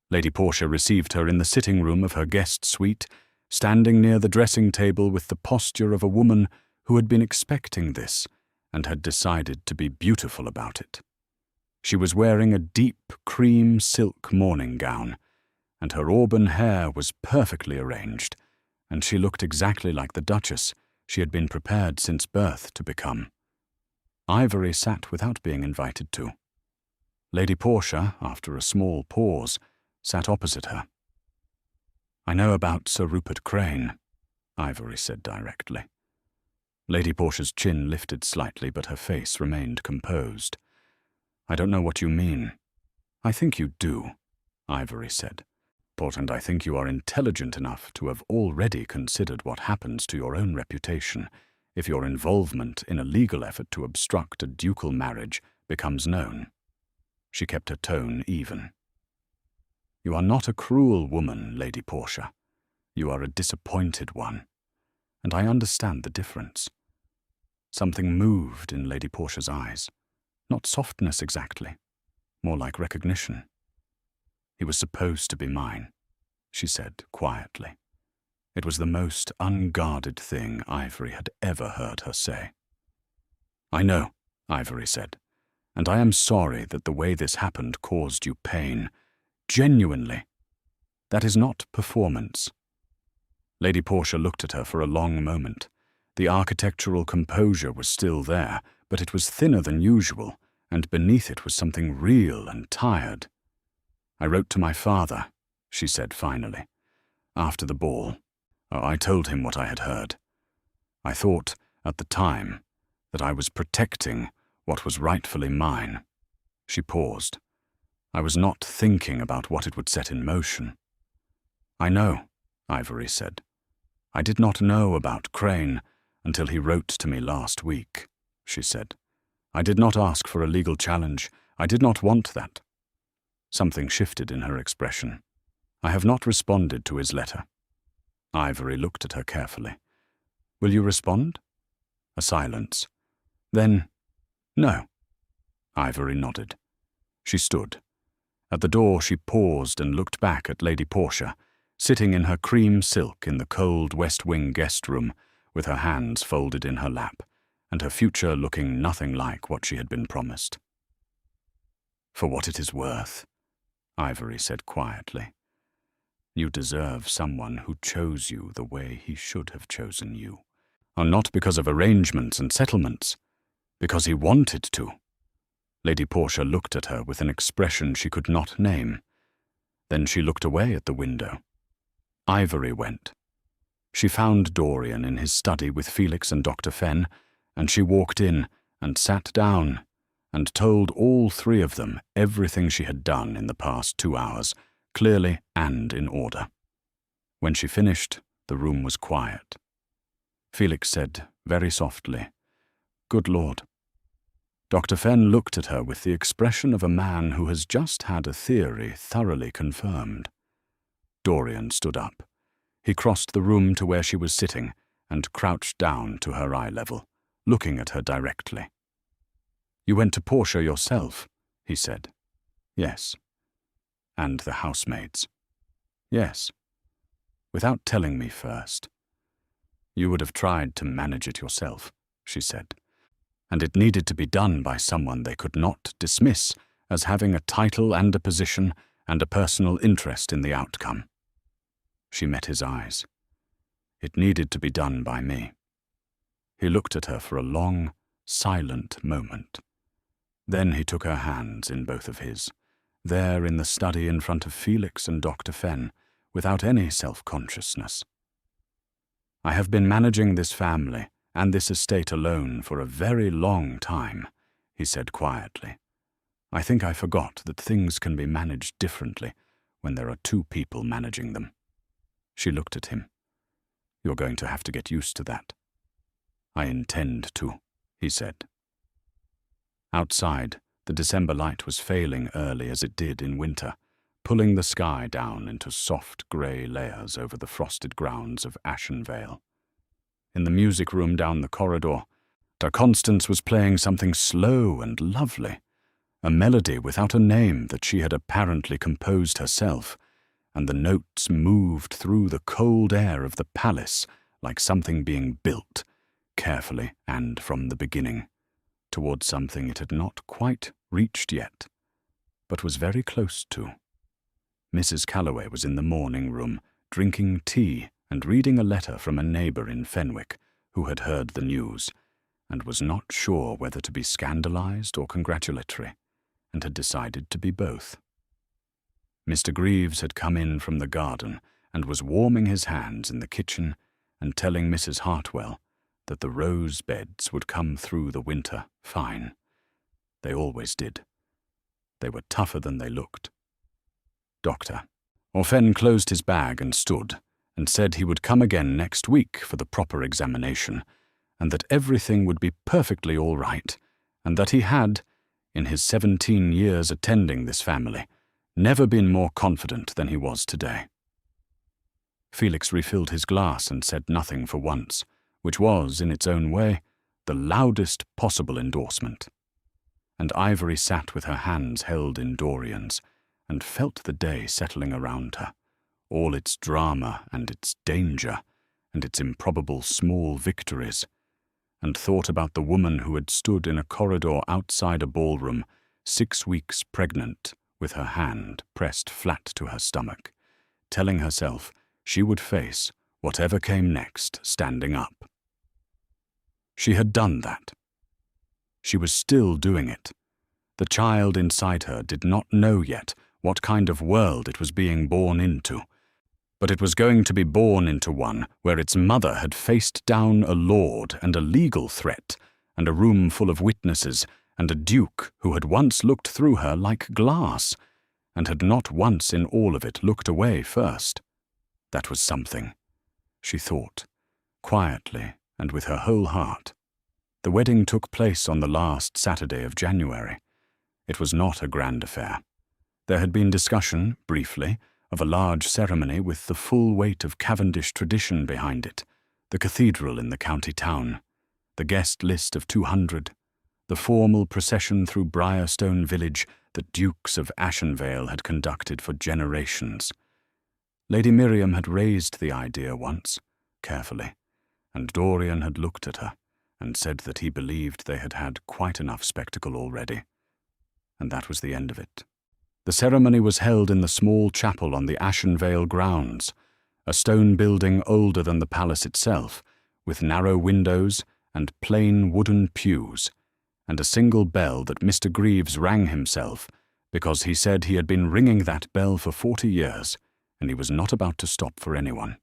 Lady Portia received her in the sitting room of her guest suite, standing near the dressing table with the posture of a woman who had been expecting this and had decided to be beautiful about it. She was wearing a deep cream silk morning gown, and her auburn hair was perfectly arranged, and she looked exactly like the Duchess she had been prepared since birth to become. Ivory sat without being invited to. Lady Portia, after a small pause, sat opposite her. I know about Sir Rupert Crane, Ivory said directly. Lady Portia's chin lifted slightly, but her face remained composed. I don't know what you mean. I think you do, Ivory said. And I think you are intelligent enough to have already considered what happens to your own reputation if your involvement in a legal effort to obstruct a ducal marriage becomes known. She kept her tone even. You are not a cruel woman, Lady Portia. You are a disappointed one, and I understand the difference. Something moved in Lady Portia's eyes. Not softness exactly, more like recognition. He was supposed to be mine, she said quietly. It was the most unguarded thing Ivory had ever heard her say. I know, Ivory said, and I am sorry that the way this happened caused you pain. Genuinely. That is not performance. Lady Portia looked at her for a long moment. The architectural composure was still there, but it was thinner than usual, and beneath it was something real and tired. I wrote to my father, she said finally, after the ball. I told him what I had heard. I thought, at the time, that I was protecting what was rightfully mine. She paused. I was not thinking about what it would set in motion. I know, Ivory said. I did not know about Crane until he wrote to me last week, she said. I did not ask for a legal challenge. I did not want that. Something shifted in her expression. I have not responded to his letter. Ivory looked at her carefully. Will you respond? A silence. Then, no. Ivory nodded. She stood. At the door she paused and looked back at Lady Portia, sitting in her cream silk in the cold West Wing guest room, with her hands folded in her lap, and her future looking nothing like what she had been promised. For what it is worth, Ivory said quietly, you deserve someone who chose you the way he should have chosen you, and not because of arrangements and settlements, because he wanted to. Lady Portia looked at her with an expression she could not name. Then she looked away at the window. Ivory went. She found Dorian in his study with Felix and Dr. Fenn, and she walked in and sat down and told all three of them everything she had done in the past 2 hours, clearly and in order. When she finished, the room was quiet. Felix said, very softly, "Good Lord." Dr. Fenn looked at her with the expression of a man who has just had a theory thoroughly confirmed. Dorian stood up. He crossed the room to where she was sitting and crouched down to her eye level, looking at her directly. "You went to Portia yourself," he said. "Yes." "And the housemaids?" "Yes." "Without telling me first." "You would have tried to manage it yourself," she said. "And it needed to be done by someone they could not dismiss as having a title and a position and a personal interest in the outcome." She met his eyes. "It needed to be done by me." He looked at her for a long, silent moment. Then he took her hands in both of his, there in the study in front of Felix and Dr. Fenn, without any self-consciousness. "I have been managing this family and this estate alone for a very long time," he said quietly. "I think I forgot that things can be managed differently when there are 2 people managing them." She looked at him. "You're going to have to get used to that." "I intend to," he said. Outside, the December light was failing early as it did in winter, pulling the sky down into soft grey layers over the frosted grounds of Ashenvale. In the music room down the corridor, Dr. Constance was playing something slow and lovely, a melody without a name that she had apparently composed herself, and the notes moved through the cold air of the palace like something being built, carefully and from the beginning, towards something it had not quite reached yet, but was very close to. Mrs. Calloway was in the morning room, drinking tea and reading a letter from a neighbour in Fenwick who had heard the news, and was not sure whether to be scandalised or congratulatory, and had decided to be both. Mr. Greaves had come in from the garden and was warming his hands in the kitchen and telling Mrs. Hartwell that the rose beds would come through the winter fine. They always did. They were tougher than they looked. Dr. Orphen closed his bag and stood, and said he would come again next week for the proper examination, and that everything would be perfectly all right, and that he had, in his 17 years attending this family, never been more confident than he was today. Felix refilled his glass and said nothing for once, which was, in its own way, the loudest possible endorsement. And Ivory sat with her hands held in Dorian's, and felt the day settling around her, all its drama and its danger, and its improbable small victories, and thought about the woman who had stood in a corridor outside a ballroom, 6 weeks pregnant, with her hand pressed flat to her stomach, telling herself she would face whatever came next standing up. She had done that. She was still doing it. The child inside her did not know yet what kind of world it was being born into, but it was going to be born into one where its mother had faced down a lord and a legal threat, and a room full of witnesses, and a duke who had once looked through her like glass, and had not once in all of it looked away first. That was something, she thought, quietly and with her whole heart. The wedding took place on the last Saturday of January. It was not a grand affair. There had been discussion, briefly, of a large ceremony with the full weight of Cavendish tradition behind it, the cathedral in the county town, the guest list of 200, the formal procession through Briarstone village that dukes of Ashenvale had conducted for generations. Lady Miriam had raised the idea once, carefully, and Dorian had looked at her and said that he believed they had had quite enough spectacle already. And that was the end of it. The ceremony was held in the small chapel on the Ashenvale grounds, a stone building older than the palace itself, with narrow windows and plain wooden pews, and a single bell that Mr. Greaves rang himself, because he said he had been ringing that bell for 40 years, and he was not about to stop for anyone.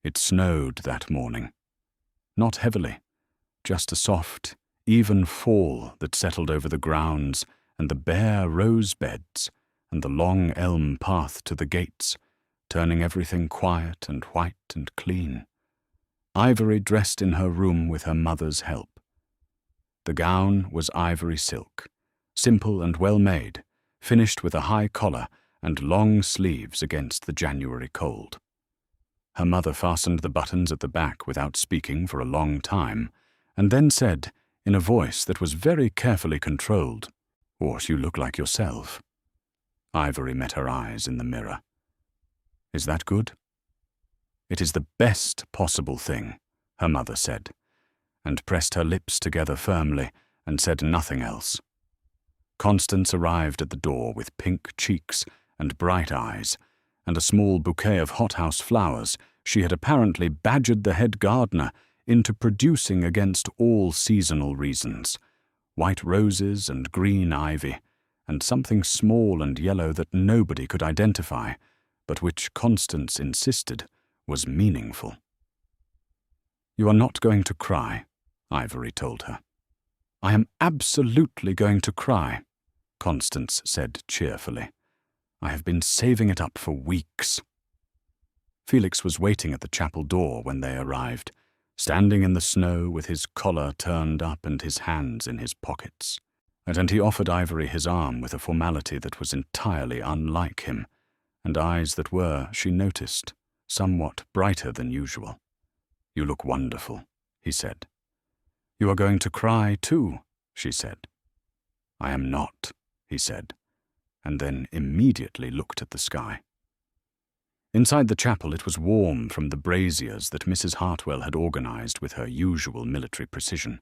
It snowed that morning. Not heavily, just a soft, even fall that settled over the grounds and the bare rose beds and the long elm path to the gates, turning everything quiet and white and clean. Ivory dressed in her room with her mother's help. The gown was ivory silk, simple and well made, finished with a high collar and long sleeves against the January cold. Her mother fastened the buttons at the back without speaking for a long time, and then said, in a voice that was very carefully controlled, "What, you look like yourself." Ivory met her eyes in the mirror. "Is that good?" "It is the best possible thing," her mother said, and pressed her lips together firmly and said nothing else. Constance arrived at the door with pink cheeks and bright eyes, and a small bouquet of hothouse flowers she had apparently badgered the head gardener into producing against all seasonal reasons: white roses and green ivy, and something small and yellow that nobody could identify, but which Constance insisted was meaningful. "You are not going to cry," Ivory told her. "I am absolutely going to cry," Constance said cheerfully. "I have been saving it up for weeks." Felix was waiting at the chapel door when they arrived, standing in the snow with his collar turned up and his hands in his pockets. And he offered Ivory his arm with a formality that was entirely unlike him, and eyes that were, she noticed, somewhat brighter than usual. "You look wonderful," he said. "You are going to cry too," she said. "I am not," he said, and then immediately looked at the sky. Inside the chapel it was warm from the braziers that Mrs. Hartwell had organized with her usual military precision,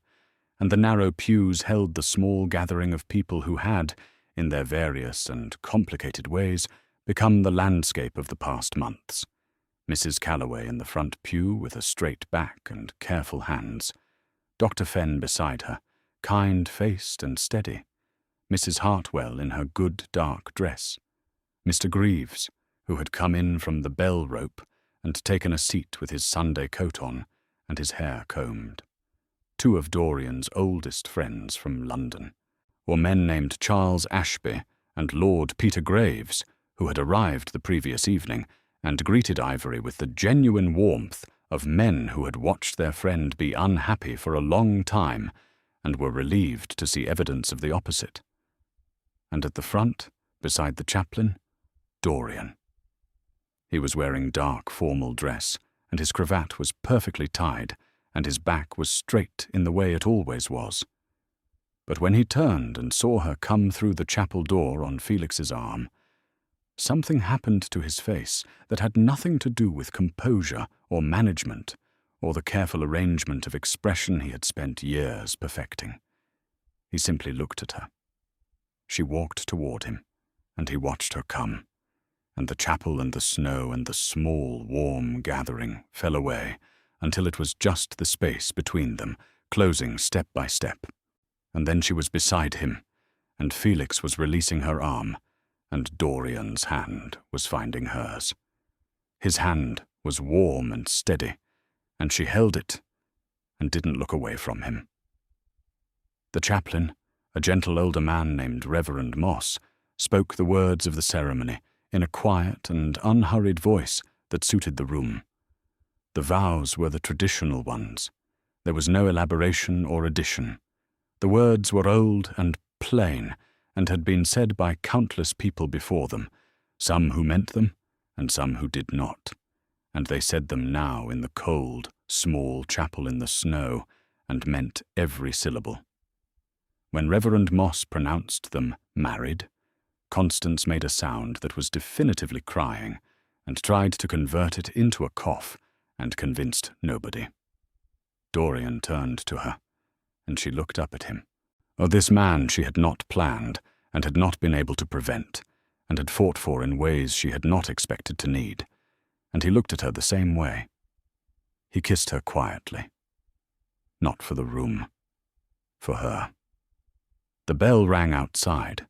and the narrow pews held the small gathering of people who had, in their various and complicated ways, become the landscape of the past months. Mrs. Calloway in the front pew with a straight back and careful hands, Dr. Fenn beside her, kind-faced and steady, Mrs. Hartwell in her good dark dress, Mr. Greaves, who had come in from the bell rope and taken a seat with his Sunday coat on and his hair combed. Two of Dorian's oldest friends from London, or men named Charles Ashby and Lord Peter Graves, who had arrived the previous evening and greeted Ivory with the genuine warmth of men who had watched their friend be unhappy for a long time and were relieved to see evidence of the opposite. And at the front, beside the chaplain, Dorian. He was wearing dark formal dress, and his cravat was perfectly tied, and his back was straight in the way it always was. But when he turned and saw her come through the chapel door on Felix's arm, something happened to his face that had nothing to do with composure or management or the careful arrangement of expression he had spent years perfecting. He simply looked at her. She walked toward him, and he watched her come, and the chapel and the snow and the small, warm gathering fell away until it was just the space between them, closing step by step. And then she was beside him, and Felix was releasing her arm, and Dorian's hand was finding hers. His hand was warm and steady, and she held it and didn't look away from him. The chaplain, a gentle older man named Reverend Moss, spoke the words of the ceremony in a quiet and unhurried voice that suited the room. The vows were the traditional ones. There was no elaboration or addition. The words were old and plain, and had been said by countless people before them, some who meant them and some who did not, and they said them now in the cold, small chapel in the snow, and meant every syllable. When Reverend Moss pronounced them married, Constance made a sound that was definitively crying, and tried to convert it into a cough, and convinced nobody. Dorian turned to her, and she looked up at him. Oh, this man she had not planned, and had not been able to prevent, and had fought for in ways she had not expected to need, and he looked at her the same way. He kissed her quietly. Not for the room. For her. The bell rang outside,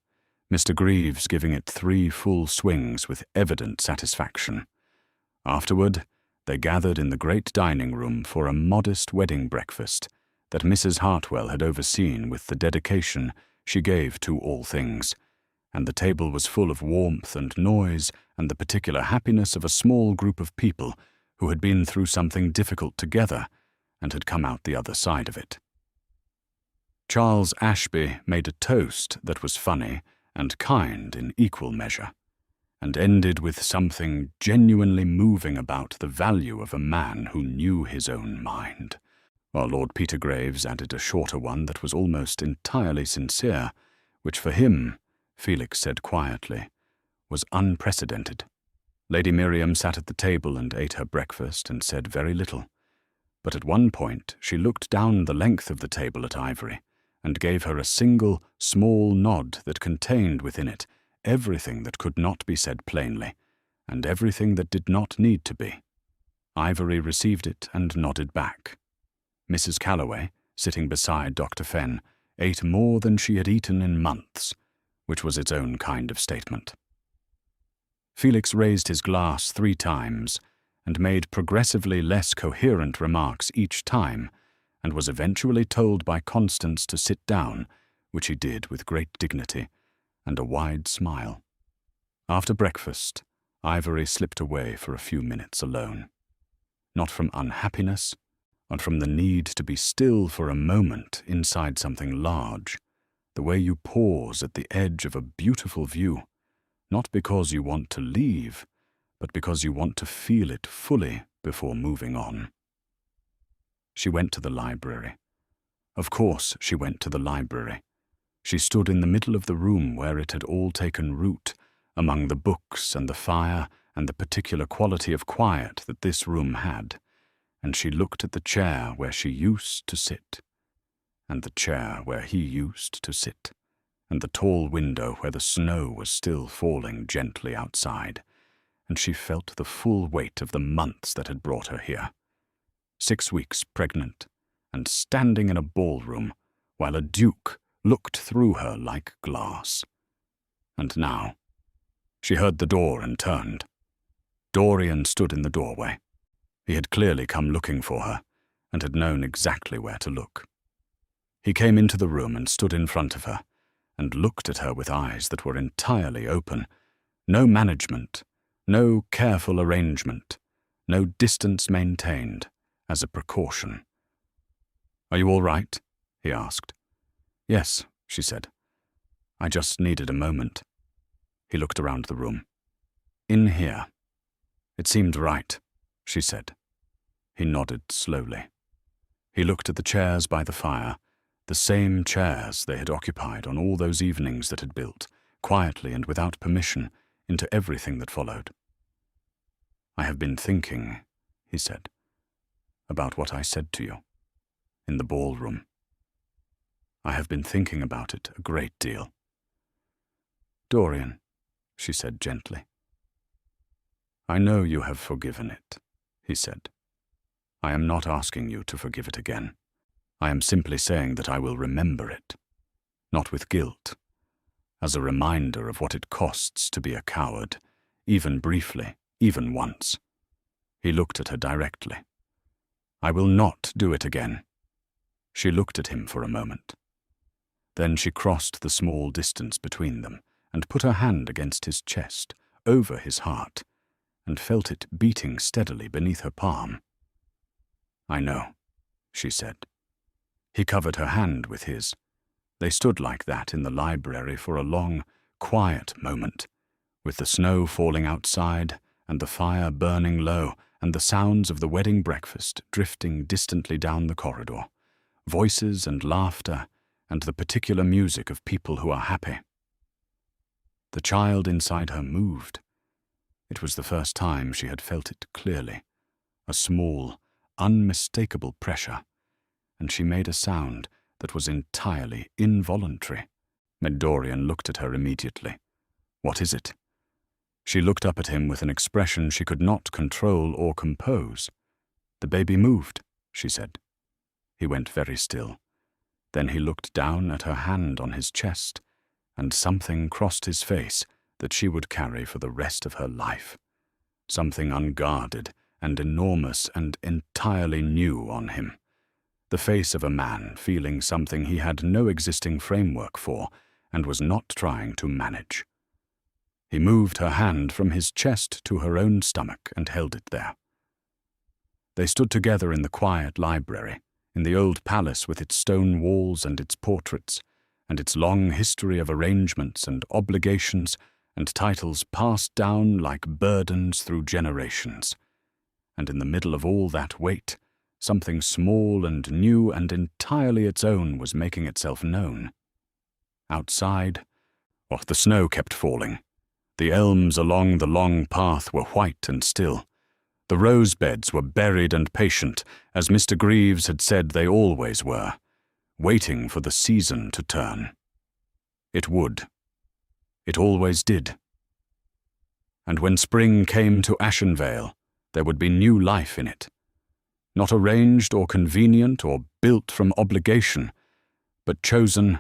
Mr. Greaves giving it 3 full swings with evident satisfaction. Afterward, They gathered in the great dining room for a modest wedding breakfast that Mrs. Hartwell had overseen with the dedication she gave to all things, and the table was full of warmth and noise and the particular happiness of a small group of people who had been through something difficult together and had come out the other side of it. Charles Ashby made a toast that was funny and kind in equal measure, and ended with something genuinely moving about the value of a man who knew his own mind, while Lord Peter Graves added a shorter one that was almost entirely sincere, which for him, Felix said quietly, was unprecedented. Lady Miriam sat at the table and ate her breakfast and said very little, but at one point she looked down the length of the table at Ivory and gave her a single, small nod that contained within it everything that could not be said plainly, and everything that did not need to be. Ivory received it and nodded back. Mrs. Calloway, sitting beside Dr. Fenn, ate more than she had eaten in months, which was its own kind of statement. Felix raised his glass 3 times and made progressively less coherent remarks each time, and was eventually told by Constance to sit down, which he did with great dignity and a wide smile. After breakfast, Ivory slipped away for a few minutes alone. Not from unhappiness, but from the need to be still for a moment inside something large, the way you pause at the edge of a beautiful view, not because you want to leave, but because you want to feel it fully before moving on. She went to the library. Of course she went to the library. She stood in the middle of the room where it had all taken root, among the books and the fire and the particular quality of quiet that this room had, and she looked at the chair where she used to sit, and the chair where he used to sit, and the tall window where the snow was still falling gently outside, and she felt the full weight of the months that had brought her here. 6 weeks pregnant, and standing in a ballroom, while a duke looked through her like glass. And now, she heard the door and turned. Dorian stood in the doorway. He had clearly come looking for her, and had known exactly where to look. He came into the room and stood in front of her, and looked at her with eyes that were entirely open. No management, no careful arrangement, no distance maintained, as a precaution. "Are you all right?" he asked. "Yes," she said. "I just needed a moment." He looked around the room. "In here." "It seemed right," she said. He nodded slowly. He looked at the chairs by the fire, the same chairs they had occupied on all those evenings that had built, quietly and without permission, into everything that followed. "I have been thinking," he said, "about what I said to you in the ballroom. I have been thinking about it a great deal." "Dorian," she said gently. "I know you have forgiven it," he said. "I am not asking you to forgive it again. I am simply saying that I will remember it, not with guilt, as a reminder of what it costs to be a coward, even briefly, even once." He looked at her directly. "I will not do it again." She looked at him for a moment. Then she crossed the small distance between them and put her hand against his chest, over his heart, and felt it beating steadily beneath her palm. "I know," she said. He covered her hand with his. They stood like that in the library for a long, quiet moment, with the snow falling outside and the fire burning low and the sounds of the wedding breakfast drifting distantly down the corridor, voices and laughter and the particular music of people who are happy. The child inside her moved. It was the first time she had felt it clearly, a small, unmistakable pressure, and she made a sound that was entirely involuntary. Dorian looked at her immediately. "What is it?" She looked up at him with an expression she could not control or compose. "The baby moved," she said. He went very still. Then he looked down at her hand on his chest, and something crossed his face that she would carry for the rest of her life. Something unguarded and enormous and entirely new on him. The face of a man feeling something he had no existing framework for and was not trying to manage. He moved her hand from his chest to her own stomach and held it there. They stood together in the quiet library, in the old palace with its stone walls and its portraits, and its long history of arrangements and obligations and titles passed down like burdens through generations. And in the middle of all that weight, something small and new and entirely its own was making itself known. Outside, the snow kept falling. The elms along the long path were white and still. The rose beds were buried and patient, as Mr. Greaves had said they always were, waiting for the season to turn. It would. It always did. And when spring came to Ashenvale, there would be new life in it. Not arranged or convenient or built from obligation, but chosen,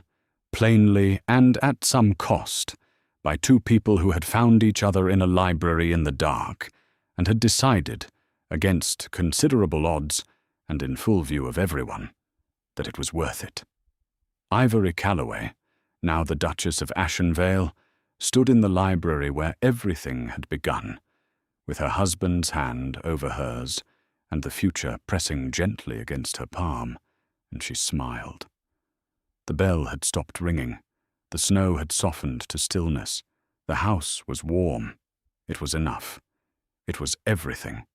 plainly and at some cost, by two people who had found each other in a library in the dark, and had decided, against considerable odds and in full view of everyone, that it was worth it. Ivory Calloway, now the Duchess of Ashenvale, stood in the library where everything had begun, with her husband's hand over hers and the future pressing gently against her palm, and she smiled. The bell had stopped ringing. The snow had softened to stillness. The house was warm. It was enough. It was everything.